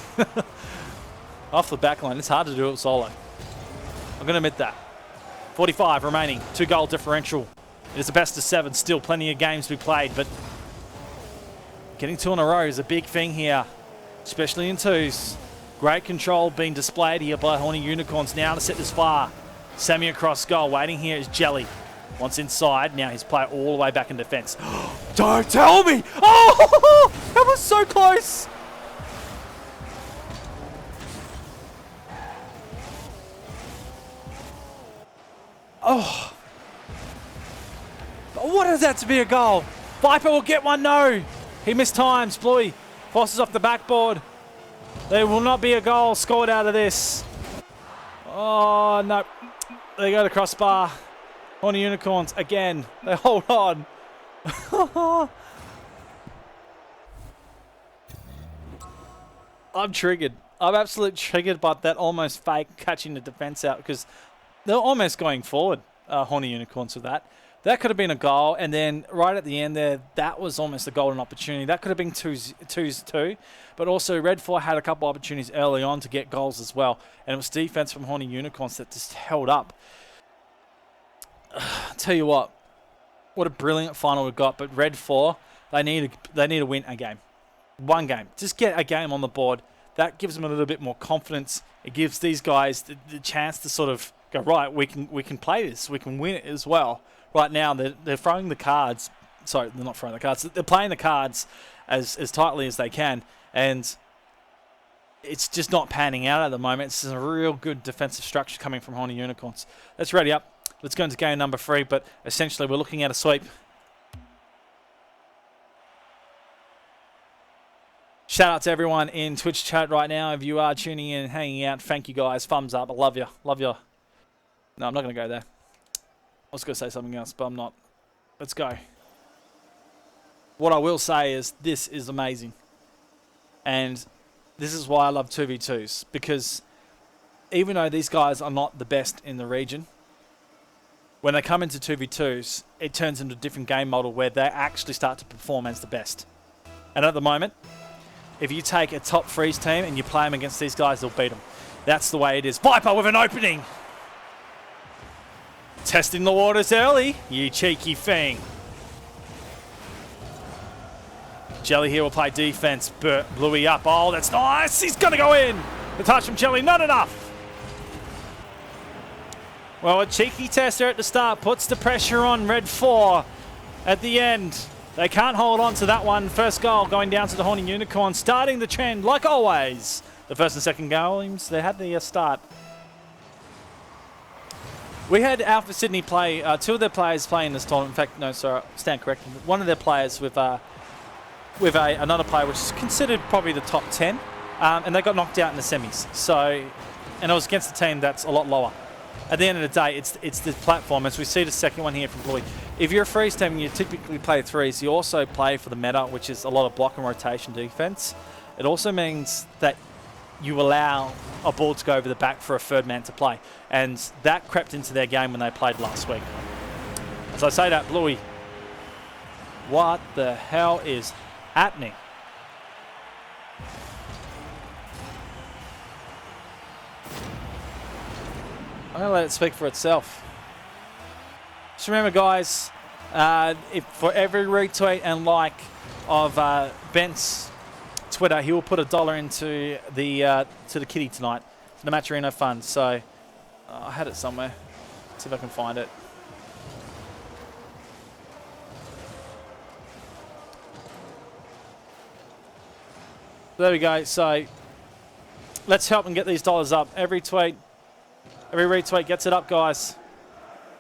Off the back line. It's hard to do it solo. I'm going to admit that. 45 remaining, 2-goal differential. It is the best of 7, still plenty of games to be played, but getting 2 in a row is a big thing here, especially in 2s. Great control being displayed here by Horny Unicorns now to set this fire. Sammy across goal, waiting here is Jelly. Once inside, now he's played all the way back in defence. Don't tell me! Oh, that was so close! Oh. What is that to be a goal? Viper will get one, no. He missed times, Bluey. Forces off the backboard. There will not be a goal scored out of this. Oh, no. They go to crossbar. Horny Unicorns again. They hold on. I'm triggered. I'm absolutely triggered by that almost fake catching the defence out because they're almost going forward, Horny Unicorns, with that. That could have been a goal, and then right at the end there, that was almost a golden opportunity. That could have been twos too, but also Red 4 had a couple opportunities early on to get goals as well, and it was defense from Horny Unicorns that just held up. Tell you what a brilliant final we've got, but Red 4, they need to win a game. One game. Just get a game on the board. That gives them a little bit more confidence. It gives these guys the chance to sort of go, right, we can play this. We can win it as well. Right now, they're throwing the cards. Sorry, they're not throwing the cards. They're playing the cards as tightly as they can, and it's just not panning out at the moment. It's a real good defensive structure coming from Horny Unicorns. Let's ready up. Let's go into game number 3, but essentially we're looking at a sweep. Shout out to everyone in Twitch chat right now. If you are tuning in and hanging out, thank you guys. Thumbs up. I love you. Love you. No, I'm not going to go there. I was going to say something else, but I'm not. Let's go. What I will say is this is amazing. And this is why I love 2v2s. Because even though these guys are not the best in the region, when they come into 2v2s, it turns into a different game model where they actually start to perform as the best. And at the moment, if you take a top freeze team and you play them against these guys, they'll beat them. That's the way it is. Viper with an opening. Testing the waters early, you cheeky thing. Jelly here will play defense. Bluey up. Oh, that's nice. He's going to go in. The touch from Jelly, not enough. Well, a cheeky tester at the start puts the pressure on Red 4 at the end. They can't hold on to that one. First goal going down to the Horny Unicorn, starting the trend like always. The first and second games, they had the start. We had Alpha Sydney play, 2 of their players play in this tournament. In fact, no, sorry, stand corrected. One of their players with another player, which is considered probably the top 10, and they got knocked out in the semis. So, and it was against a team that's a lot lower. At the end of the day, it's the platform. As we see the second one here from Bluey. If you're a freeze team and you typically play threes, you also play for the meta, which is a lot of block and rotation defense. It also means that you allow a ball to go over the back for a third man to play. And that crept into their game when they played last week. As I say that, Bluey, what the hell is happening? I'm going to let it speak for itself. Just remember, guys, if for every retweet and like of Bent's Twitter, he will put $1 into the to the kitty tonight, to the Matcherino Fund. So I had it somewhere. Let's see if I can find it. There we go. So let's help them get these dollars up. Every retweet gets it up, guys.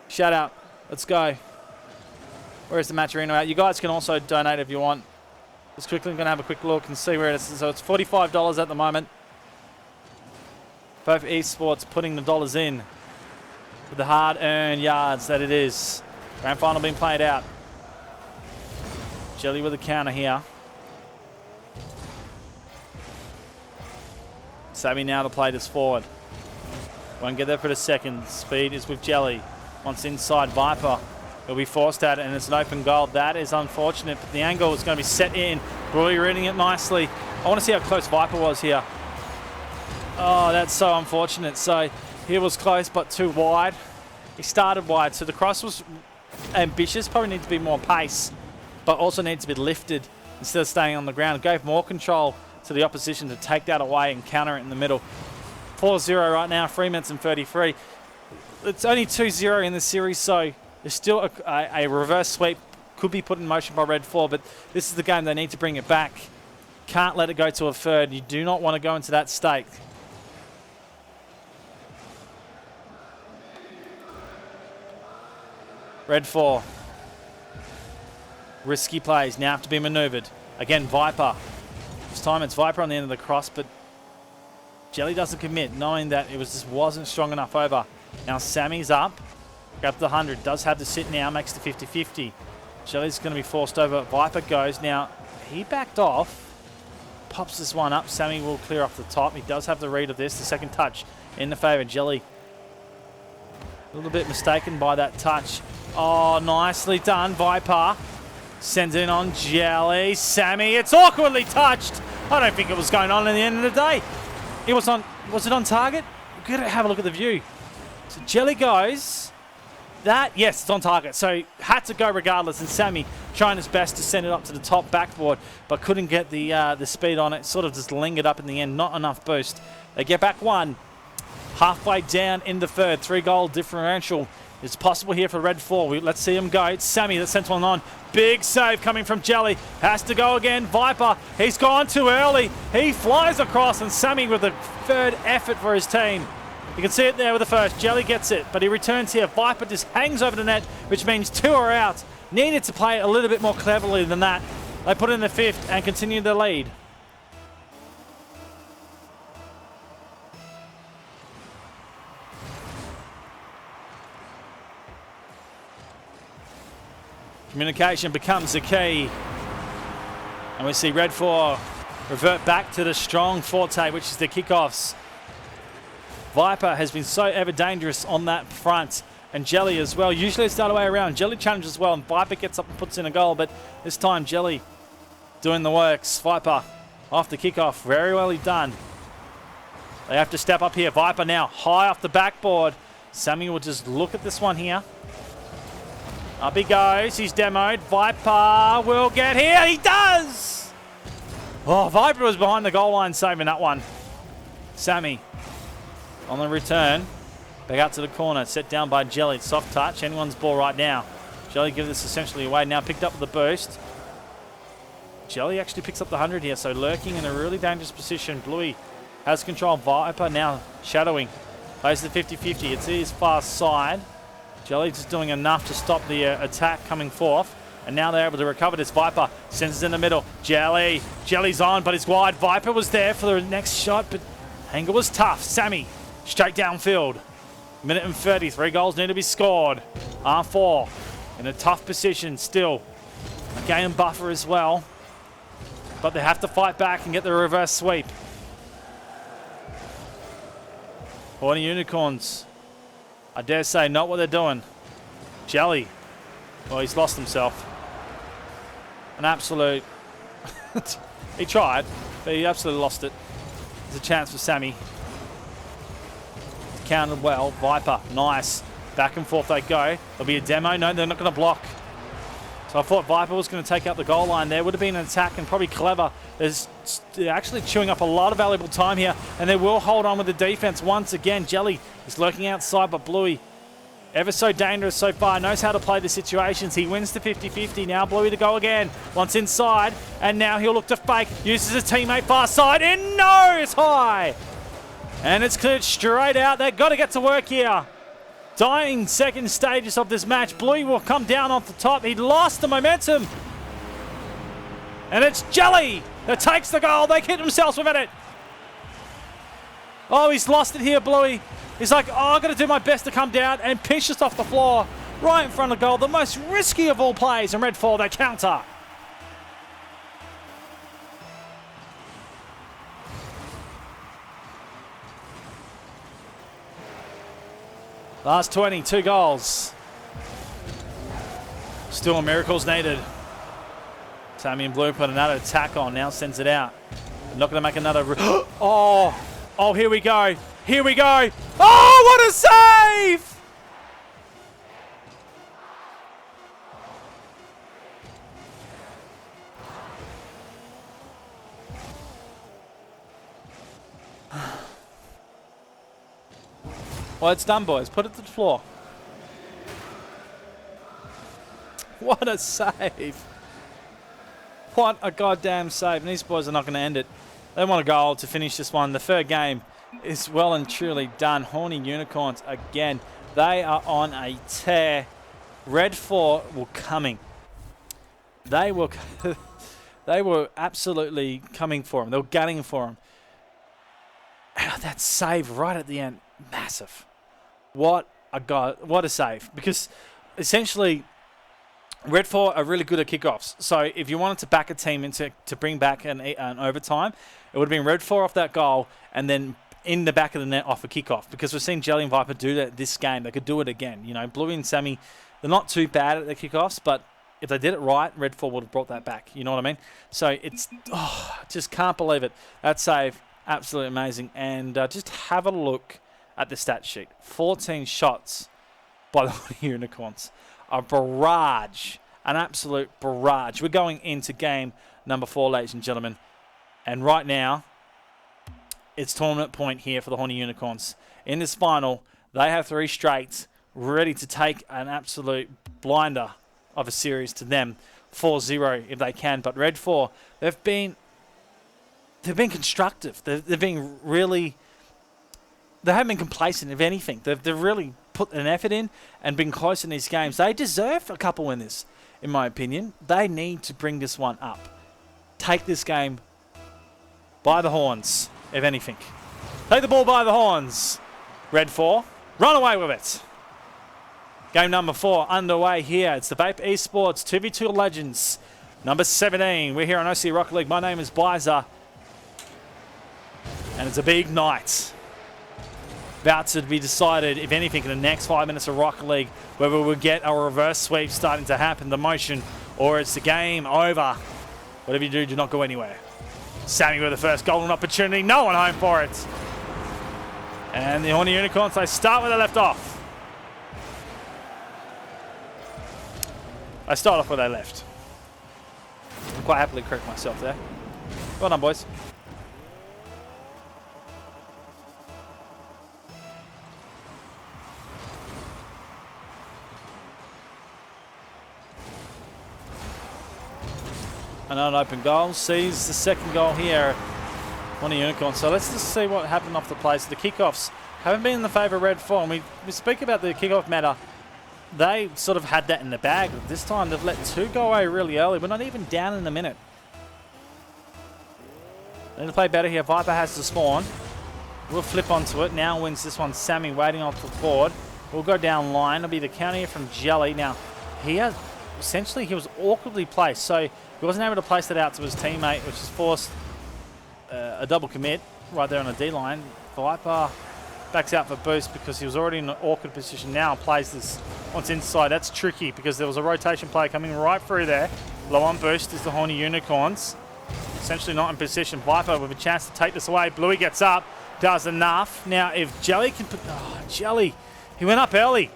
Shout out. Let's go. Where's the Matcherino at? You guys can also donate if you want. Just quickly going to have a quick look and see where it is. So it's $45 at the moment. Both esports putting the dollars in with the hard-earned yards that it is. Grand final being played out. Jelly with a counter here. Sammy now to play this forward. Won't get there for the second. Speed is with Jelly. Once inside, Viper will be forced at it, and it's an open goal. That is unfortunate, but the angle is going to be set in. Brewery reading it nicely. I want to see how close Viper was here. Oh, that's so unfortunate. So He was close, but too wide. He started wide, so the cross was ambitious. Probably needs to be more pace, but also needs to be lifted instead of staying on the ground. It gave more control to the opposition to take that away and counter it in the middle. 4-0 right now, 3 minutes and 33. It's only 2-0 in the series, so there's still a reverse sweep could be put in motion by Red 4, but this is the game they need to bring it back. Can't let it go to a third. You do not want to go into that state. Red 4. Risky plays now have to be maneuvered. Again, Viper. This time it's Viper on the end of the cross, but Jelly doesn't commit, knowing that it just wasn't strong enough over. Now Sammy's up. Grab the 100. Does have to sit now. Makes the 50-50. Jelly's going to be forced over. Viper goes. Now, he backed off. Pops this one up. Sammy will clear off the top. He does have the read of this. The second touch in the favour. Jelly a little bit mistaken by that touch. Oh, nicely done. Viper sends it in on Jelly. Sammy, it's awkwardly touched. I don't think it was going on in the end of the day. It was on. Was it on target? We've got to have a look at the view. So Jelly goes. That, yes, it's on target. So had to go regardless. And Sammy trying his best to send it up to the top backboard, but couldn't get the speed on it. Sort of just lingered up in the end. Not enough boost. They get back one. Halfway down in the third. 3-goal differential is possible here for Red 4. Let's see him go. It's Sammy that sent one on. Big save coming from Jelly. Has to go again. Viper, he's gone too early. He flies across, and Sammy with a third effort for his team. You can see it there with the first. Jelly gets it, but he returns here. Viper just hangs over the net, which means 2 are out. Needed to play a little bit more cleverly than that. They put in the 5th and continue the lead. Communication becomes the key. And we see Red 4 revert back to the strong forte, which is the kickoffs. Viper has been so ever dangerous on that front, and Jelly as well. Usually it's the other way around. Jelly challenges well, and Viper gets up and puts in a goal, but this time Jelly doing the works. Viper off the kickoff. Very well done. They have to step up here. Viper now high off the backboard. Sammy will just look at this one here. Up he goes. He's demoed. Viper will get here. He does! Oh, Viper was behind the goal line saving that one. Sammy on the return. Back out to the corner. Set down by Jelly. Soft touch. Anyone's ball right now. Jelly gives this essentially away. Now picked up with the boost. Jelly actually picks up the 100 here. So lurking in a really dangerous position. Bluey has control. Viper now shadowing. Plays the 50-50. It's his far side. Jelly just doing enough to stop the attack coming forth. And now they're able to recover this. Viper sends it in the middle. Jelly's on, but it's wide. Viper was there for the next shot, but Hanger was tough. Sammy straight downfield. Minute and 30. 3 goals need to be scored. R4 in a tough position still. A game buffer as well. But they have to fight back and get the reverse sweep. Horny Unicorns, I dare say, not what they're doing. Jelly. Well, he's lost himself. An absolute... he tried, but he absolutely lost it. There's a chance for Sammy. Counted well. Viper, nice. Back and forth they go. There'll be a demo. No, they're not going to block. So I thought Viper was going to take out the goal line there. Would have been an attack and probably clever. They're actually chewing up a lot of valuable time here, and they will hold on with the defense once again. Jelly is lurking outside, but Bluey, ever so dangerous so far, knows how to play the situations. He wins the 50-50. Now Bluey to go again. Once inside, and now he'll look to fake. Uses his teammate far side, and no, it's high. And it's cleared straight out. They've got to get to work here. Dying second stages of this match. Bluey will come down off the top. He lost the momentum. And it's Jelly that takes the goal. They hit themselves with it. Oh, he's lost it here, Bluey. He's like, oh, I've got to do my best to come down, and pinches off the floor right in front of goal. The most risky of all plays, and Red 4, they counter. Last 20, 2 goals. Still miracles needed. Sammy and Blue put another attack on, now sends it out. They're not going to make another... oh, here we go. Here we go. Oh, what a save! Well, it's done, boys. Put it to the floor. What a save. What a goddamn save. And these boys are not going to end it. They want a goal to finish this one. The third game is well and truly done. Horny Unicorns again. They are on a tear. Red 4 were coming. They were absolutely coming for him. They were gunning for him. That save right at the end, massive. What a save. Because essentially, Red 4 are really good at kickoffs. So if you wanted to back a team to bring back an overtime, it would have been Red 4 off that goal and then in the back of the net off a kickoff. Because we've seen Jelly and Viper do that this game. They could do it again. You know, Bluey and Sammy, they're not too bad at their kickoffs, but if they did it right, Red 4 would have brought that back. You know what I mean? So it's, just can't believe it. That save, absolutely amazing. And just have a look at the stat sheet. 14 shots by the Unicorns. A barrage. An absolute barrage. We're going into game number 4, ladies and gentlemen. And right now, it's tournament point here for the Horny Unicorns. In this final, they have 3 straight, ready to take an absolute blinder of a series to them. 4-0 if they can. But Red 4, they've been constructive. They've been really... They haven't been complacent, if anything. They've really put an effort in and been close in these games. They deserve a couple in this, in my opinion. They need to bring this one up. Take this game by the horns, if anything. Take the ball by the horns. Red 4, run away with it. Game number 4 underway here. It's the Vape Esports 2v2 Legends. Number 17. We're here on OC Rocket League. My name is Bizer. And it's a big night. About to be decided, if anything, in the next 5 minutes of Rocket League, whether we'll get a reverse sweep starting to happen, the motion, or it's the game over. Whatever you do not go anywhere. Sammy with the first golden opportunity. No one home for it. And the Horny Unicorns, they start where they left off. They start off where they left. I'm quite happily correct myself there. Well done, boys. Another open goal. Sees the second goal here on the Unicorn. So let's just see what happened off the play. So the kickoffs haven't been in the favour of Red 4. And we speak about the kickoff matter. They sort of had that in the bag. This time they've let 2 go away really early. We're not even down in a minute. They need to play better here. Viper has to spawn. We'll flip onto it. Now wins this one. Sammy waiting off the board. We'll go down line. It'll be the counter here from Jelly. Now, he was awkwardly placed. So he wasn't able to place it out to his teammate, which has forced a double commit right there on the D-line. Viper backs out for boost because he was already in an awkward position now and plays this once inside. That's tricky because there was a rotation play coming right through there. Low on boost is the Horny Unicorns. Essentially not in position. Viper with a chance to take this away. Bluey gets up, does enough. Now if Jelly can put... Oh, Jelly. He went up early.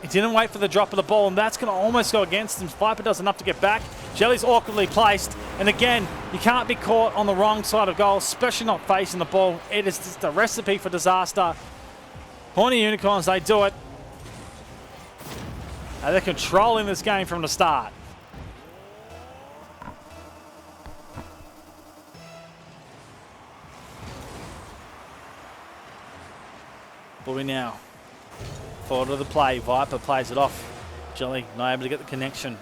He didn't wait for the drop of the ball, and that's going to almost go against him. Viper does enough to get back. Jelly's awkwardly placed. And again, you can't be caught on the wrong side of goal, especially not facing the ball. It is just a recipe for disaster. Horny Unicorns, they do it. And they're controlling this game from the start. Bluey now. Forward of the play. Viper plays it off. Jelly not able to get the connection.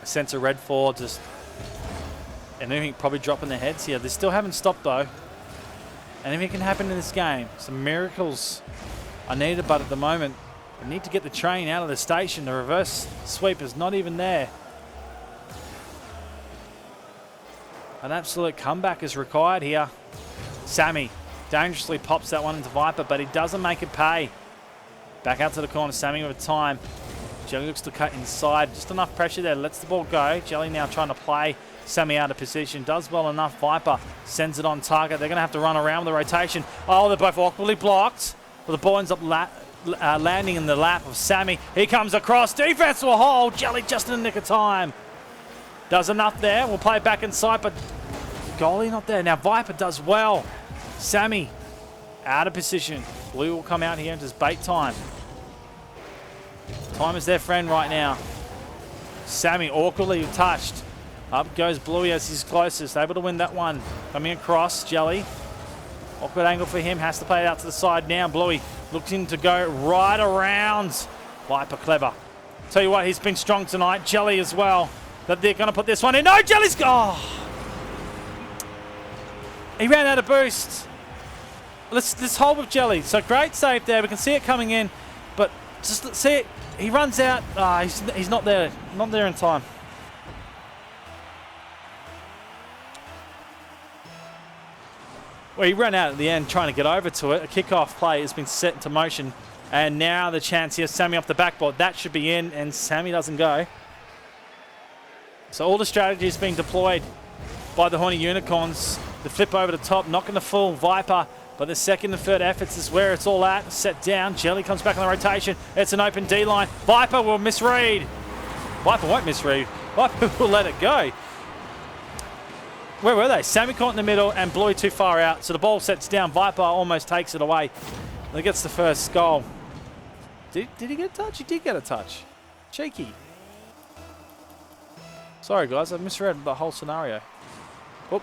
A sense of Red 4 just... Anything probably dropping their heads here. They still haven't stopped though. Anything can happen in this game. Some miracles are needed, but at the moment, we need to get the train out of the station. The reverse sweep is not even there. An absolute comeback is required here. Sammy dangerously pops that one into Viper, but he doesn't make it pay. Back out to the corner. Sammy with time. Jelly looks to cut inside. Just enough pressure there. Lets the ball go. Jelly now trying to play Sammy out of position. Does well enough. Viper sends it on target. They're going to have to run around with the rotation. Oh, they're both awkwardly blocked. But the ball ends up landing in the lap of Sammy. He comes across. Defense will hold. Jelly just in the nick of time. Does enough there. We'll play back inside, but goalie not there. Now Viper does well. Sammy out of position. Blue will come out here into bait time. Time is their friend right now. Sammy awkwardly touched. Up goes Bluey as he's closest. Able to win that one. Coming across, Jelly. Awkward angle for him. Has to play it out to the side now. Bluey looking to go right around. Viper clever. Tell you what, he's been strong tonight. Jelly as well. That they're going to put this one in. No, Jelly's gone. He ran out of boost. Let's hold with Jelly. So great save there. We can see it coming in. But just see it. He runs out. He's not there. Not there in time. Well, he ran out at the end trying to get over to it. A kickoff play has been set into motion. And now the chance here. Sammy off the backboard. That should be in. And Sammy doesn't go. So all the strategy is being deployed by the Horny Unicorns. The flip over the top, not going to fool Viper. But the second and third efforts is where it's all at. Set down. Jelly comes back on the rotation. It's an open D line. Viper will misread. Viper won't misread. Viper will let it go. Where were they? Sammy caught in the middle and Bluey too far out. So the ball sets down. Viper almost takes it away. And he gets the first goal. Did he get a touch? He did get a touch. Cheeky. Sorry, guys. I misread the whole scenario. Oop.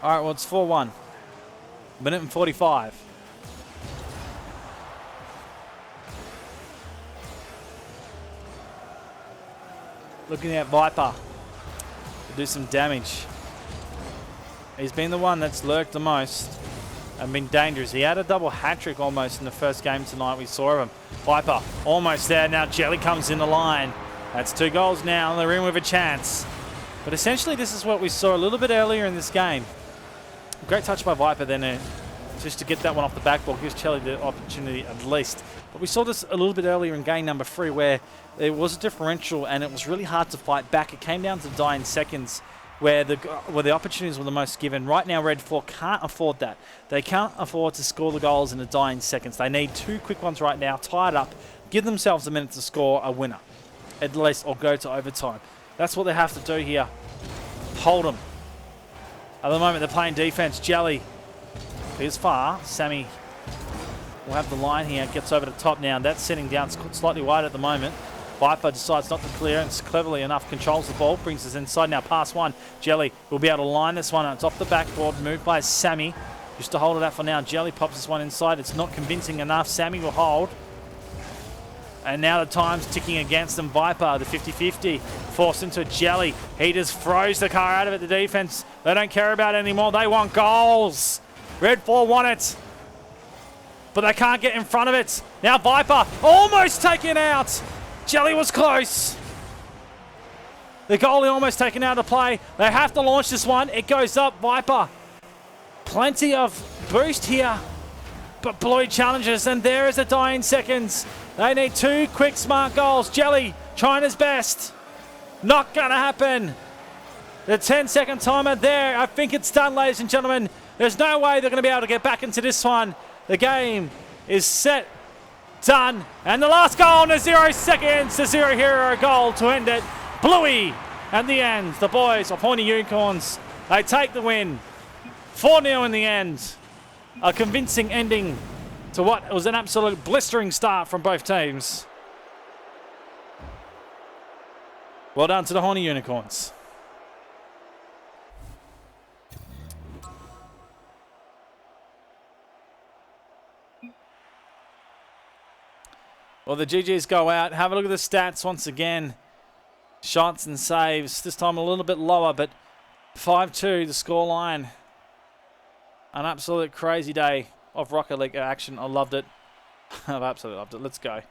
All right, well, it's 4-1. Minute and 45. Looking at Viper to do some damage. He's been the one that's lurked the most and been dangerous. He had a double hat-trick almost in the first game tonight we saw of him. Viper almost there. Now Jelly comes in the line. That's 2 goals now. They're in with a chance. But essentially this is what we saw a little bit earlier in this game. Great touch by Viper then just to get that one off the backboard. Gives Jelly the opportunity at least. But we saw this a little bit earlier in game number 3 where there was a differential and it was really hard to fight back. It came down to dying seconds where the opportunities were the most given. Right now, Red 4 can't afford that. They can't afford to score the goals in the dying seconds. They need 2 quick ones right now, tie it up, give themselves a minute to score a winner, at least, or go to overtime. That's what they have to do here. Hold them. At the moment, they're playing defense. Jelly is far. Sammy will have the line here. Gets over the top now. That's sitting down slightly wide at the moment. Viper decides not to clear and cleverly enough controls the ball, brings us inside now past one. Jelly will be able to line this one. It's off the backboard, moved by Sammy. Just to hold it out for now. Jelly pops this one inside. It's not convincing enough. Sammy will hold. And now the time's ticking against them. Viper, the 50-50, forced into Jelly. He just throws the car out of it. The defense, they don't care about it anymore. They want goals. Red 4 want it. But they can't get in front of it. Now Viper almost taken out. Jelly was close. The goalie almost taken out of play. They have to launch this one. It goes up. Viper. Plenty of boost here. But Bluey challenges, and there is the dying seconds. They need 2 quick, smart goals. Jelly trying his best. Not going to happen. The 10-second timer there. I think it's done, ladies and gentlemen. There's no way they're going to be able to get back into this one. The game is set. Done. And the last goal in the 0 seconds. The 0 hero goal to end it. Bluey at the end. The boys of Horny Unicorns, they take the win. 4-0 in the end. A convincing ending to what was an absolute blistering start from both teams. Well done to the Horny Unicorns. Well, the GGs go out. Have a look at the stats once again. Shots and saves. This time a little bit lower, but 5-2 the scoreline. An absolute crazy day of Rocket League action. I loved it. I've absolutely loved it. Let's go.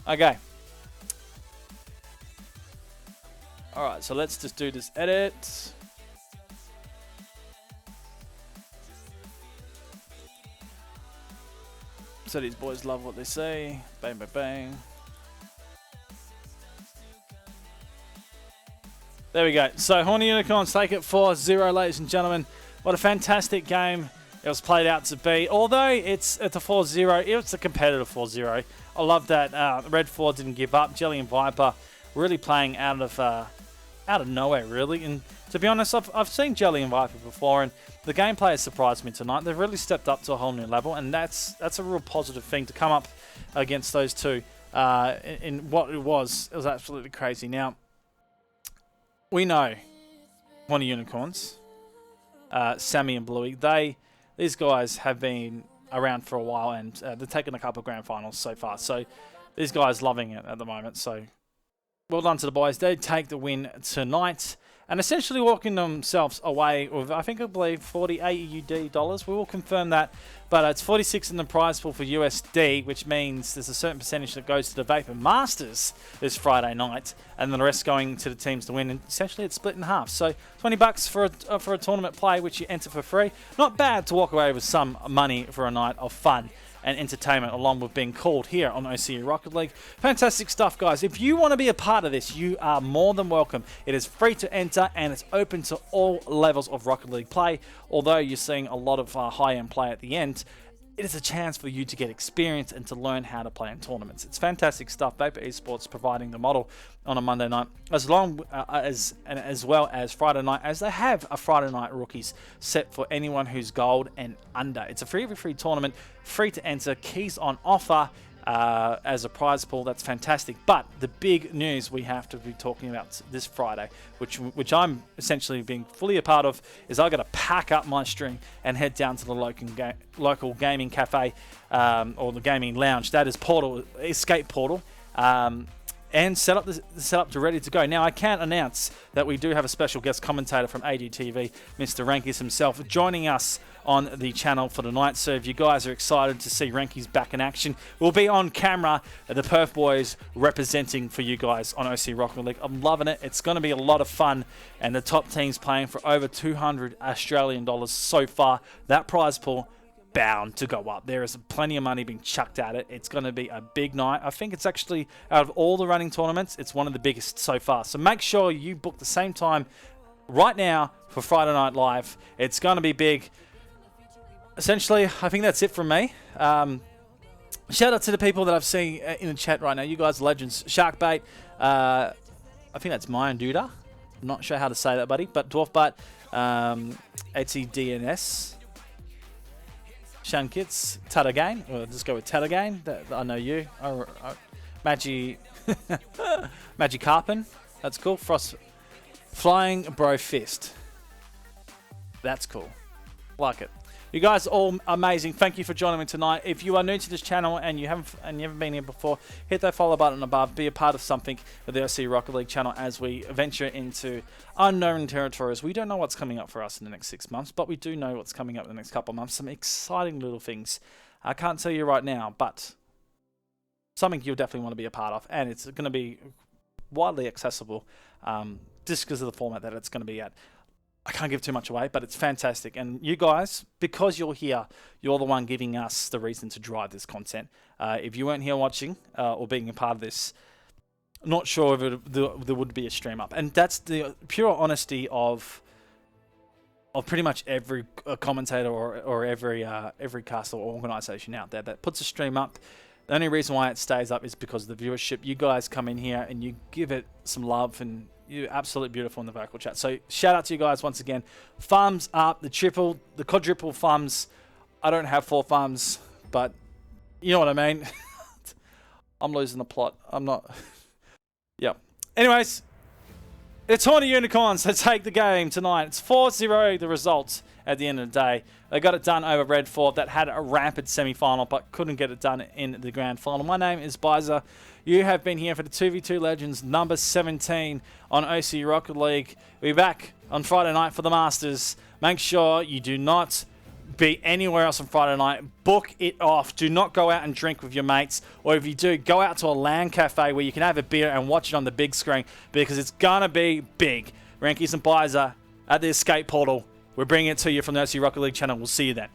Okay. All right, so let's just do this edit. So these boys love what they say. Bang, bang, bang. There we go. So Horny Unicorns take it 4-0, ladies and gentlemen. What a fantastic game it was played out to be. Although it's a 4-0, it's a competitive 4-0. I love that Red 4 didn't give up. Jelly and Viper really playing out of nowhere, really. And to be honest, I've seen Jelly and Viper before, and the gameplay has surprised me tonight. They've really stepped up to a whole new level, and that's a real positive thing to come up against those two in what it was. It was absolutely crazy. Now, we know Horny Unicorns, Sammy and Bluey, these guys have been around for a while, and they've taken a couple of grand finals so far. So these guys loving it at the moment. So well done to the boys. They take the win tonight and essentially walking themselves away with, I believe, 40 AUD dollars. We will confirm that, but it's 46 in the prize pool for USD, which means there's a certain percentage that goes to the Vapor Masters this Friday night, and then the rest going to the teams to win. And essentially, it's split in half. So $20 for a tournament play, which you enter for free. Not bad to walk away with some money for a night of fun and entertainment, along with being called here on OCE Rocket League. Fantastic stuff, guys. If you want to be a part of this, you are more than welcome. It is free to enter, and it's open to all levels of Rocket League play. Although you're seeing a lot of high-end play at the end, it is a chance for you to get experience and to learn how to play in tournaments. It's fantastic stuff. Vapor Esports providing the model on a Monday night, as well as Friday night, as they have a Friday night rookies set for anyone who's gold and under. It's a free tournament, free to enter, keys on offer as a prize pool. That's fantastic. But the big news we have to be talking about this Friday, which I'm essentially being fully a part of, is I got to pack up my string and head down to the local gaming cafe or the gaming lounge. That is Escape Portal. And set up to ready to go. Now, I can't announce that we do have a special guest commentator from AGTV, Mr. Rankies himself, joining us on the channel for tonight. So if you guys are excited to see Rankies back in action, we'll be on camera, the Perth Boys representing for you guys on OC Rocket League. I'm loving it. It's going to be a lot of fun, and the top team's playing for over 200 Australian dollars so far. That prize pool bound to go up. There is plenty of money being chucked at it. It's going to be a big night. I think it's actually, out of all the running tournaments, it's one of the biggest so far. So make sure you book the same time right now for Friday Night Live. It's going to be big. Essentially, I think that's it from me. Shout out to the people that I've seen in the chat right now. You guys are legends. Sharkbait. I think that's Mayan Duda. I'm not sure how to say that, buddy. But Dwarf Butt. ATDNS. Shankits, Tatagain, we'll just go with Tatagain, I know you. Magi Carpin, that's cool. Frost Flying Bro Fist, that's cool. Like it. You guys are all amazing. Thank you for joining me tonight. If you are new to this channel and you haven't been here before, hit that follow button above. Be a part of something with the OC Rocket League channel as we venture into unknown territories. We don't know what's coming up for us in the next 6 months, but we do know what's coming up in the next couple of months. Some exciting little things. I can't tell you right now, but something you'll definitely want to be a part of, and it's going to be widely accessible just because of the format that it's going to be at. I can't give too much away, but it's fantastic. And you guys, because you're here, you're the one giving us the reason to drive this content. If you weren't here watching or being a part of this, not sure if there would be a stream up. And that's the pure honesty of pretty much every commentator or every cast or organisation out there that puts a stream up. The only reason why it stays up is because of the viewership. You guys come in here and you give it some love, and you're absolutely beautiful in the vocal chat. So shout out to you guys once again. Thumbs up, the quadruple thumbs. I don't have 4 thumbs, but you know what I mean. I'm losing the plot. I'm not. Yep. Anyways, it's Horny Unicorns that take the game tonight. It's 4-0 the result at the end of the day. They got it done over Red 4 that had a rampant semi-final but couldn't get it done in the grand final. My name is Bizer. You have been here for the 2v2 Legends number 17 on OC Rocket League. We'll be back on Friday night for the Masters. Make sure you do not be anywhere else on Friday night, book it off. Do not go out and drink with your mates, or if you do, go out to a LAN cafe where you can have a beer and watch it on the big screen, because it's gonna be big. Rankies and Bizer at the Escape Portal. We're bringing it to you from the OC Rocket League channel. We'll see you then.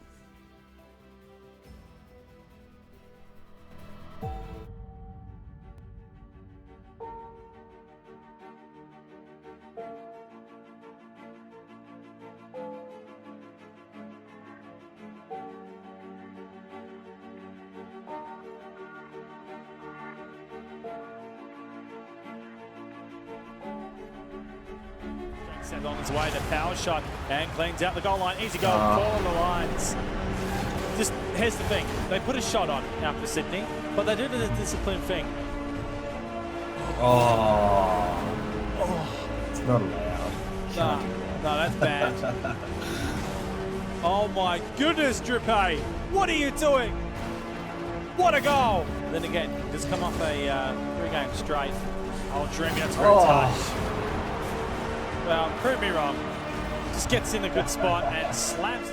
Sent on his way to power shot and cleans out the goal line. Easy goal for the Lions. Just here's the thing: they put a shot on out for Sydney, but they do the disciplined thing. It's not allowed. No, that's bad. Oh my goodness, Drippy! What are you doing? What a goal! Then again, just come off a 3-game straight. Oh, Dreamy, that's very tough. Well, prove me wrong. Just gets in a good spot and slams.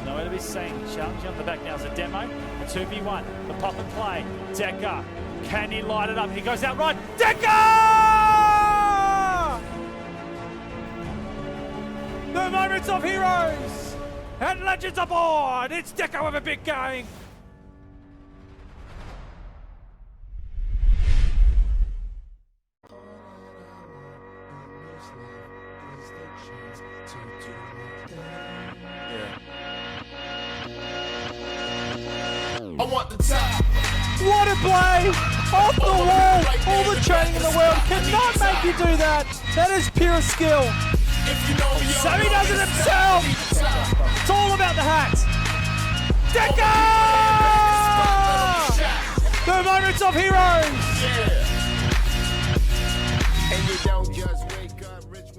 Nowhere to be seen. Challenging on the back now is a demo. A 2v1. The pop and play. Decker. Can he light it up? He goes out right. Decker! The moments of heroes and legends aboard. It's Decker with a big game. I want the top. What a play! Off the wall! All the training in the world cannot make you do that! That is pure skill! If you know me, So he does it himself! It's all about the hat! Decker! The moments of heroes! And you don't just wake up rich.